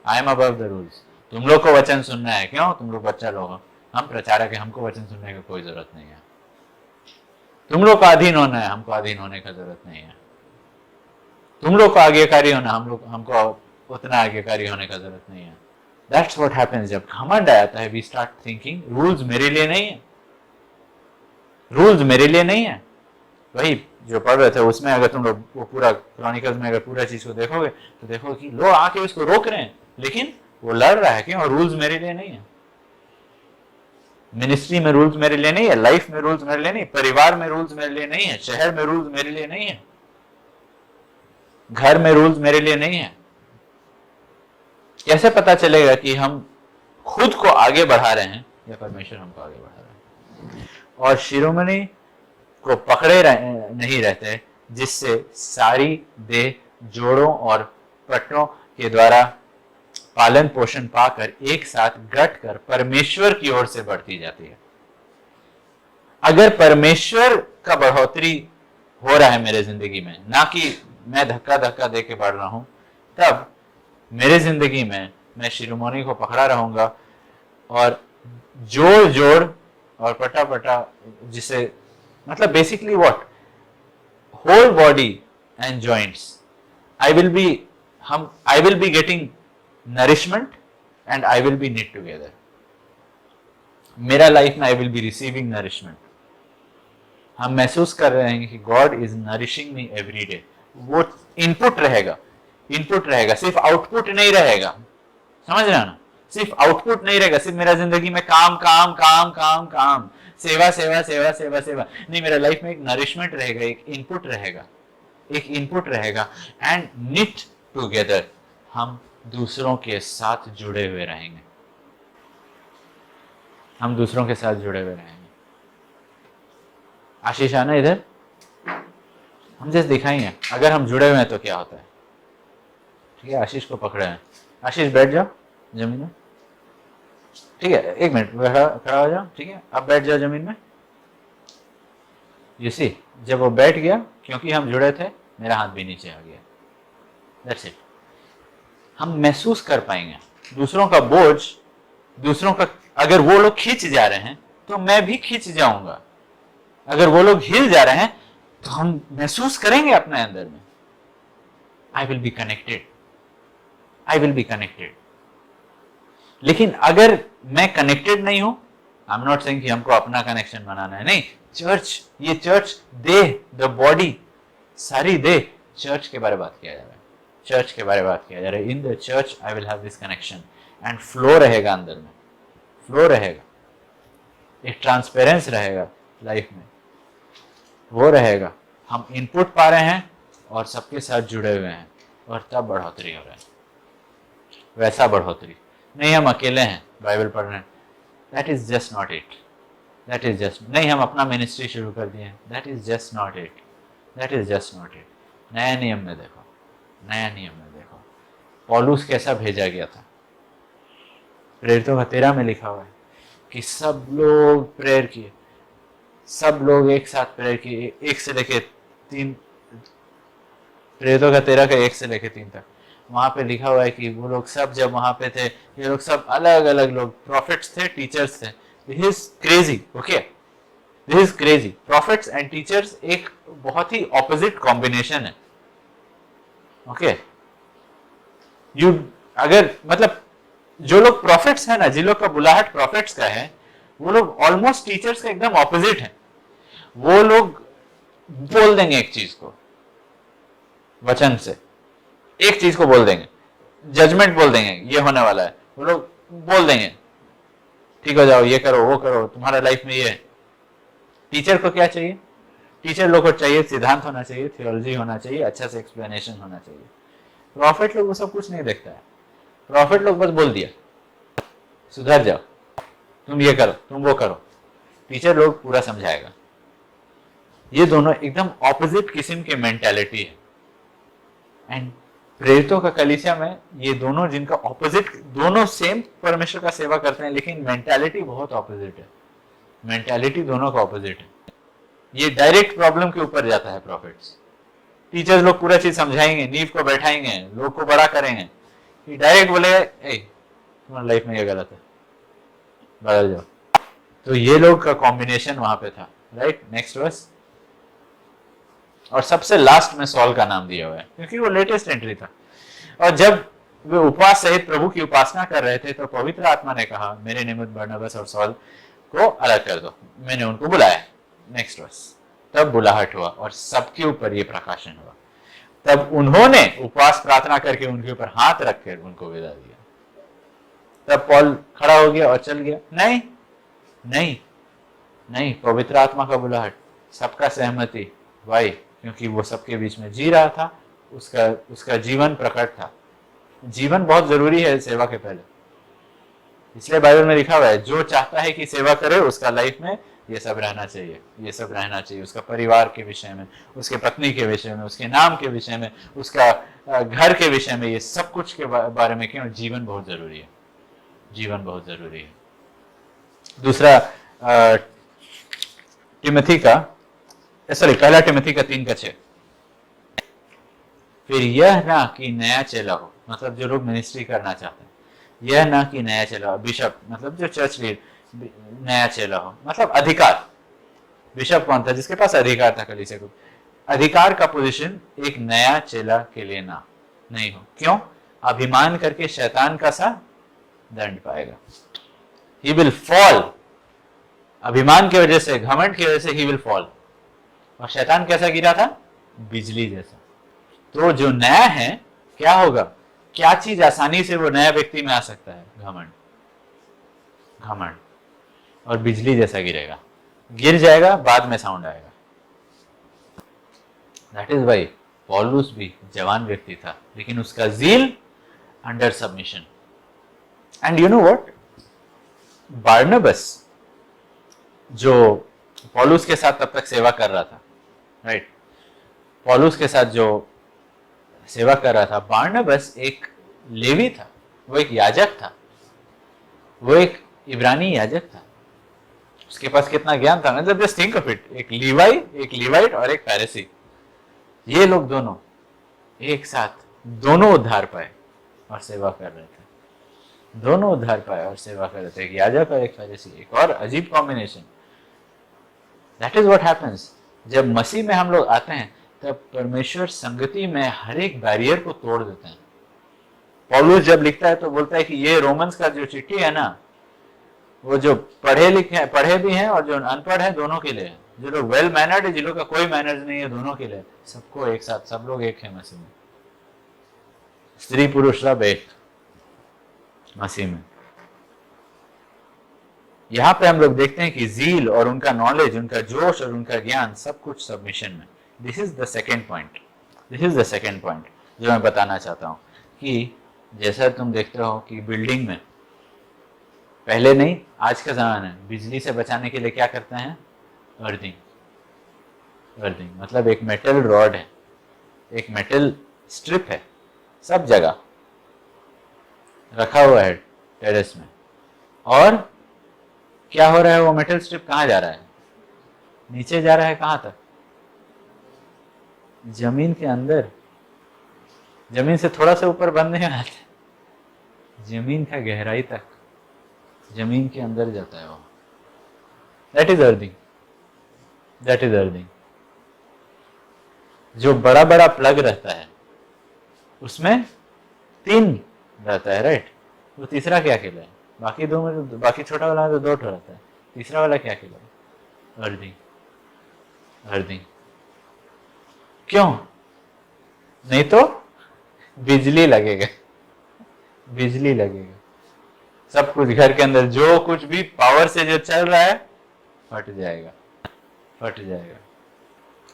I am above the rules. तुम लोग को वचन सुनना है, क्यों, तुम लोग बच्चा लोग हो, हम प्रचारक है, हमको वचन सुनने की कोई जरूरत नहीं है। तुम लोग का अधीन होना है, हमको अधीन होने का जरूरत नहीं है। तुम लोग को आज्ञाकारी होना, हमको उतना आज्ञाकारी होने का जरूरत नहीं है। That's what happens जब घमंड आ जाता है, we start thinking रूल्स मेरे लिए नहीं है, रूल्स मेरे लिए नहीं है। वही जो पढ़ रहे थे उसमें अगर तुम लोग वो पूरा क्रॉनिकल्स में अगर पूरा चीज को देखोगे तो देखो कि लोग आके उसको रोक रहे हैं, लेकिन वो लड़ रहा है, क्यों, रूल्स मेरे लिए नहीं है। मिनिस्ट्री में रूल्स मेरे लिए नहीं है, लाइफ में रूल्स मेरे लिए नहीं, परिवार में रूल्स मेरे लिए नहीं है, शहर में रूल्स मेरे लिए नहीं है, घर में रूल्स मेरे लिए नहीं है। कैसे पता चलेगा कि हम खुद को आगे बढ़ा रहे हैं या परमेश्वर हमको आगे बढ़ा रहे हैं? और शिरोमणि को पकड़े नहीं रहते, जिससे सारी देह जोड़ों और पटनों के द्वारा पालन पोषण पाकर एक साथ गट कर परमेश्वर की ओर से बढ़ती जाती है। अगर परमेश्वर का बढ़ोतरी हो रहा है मेरे जिंदगी में, ना कि मैं धक्का धक्का दे के बढ़ रहा हूं, तब मेरे जिंदगी में मैं शिरोमणि को पकड़ा रहूंगा, और जोड़ जोड़ और पटा पटा, जिसे मतलब basically what, whole body and joints, I will be getting nourishment and I will be knit together. मेरा लाइफ में I will be receiving nourishment. हम महसूस कर रहे हैं कि God is nourishing me every day. वो इनपुट रहेगा, सिर्फ आउटपुट नहीं रहेगा। समझ रहे हो ना, सिर्फ आउटपुट नहीं रहेगा, सिर्फ मेरा जिंदगी में काम काम काम काम काम, सेवा सेवा सेवा सेवा सेवा नहीं, मेरा लाइफ में एक नरिशमेंट रहेगा, एक इनपुट रहेगा, एंड निट टुगेदर हम दूसरों के साथ जुड़े हुए रहेंगे, हम दूसरों के साथ जुड़े हुए रहेंगे। आशीष आना इधर, हम जैसे दिखाएंगे अगर हम जुड़े हुए हैं तो क्या होता है। ठीक है, आशीष को पकड़े हैं, आशीष बैठ जाओ जमीन में, ठीक है, एक मिनट खड़ा हो जाओ, ठीक है, अब बैठ जाओ जमीन में। यू सी, जब वो बैठ गया, क्योंकि हम जुड़े थे, मेरा हाथ भी नीचे आ गया। That's it. हम महसूस कर पाएंगे दूसरों का बोझ, दूसरों का, अगर वो लोग खींच जा रहे हैं तो मैं भी खींच जाऊंगा, अगर वो लोग हिल जा रहे हैं तो हम महसूस करेंगे अपने अंदर में, I will be connected, I will be connected. लेकिन अगर मैं कनेक्टेड नहीं हूं, आई एम नॉट सेइंग कि हमको अपना कनेक्शन बनाना है, नहीं, चर्च, ये चर्च, देह, द बॉडी, सारी देह, चर्च के बारे में बात किया जा रहा है, चर्च के बारे में बात किया जा रहा है। In the church I will have this connection, and flow रहेगा अंदर में, फ्लो रहेगा, एक ट्रांसपेरेंस रहेगा लाइफ में, वो रहेगा, हम इनपुट पा रहे हैं और सबके साथ जुड़े हुए हैं, और तब बढ़ोतरी हो रहा है। वैसा बढ़ोतरी नहीं हम अकेले हैं बाइबल पढ़ रहे हैं, that is just not it, that is just नहीं, हम अपना मिनिस्ट्री शुरू कर दिए, that is just not it, that is just not it. नया नियम में देखो, नया नियम में देखो पौलुस कैसा भेजा गया था। प्रेरितों का 13 में लिखा हुआ है कि सब लोग प्रेयर किए, सब लोग एक साथ प्रेयर किए, 1 से लेके 3, प्रेरितों का 13 का 1 से लेके 3 तक। वहां पे लिखा हुआ है कि वो लोग सब जब वहां पे थे, ये लोग सब अलग अलग लोग, प्रॉफिट्स थे, टीचर्स थे। This is crazy, okay, this is crazy. Profits and teachers एक बहुत ही ऑपोजिट कॉम्बिनेशन है, ओके। यू अगर मतलब जो लोग प्रॉफिट्स है ना, जिन लोग का बुलाहट प्रॉफिट्स का है, वो लोग ऑलमोस्ट टीचर्स का एकदम ऑपोजिट है। वो लोग बोल देंगे एक चीज को वचन से, एक चीज को बोल देंगे, जजमेंट बोल देंगे, ये होने वाला है, वो लोग बोल देंगे ठीक हो जाओ, ये करो, वो करो, तुम्हारा लाइफ में ये है। टीचर को क्या चाहिए? टीचर लोग को चाहिए सिद्धांत होना चाहिए, थियोलॉजी होना चाहिए, अच्छा से एक्सप्लेनेशन होना चाहिए। प्रॉफिट लोग वो सब कुछ नहीं देखता है, प्रॉफिट लोग बस बोल दिया सुधर जाओ, तुम ये करो, तुम वो करो। टीचर लोग पूरा समझाएगा। ये दोनों एकदम ऑपोजिट किस्म की मेंटालिटी है। एंड प्रेरितों का कलीसिया में ये दोनों, जिनका ऑपोजिट, दोनों सेम परमेश्वर का सेवा करते हैं लेकिन मेंटालिटी बहुत ऑपोजिट है। मेंटालिटी दोनों का ऑपोजिट है। ये डायरेक्ट प्रॉब्लम के ऊपर जाता है। प्रॉफिट्स, टीचर्स लोग पूरा चीज समझाएंगे, नींव को बैठाएंगे, लोग को बड़ा करेंगे। ये डायरेक्ट बोले तुम्हारी लाइफ में ये गलत है, बदल जाओ। तो ये लोग का कॉम्बिनेशन वहां पे था। Right, next verse. और सबसे लास्ट में सॉल का नाम दिया हुआ है क्योंकि वो लेटेस्ट एंट्री था। और जब वे उपवास सहित प्रभु की उपासना कर रहे थे तो पवित्र आत्मा ने कहा, मेरे निमित्त बरनबास और सॉल को अलग कर दो, मैंने उनको बुलाया। Next verse. तब बुलाहट हुआ और सबके ऊपर ये प्रकाशन हुआ। तब उन्होंने उपवास प्रार्थना करके उनके ऊपर हाथ रखकर उनको विदा दिया। तब पौल खड़ा हो गया और चल गया। नहीं नहीं नहीं, पवित्र आत्मा का बुलाहट, सबका सहमति। वाई? क्योंकि वो सबके बीच में जी रहा था, उसका जीवन प्रकट था। जीवन बहुत जरूरी है सेवा के पहले। इसलिए बाइबल में लिखा हुआ है, जो चाहता है कि सेवा करे उसका लाइफ में ये सब रहना चाहिए, ये सब रहना चाहिए। उसका परिवार के विषय में, उसके पत्नी के विषय में, उसके नाम के विषय में, उसका घर के विषय में, ये सब कुछ के बारे में। क्यों? जीवन बहुत जरूरी है, जीवन बहुत जरूरी है। दूसरा टिमोथी का, सॉरी, पहला टिमोथी का 3:6। फिर यह ना कि नया चेला हो, मतलब जो लोग मिनिस्ट्री करना चाहते हैं, यह ना कि नया चेला हो, बिशप मतलब जो चर्च लीड, नया चेला हो मतलब अधिकार। बिशप कौन था? जिसके पास अधिकार था कलीसिया को। अधिकार का पोजीशन एक नया चेला के लिए ना नहीं हो। क्यों? अभिमान करके शैतान का सा दंड पाएगा। He will fall. अभिमान की वजह से, घमंड की वजह से ही विल फॉल। और शैतान कैसा गिरा था? बिजली जैसा। तो जो नया है, क्या होगा? क्या चीज आसानी से वो नया व्यक्ति में आ सकता है? घमंड। घमंड। और बिजली जैसा गिरेगा, गिर जाएगा, बाद में साउंड आएगा। दैट इज वाई पौलुस भी जवान व्यक्ति था लेकिन उसका zeal under submission. And you know what, Barnabas जो पौलुस के साथ तब तक सेवा कर रहा था, राइट, पौलुस के साथ जो सेवा कर रहा था, बारनबास एक लेवी था, वो एक याजक था, वो एक इब्रानी याजक था। उसके पास कितना ज्ञान था, मतलब जस्ट थिंक ऑफ इट, एक लीवाइट और एक फैरिसी, ये लोग दोनों एक साथ, दोनों उद्धार पाए और सेवा कर रहे थे। दोनों उद्धार पाए और सेवा कर रहे थे, एक याजक और एक फैरिसी। एक और अजीब combination. That is what happens. जब मसीह में हम लोग आते हैं तब परमेश्वर संगति में हर एक बैरियर को तोड़ देते हैं। पौलुस जब लिखता है तो बोलता है कि ये रोमन्स का जो चिट्ठी है ना, वो जो पढ़े भी हैं और जो अनपढ़ है, दोनों के लिए है। जो लोग वेल मैनर्ड है, जिन लोग का कोई मैनर्स नहीं है, दोनों के लिए। सबको एक साथ, सब लोग एक है मसीह में। स्त्री पुरुष सब एक मसीह में। यहां पे हम लोग देखते हैं कि जील और उनका नॉलेज, उनका जोश और उनका ज्ञान, सब कुछ सबमिशन में। This is the second point. This is the second point जो मैं बताना चाहता हूं कि जैसा तुम देखते हो कि बिल्डिंग में पहले नहीं, आज का जमाना है, बिजली से बचाने के लिए क्या करते हैं? अर्थिंग। अर्थिंग मतलब एक मेटल रॉड है, एक मेटल स्ट्रिप है, सब जगह रखा हुआ है टेरेस में। और क्या हो रहा है? वो मेटल स्ट्रिप कहाँ जा रहा है? नीचे जा रहा है। कहाँ तक? जमीन के अंदर। जमीन से थोड़ा सा ऊपर बंद नहीं आता, जमीन का गहराई तक, जमीन के अंदर जाता है वो। That is earthing. That is earthing. जो बड़ा बड़ा प्लग रहता है उसमें 3 रहता है, राइट। वो तीसरा क्या कहलाए? बाकी 2 में, बाकी छोटा वाला तो 2 रहता है, तीसरा वाला क्या कहलाए? अर्थिंग। अर्थिंग। क्यों? नहीं तो बिजली लगेगा, बिजली लगेगा। सब कुछ घर के अंदर जो कुछ भी पावर से जो चल रहा है फट जाएगा, फट जाएगा।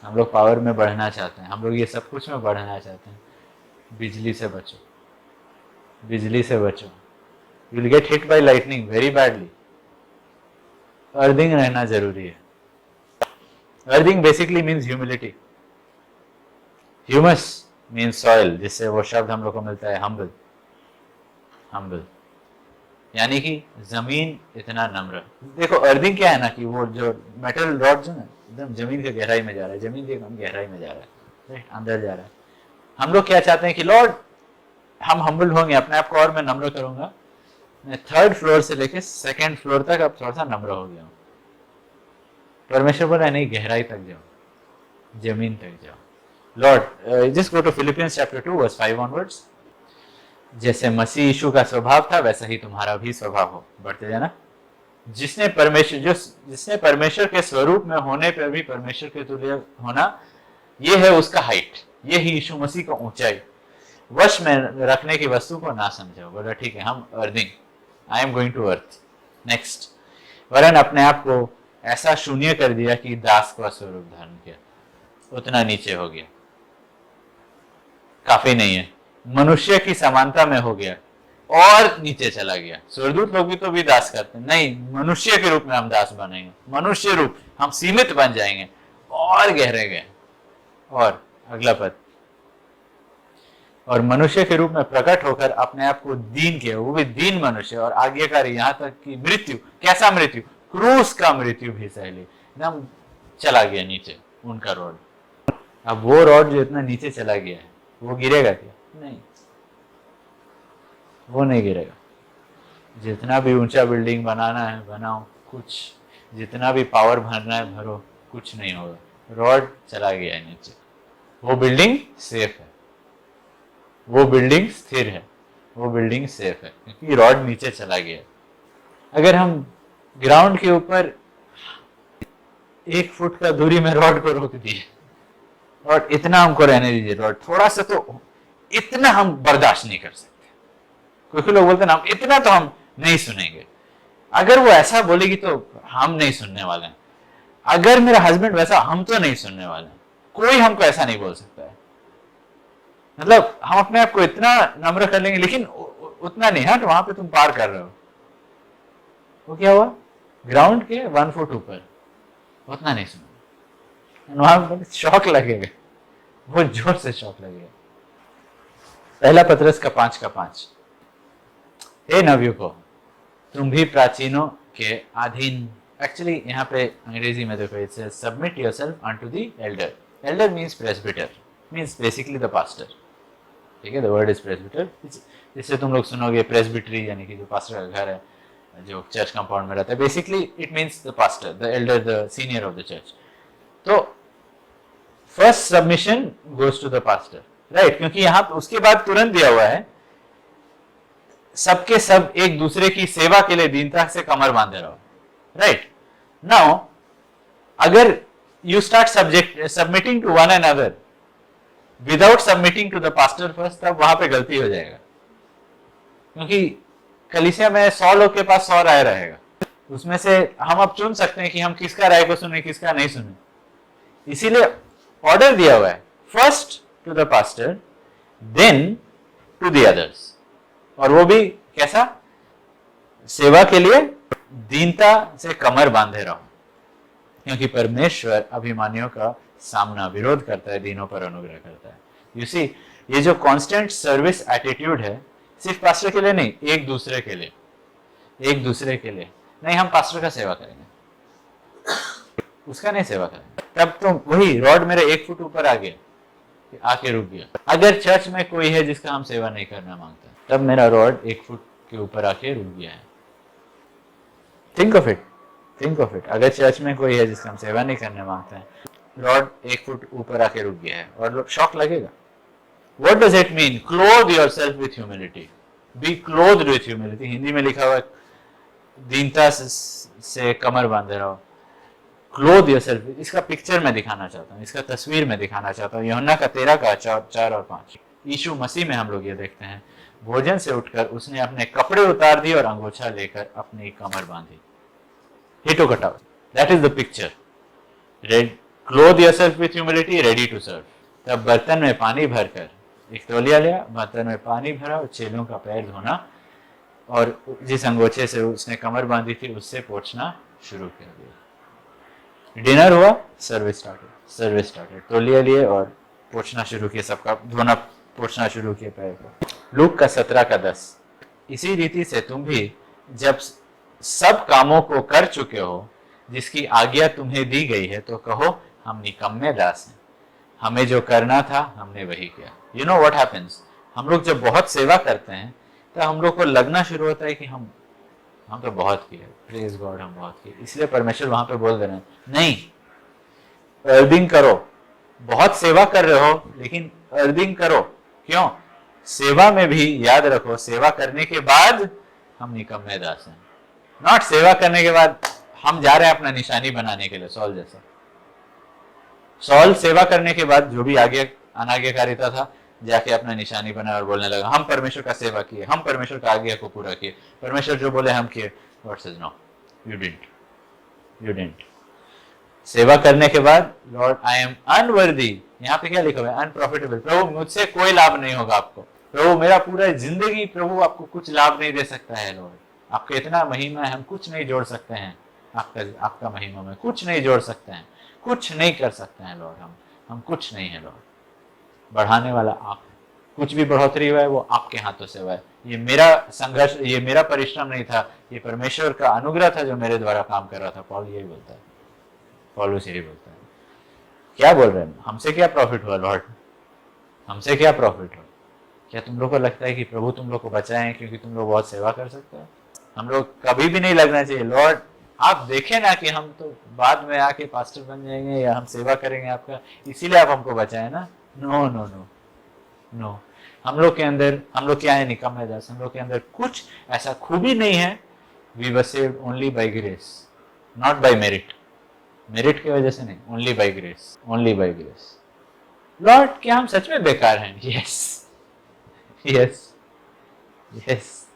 हम लोग पावर में बढ़ना चाहते हैं, हम लोग ये सब कुछ में बढ़ना चाहते हैं। बिजली से बचो, बिजली से बचो, you will gate hit by lightning very badly. Earthing रहना जरूरी है। Earthing basically means humility. Humus means soil, जिससे वो शब्द हम लोग को मिलता है हम्बल। हम्बल यानी कि जमीन इतना नम्र। देखो अर्थिंग क्या है ना कि वो जो मेटल रॉड जो ना एकदम जमीन के गहराई में जा रहा है, जमीन के एकदम गहराई में जा रहा है, राइट, अंदर जा रहा है। हम लोग क्या चाहते हैं कि लॉर्ड हम हम्बल होंगे, अपने आप को और मैं नम्र करूंगा, मैं 3rd फ्लोर से लेके 2nd फ्लोर तक अब थोड़ा सा नम्र हो गया हूँ। परमेश्वर बोला नहीं, गहराई तक जाओ, जमीन तक जाओ। Lord just go to Philippians chapter 2 verse 5 onwards. जैसे मसीह यीशु का स्वभाव था वैसा ही तुम्हारा भी स्वभाव हो। बढ़ते जाना। जिसने परमेश्वर के स्वरूप में होने पर भी परमेश्वर के तुल्य होना, ये है उसका हाइट, ये ही यीशु मसीह का ऊंचाई। वश में रखने की वस्तु को ना समझो। बोला ठीक है, हम earthing, I am going to earth. Next, वरन अपने आप को ऐसा शून्य कर दिया कि दास का स्वरूप धारण किया, उतना नीचे हो गया। काफी नहीं है, मनुष्य की समानता में हो गया और नीचे चला गया। स्वर्गदूत लोग भी तो भी दास करते नहीं, मनुष्य के रूप में हम दास बनेंगे, मनुष्य रूप हम सीमित बन जाएंगे और गहरे गए। और अगला पद, और मनुष्य के रूप में प्रकट होकर अपने आप को दीन किया, वो भी दीन मनुष्य और आज्ञाकारी, यहां तक कि मृत्यु, कैसा मृत्यु, क्रूस का मृत्यु भी सह ली। एकदम चला गया नीचे उनका रॉड। अब वो रॉड जो इतना नीचे चला गया है वो गिरेगा क्या? नहीं, वो नहीं गिरेगा। जितना भी ऊंचा बिल्डिंग बनाना है बनाओ, कुछ जितना भी पावर भरना है भरो, कुछ नहीं होगा। रॉड चला गया है नीचे, वो बिल्डिंग सेफ है, वो बिल्डिंग स्थिर है, वो बिल्डिंग सेफ है, क्योंकि रॉड नीचे चला गया। अगर हम ग्राउंड के ऊपर 1 फुट का दूरी में रॉड को रोक दिए और इतना हमको रहने दीजिए, रॉड थोड़ा सा तो इतना हम बर्दाश्त नहीं कर सकते। कुछ लोग बोलते ना हम इतना तो हम नहीं सुनेंगे। अगर वो ऐसा बोलेगी तो हम नहीं सुनने वाले हैं। अगर मेरा हस्बैंड वैसा, हम तो नहीं सुनने वाले हैं। कोई हमको ऐसा नहीं बोल सकता है। मतलब हम अपने आप को इतना नम्र कर लेंगे, लेकिन उतना नहीं। हाँ, तो वहां पे तुम पार कर रहे हो, वो क्या हुआ, ग्राउंड के 1 फुट ऊपर, उतना नहीं सुना। वहां शौक लगेगा, बहुत जोर से शौक लगेगा। पहला पतरस का 5:5, हे नवयुवकों, तुम भी प्राचीनों के अधीन। एक्चुअली यहाँ पे अंग्रेजी में देखो, it's submit yourself unto the Elder. Elder means presbyter, means basically the pastor. ठीक है, द वर्ड इज प्रेस्बिटर। इससे तुम लोग सुनोगे प्रेस्बिटरी, यानी कि जो पास्टर का घर है, जो चर्च कंपाउंड में रहता है। Basically it means the pastor, the elder, the senior of the church. तो first submission goes to the pastor, right, क्योंकि यहां उसके बाद तुरंत दिया हुआ है सबके सब एक दूसरे की सेवा के लिए दीनता से कमर बांधे रहो, राइट। नाउ अगर you start submitting to one another without submitting to the pastor first, तब वहां पे गलती हो जाएगा। क्योंकि कलीसिया में 100 लोग के पास 100 राय रहेगा, उसमें से हम अब चुन सकते हैं कि हम किसका राय को सुने, किसका नहीं सुने। इसीलिए ऑर्डर दिया हुआ है, first to the pastor then to the others. और वो भी कैसा, सेवा के लिए दीनता से कमर बांधे रहो, क्योंकि परमेश्वर अभिमानियों का सामना, विरोध करता है, दीनों पर अनुग्रह करता है। यू सी, ये जो कांस्टेंट सर्विस एटीट्यूड है, सिर्फ पास्टर के लिए नहीं, एक दूसरे के लिए, एक दूसरे के लिए नहीं। हम पास्टर का सेवा करेंगे, उसका नहीं सेवा करेंगे, तब तो वही रॉड मेरे 1 फुट ऊपर आ गया, आके रुक गया। अगर चर्च में कोई है जिसका हम सेवा नहीं करना मांगते, तब मेरा रॉड 1 फुट के ऊपर आके रुक गया है। Think of it, think of it. अगर चर्च में कोई है जिसका हम सेवा नहीं करने मांगते हैं, रॉड 1 फुट ऊपर आके रुक गया है, और शॉक लगेगा। What does it mean? Clothe yourself with humility. Be clothed with humility. Hindi में लिखा हुआ है दीनता से कमर बांधे रहो। Clothe yourself. इसका पिक्चर में दिखाना चाहता हूँ, इसका तस्वीर में दिखाना चाहता हूँ। यूहन्ना का 13:4 और 5। यीशु मसीह में हम लोग ये देखते हैं, भोजन से उठकर उसने अपने कपड़े उतार दिए और अंगोछा लेकर अपनी कमर बांधी। He took a towel. That is the picture. Clothe yourself with humility, ready to serve. तब बर्तन में पानी भरकर एक तौलिया लिया, बर्तन में पानी भरा और चेलों का पैर धोना और जिस अंगोछे से उसने कमर बांधी थी उससे पोंछना शुरू कर दिया। डिनर हुआ, सर्विस स्टार्टेड। तौलिया लिए और पोंछना शुरू किया, सबका धोना पोंछना शुरू किया पैर को। लूक का 17:10। इसी रीति से तुम भी जब सब कामों को कर चुके हो जिसकी आज्ञा तुम्हें दी गई है तो कहो हम निकम्मे दास हैं, हमें जो करना था हमने वही किया। यू नो व्हाट हैपेंस, हम लोग जब बहुत सेवा करते हैं तो हम लोग को लगना शुरू होता है कि हम तो बहुत किए, प्रेज गॉड हम बहुत किए, इसलिए परमेश्वर वहां पे बोल दे रहे हैं नहीं, अर्दिंग करो। बहुत सेवा कर रहे हो लेकिन अर्दिंग करो। क्यों? सेवा में भी याद रखो, सेवा करने के बाद हम निकम्मे दास हैं, नॉट सेवा करने के बाद हम जा रहे हैं अपना निशानी बनाने के लिए। सॉल जैसा, सॉल सेवा करने के बाद जो भी आगे अनाज्ञाकारिता था जाके अपना निशानी बना और बोलने लगा हम परमेश्वर का सेवा किए, हम परमेश्वर का आज्ञा को पूरा किए, परमेश्वर जो बोले हम किए। God says no, you didn't. सेवा करने के बाद लॉर्ड आई एम अनवर्दी, यहाँ पे क्या लिखा हुआ है? अनप्रॉफिटेबल, प्रभु मुझसे कोई लाभ नहीं होगा आपको, प्रभु मेरा पूरा जिंदगी प्रभु आपको कुछ लाभ नहीं दे सकता है लॉर्ड, आपका इतना महिमा है हम कुछ नहीं जोड़ सकते हैं, आपका महिमा में कुछ नहीं जोड़ सकते हैं, कुछ नहीं कर सकते हैं लॉर्ड, हम कुछ नहीं है लॉर्ड, बढ़ाने वाला आप, कुछ भी बढ़ोतरी हुआ है वो आपके हाथों से हुआ है, ये मेरा संघर्ष, ये मेरा परिश्रम नहीं था, ये परमेश्वर का अनुग्रह था जो मेरे द्वारा काम कर रहा था। पॉल यही बोलता है, पौलुस यही बोलता है। क्या बोल रहे हैं? हमसे क्या प्रॉफिट हुआ लॉर्ड, हमसे क्या प्रॉफिट हुआ? क्या तुम लोग को लगता है कि प्रभु तुम लोग को बचाए क्योंकि तुम लोग बहुत सेवा कर सकते हो? हम लोग कभी भी नहीं लगना चाहिए लॉर्ड आप देखें ना कि हम तो बाद में आके पास्टर बन जाएंगे या हम सेवा करेंगे आपका, इसीलिए आप हमको बचाए ना। नो नो नो नो, हम लोग के अंदर, हम लोग क्या है? निकम्मे दास। हम लोग के अंदर कुछ ऐसा खूबी नहीं है। We were saved only by grace, not by merit, merit की वजह से नहीं, only by grace, only by grace. Lord क्या हम सच में बेकार हैं? यस यस यस,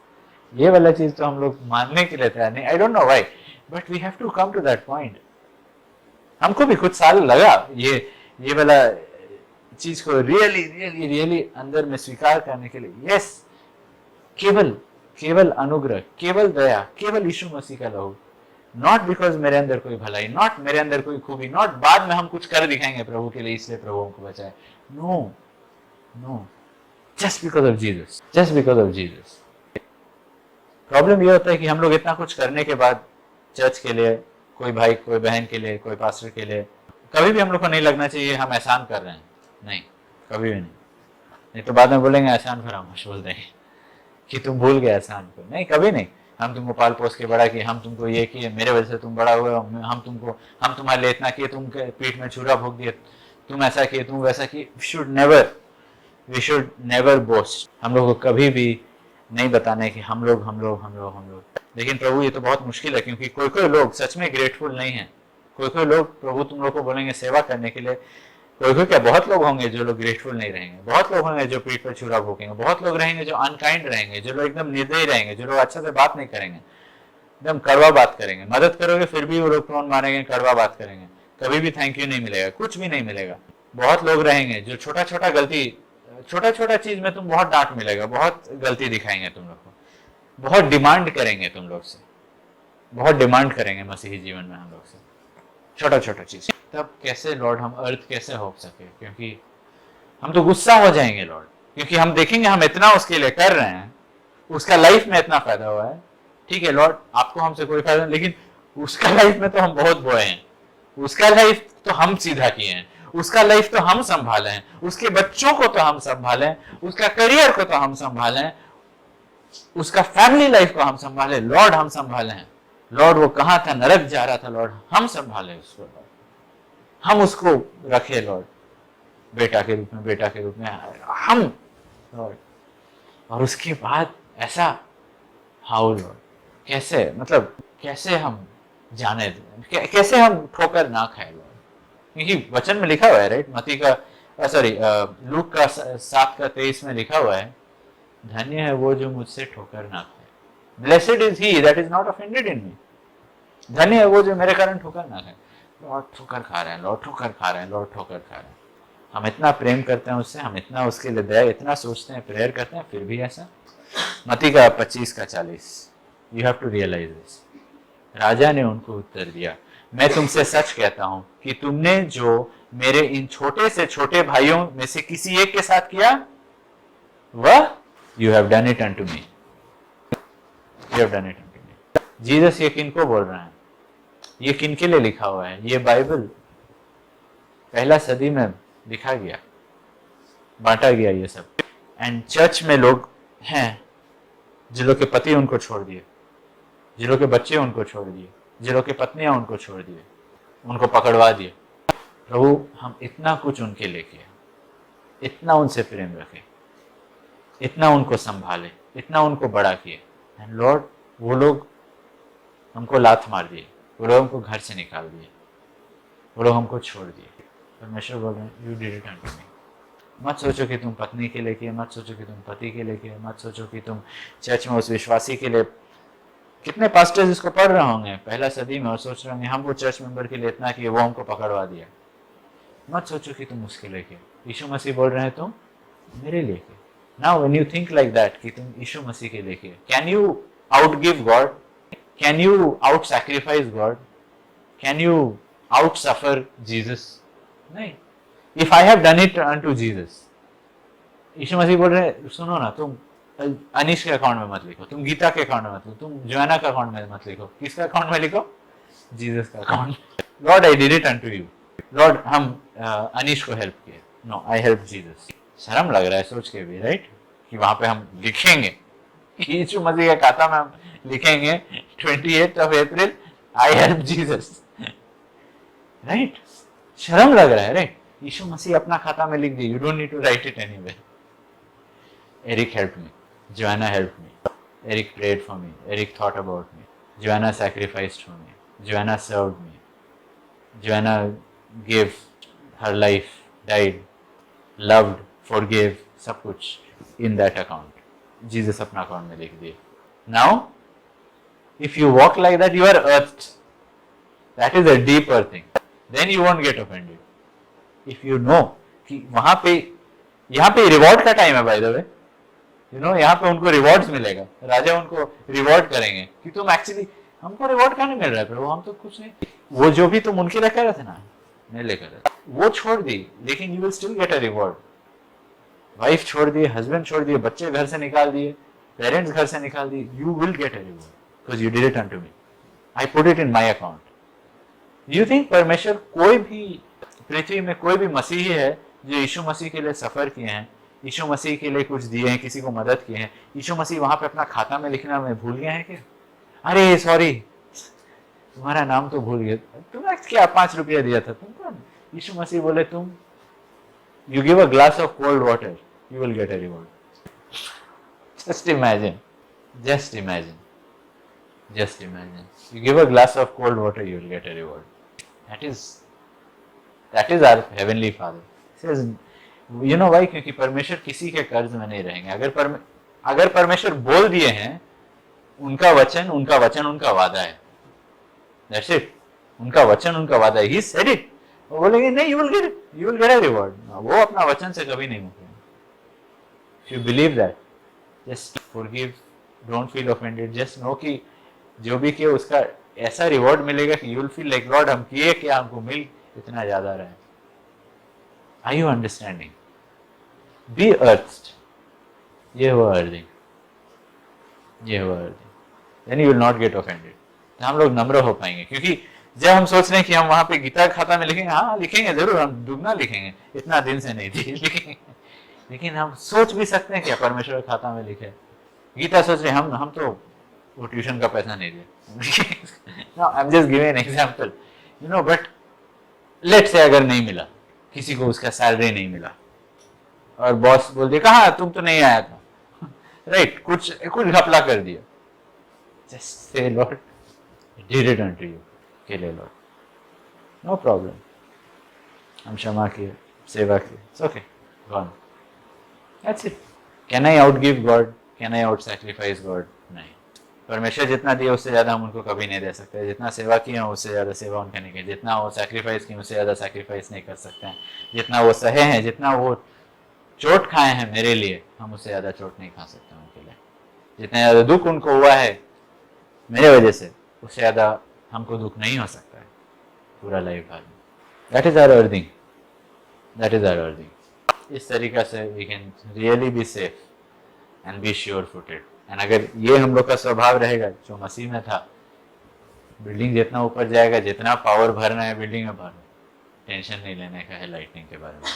ये वाला चीज तो हम लोग मानने के लिए तैयार नहीं। I don't know why but we have to come to that point. हमको भी कुछ साल लगा ये वाला चीज को रियली अंदर में स्वीकार करने के लिए। यस, केवल अनुग्रह, केवल दया, केवल यीशु मसीह का लहू, नॉट बिकॉज मेरे अंदर कोई भलाई, नॉट मेरे अंदर कोई खूबी, नॉट बाद में हम कुछ कर दिखाएंगे प्रभु के लिए इसलिए प्रभु हमको बचाए। No no, just because of Jesus, just because of Jesus. Problem ये होता है कि हम लोग इतना कुछ करने के बाद चर्च के लिए, कोई भाई कोई बहन के लिए, कोई पास्टर के लिए, कभी भी हम लोग को नहीं लगना चाहिए हम एहसान कर रहे हैं। नहीं, कभी भी नहीं तो बाद में बोलेंगे एहसान फरामोश, बोल देंगे कि तुम भूल गए एहसान को। नहीं, कभी नहीं। हम तुमको पाल पोस के बड़ा किए, हम तुमको ये किए, मेरे वजह से तुम बड़ा हुए, हम तुम्हारे लिए इतना किए, तुम पीठ में छुरा भोग दिए, तुम ऐसा किए, तुम वैसा किए। We should never boast. हम लोग को कभी भी नहीं बताना है कि हम लोग। लेकिन प्रभु ये तो बहुत मुश्किल है, क्योंकि कोई लोग सच में ग्रेटफुल नहीं है। कोई लोग प्रभु तुम लोग को बोलेंगे सेवा करने के लिए, कोई क्या बहुत लोग होंगे जो लोग ग्रेटफुल नहीं रहेंगे, बहुत लोग होंगे जो पीठ पर छुरा भोंकेंगे, बहुत लोग रहेंगे जो अनकाइंड रहेंगे, जो लोग एकदम निर्दयी रहेंगे, जो लोग अच्छा से बात नहीं करेंगे, एकदम कड़वा बात करेंगे। मदद करोगे फिर भी वो लोग टोन मारेंगे, कड़वा बात करेंगे, कभी भी थैंक यू नहीं मिलेगा, कुछ भी नहीं मिलेगा। बहुत लोग रहेंगे जो छोटा चीज में तुम बहुत डांट मिलेगा, बहुत गलती दिखाएंगे तुम लोग को, बहुत डिमांड करेंगे तुम लोग से, बहुत डिमांड करेंगे मसीही जीवन में हम लोग से, छोटा चीज। तब कैसे लॉर्ड हम अर्थ कैसे हो सके? क्योंकि हम तो गुस्सा हो जाएंगे लॉर्ड, क्योंकि हम देखेंगे हम इतना उसके लिए कर रहे हैं, उसका लाइफ में इतना फायदा हुआ है। ठीक है लॉर्ड, आपको हमसे कोई फायदा नहीं, लेकिन उसका लाइफ में तो हम बहुत बोए हैं, उसका लाइफ तो हम सीधा किए हैं, उसका लाइफ तो हम संभाले हैं, उसके बच्चों को तो हम संभाले हैं, उसका करियर को तो हम संभाले हैं, उसका फैमिली लाइफ को हम संभाले। लॉर्ड हम संभाले हैं लॉर्ड, वो कहां था, नरक जा रहा था लॉर्ड, हम संभाले उसको लॉर्ड, हम उसको रखे लॉर्ड, बेटा के रूप में हम लॉर्ड। और उसके बाद ऐसा हाउ लॉर्ड, कैसे, मतलब कैसे हम जाने दें, कैसे हम ठोकर ना खाए लॉर्ड? क्योंकि वचन में लिखा हुआ है, राइट, मती का लूक का 7:23 में लिखा हुआ है, धन्य है वो जो मुझसे ठोकर ना खाए, blessed is he that is not offended in me. धन्य है वो जो मेरे कारण ठोकर ना खाए। लॉर्ड ठोकर खा रहे हैं, लॉर्ड ठोकर खा रहे हैं, लॉर्ड ठोकर खा रहे हैं। हम इतना प्रेम करते हैं उससे, हम इतना उसके लिए दया, इतना सोचते हैं, प्रेयर करते हैं, फिर भी ऐसा। मत्ती का 25 का 40, you have to realise this. राजा ने उनको उत्तर दिया, मैं तुमसे सच कहता हूं कि तुमने जो मेरे इन छोटे से छोटे भाइयों में से किसी एक के साथ किया, वह you have done it unto me, you have done it unto me. Jesus ये किनको बोल रहा है? ये किनके लिए लिखा हुआ है? ये बाइबल पहला सदी में लिखा गया, बांटा गया ये सब। एंड चर्च में लोग हैं जिन लोग के पति उनको छोड़ दिए, जिन लोग के बच्चे उनको छोड़ दिए, जिन लोग की पत्नियां उनको छोड़ दिए, उनको पकड़वा दिए। प्रभु हम इतना कुछ उनके लिए किया, इतना उनसे प्रेम रखे, इतना उनको संभाले, इतना उनको बड़ा किए। एंड लॉर्ड वो लोग हमको लात मार दिए, वो लोग हमको घर से निकाल दिए, वो लोग हमको छोड़ दिए। परमेश्वर बोल रहे हैं, यू डिड इट अनटू मी। मत सोचो कि तुम पत्नी के लिए किए, मत सोचो कि तुम पति के लिए किए, मत सोचो कि तुम चर्च में उस विश्वासी के लिए। कितने पास्टर्स इसको पढ़ रहे होंगे पहला सदी में और सोच रहे होंगे हम वो चर्च मेंबर के लिए इतना किए, वो हमको पकड़वा दिया। मत सोचो कि तुम उसके लिए किए। यीशु मसीह बोल रहे हैं तुम मेरे लिए किए। Now when you think like that कि तुम यीशु मसीह के लिए किए, can you out give God? Can you out sacrifice God? Can you out suffer Jesus? नहीं। If I have done it unto Jesus, यीशु मसीह बोल रहे हैं सुनो ना, तुम अनीश के अकाउंट में मत लिखो, तुम गीता के अकाउंट में मत लिखो, तुम जोआना के अकाउंट में मत लिखो, किसका अकाउंट में लिखो? जीसस का account. Lord I did it unto you. Lord हम अनीश को हेल्प किए, नो आई हेल्प जीसस। शर्म लग रहा है सोच के भी, राइट, कि वहां पे हम लिखेंगे यीशु मसीह के खाता में हम लिखेंगे 28 अप्रैल आई हेल्प जीसस, राइट। शर्म लग रहा है, राइट। यीशु मसीह अपना खाता में लिख दिए, you don't need to write it anywhere. Eric helped me. Joanna helped me. Eric prayed for me. Eric thought about me. Joanna sacrificed for me. Joanna served me. Joanna gave her life, died, loved, forgave, सब कुछ in that account. Jesus अपना account में लिख दिए. Now, if you walk like that, you are earthed. That is a deeper thing. Then you won't get offended. If you know कि वहां पे, यहाँ पे रिवॉर्ड का टाइम है by the way, you know, यहाँ पे उनको रिवॉर्ड्स मिलेगा, राजा उनको रिवॉर्ड करेंगे कि तुम एक्चुअली, हमको रिवॉर्ड कहाँ नहीं मिल रहा है प्रभु, हम तो कुछ नहीं, वो जो भी तुम उनके लिए कर रहे थे ना, मेरे लिए कर रहे थे, वो छोड़ दी, लेकिन you will still get a reward. Wife छोड़ दिए, हस्बैंड छोड़ दिए, बच्चे घर से निकाल दिए, पेरेंट्स घर से निकाल दिए, you will get a reward because you did it unto me, I put it in my account. You think परमेश्वर कोई भी पृथ्वी में कोई भी मसीही है जो यीशु मसीह के लिए सफर किए हैं, यीशु मसीह के लिए कुछ दिए हैं, किसी को मदद किए हैं, यीशु मसीह वहां पे अपना खाता में लिखना में भूल गया है क्या? अरे सॉरी, तुम्हारा नाम तो भूल गया, तुमने क्या 5 रुपया दिया था तुमको? यीशु मसीह बोले तुम, you give a glass of cold water, you will get a reward. Just imagine, just imagine, just imagine, you give a glass of cold water, you will get a reward. That is our heavenly father. You know why? क्योंकि परमेश्वर किसी के कर्ज में नहीं रहेंगे। अगर परमेश्वर बोल दिए हैं, उनका वचन उनका वादा है, दैट्स इट। उनका वचन उनका वादा है, ही सेड इट। वो बोलेंगे नहीं, you will get a reward. वो अपना वचन से कभी नहीं मुकरेंगे। If you believe that, just forgive, don't feel offended, just know कि जो भी किए उसका ऐसा रिवॉर्ड मिलेगा कि you will feel like Lord हम किए क्या, हमको मिल इतना ज्यादा रहा है। Are you understanding? Be earthed. ये हुआ अर्थिंग, ये हुआ earthing. Then you will not get offended. तो हम लोग नम्र हो पाएंगे, क्योंकि जब हम सोच रहे हैं कि हम वहां पे गीता खाता में लिखेंगे, हाँ लिखेंगे जरूर, हम दुगना लिखेंगे, इतना दिन से नहीं थी लिखेंगे, लेकिन हम सोच भी सकते हैं क्या परमेश्वर खाता में लिखे? गीता सोच रहे हम तो वो ट्यूशन का पैसा नहीं दिया। No, I'm just giving an example. You know, but let's say अगर नहीं मिला, किसी को उसका सैलरी नहीं मिला और बॉस बोल दिया कहा तुम तो नहीं आया था, राइट, कुछ घपला कर दिया, just say Lord did it unto you, के लिए लॉर्ड, नो प्रॉब्लम, हम क्षमा किए, सेवा की, it's okay, gone, that's it. Can I out give God? Can I out sacrifice God? नहीं। परमेश्वर जितना दिया उससे ज़्यादा हम उनको कभी नहीं दे सकते। जितना सेवा किया उससे ज़्यादा सेवा उनका नहीं किया। जितना वो सैक्रिफाइस किए उससे ज़्यादा सैक्रिफाइस नहीं कर सकते हैं। जितना वो सहे हैं, जितना वो चोट खाए हैं मेरे लिए, हम उससे ज़्यादा चोट नहीं खा सकते उनके लिए। जितना ज़्यादा दुख उनको हुआ है मेरे वजह से, उससे ज़्यादा हमको दुख नहीं हो सकता है पूरा लाइफ भर में। That is our earning, that is our earning. इस तरीक़ा से we can really be safe and be sure footed. And अगर ये हम लोग का स्वभाव रहेगा जो मसीह में था, बिल्डिंग जितना ऊपर जाएगा, जितना पावर भरना है बिल्डिंग में भरो, टेंशन नहीं लेने का है लाइटनिंग के बारे में।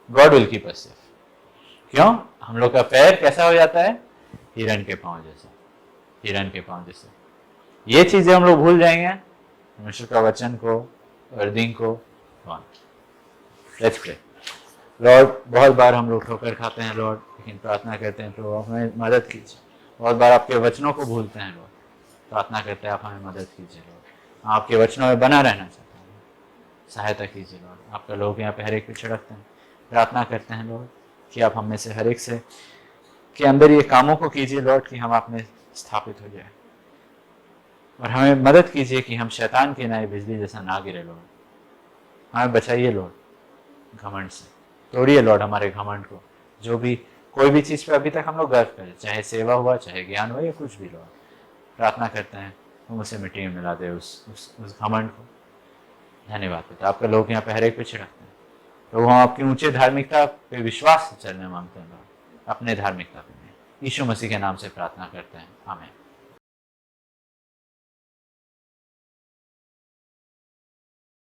God will keep us safe. क्यों? हम लोग का पैर कैसा हो जाता है? हिरन के पांव जैसा, हिरन के पांव जैसे। ये चीजें हम लोग भूल जाएंगे परमेश्वर का वचन को, अर्निंग को। Let's pray. लॉर्ड, बहुत बार हम लोग ठोकर खाते हैं लॉर्ड, लेकिन प्रार्थना करते हैं तो हमें मदद कीजिए। बहुत बार आपके वचनों को भूलते हैं लॉर्ड, प्रार्थना करते हैं आप हमें मदद कीजिए लॉर्ड। आपके वचनों में बना रहना चाहते हैं, सहायता कीजिए लॉर्ड। आपका लोग यहाँ पे हर एक पे छिड़कते हैं, प्रार्थना करते हैं लॉर्ड कि आप हम में से हर एक से के अंदर ये कामों को कीजिए लॉर्ड कि हम आप में स्थापित हो जाए। और हमें मदद कीजिए कि हम शैतान के नए बिजली जैसा ना गिरे लॉर्ड। हमें बचाइए लॉर्ड घमंड से, तोड़िए लॉर्ड हमारे घमंड को। जो भी कोई भी चीज़ पे अभी तक हम लोग गर्व करें, चाहे सेवा हुआ, चाहे ज्ञान हुआ, या कुछ भी लॉर्ड, प्रार्थना करते हैं हम उसे मिट्टी में मिला दे उस घमंड को। धन्यवाद पिता, आपका लोग यहाँ पे हर एक पे छिड़कते हैं। तो हम आपकी ऊंचे धार्मिकता पे विश्वास से चलने मांगते हैं लॉर्ड, अपने धार्मिकता पे। यीशु मसीह के नाम से प्रार्थना करते हैं, आमीन।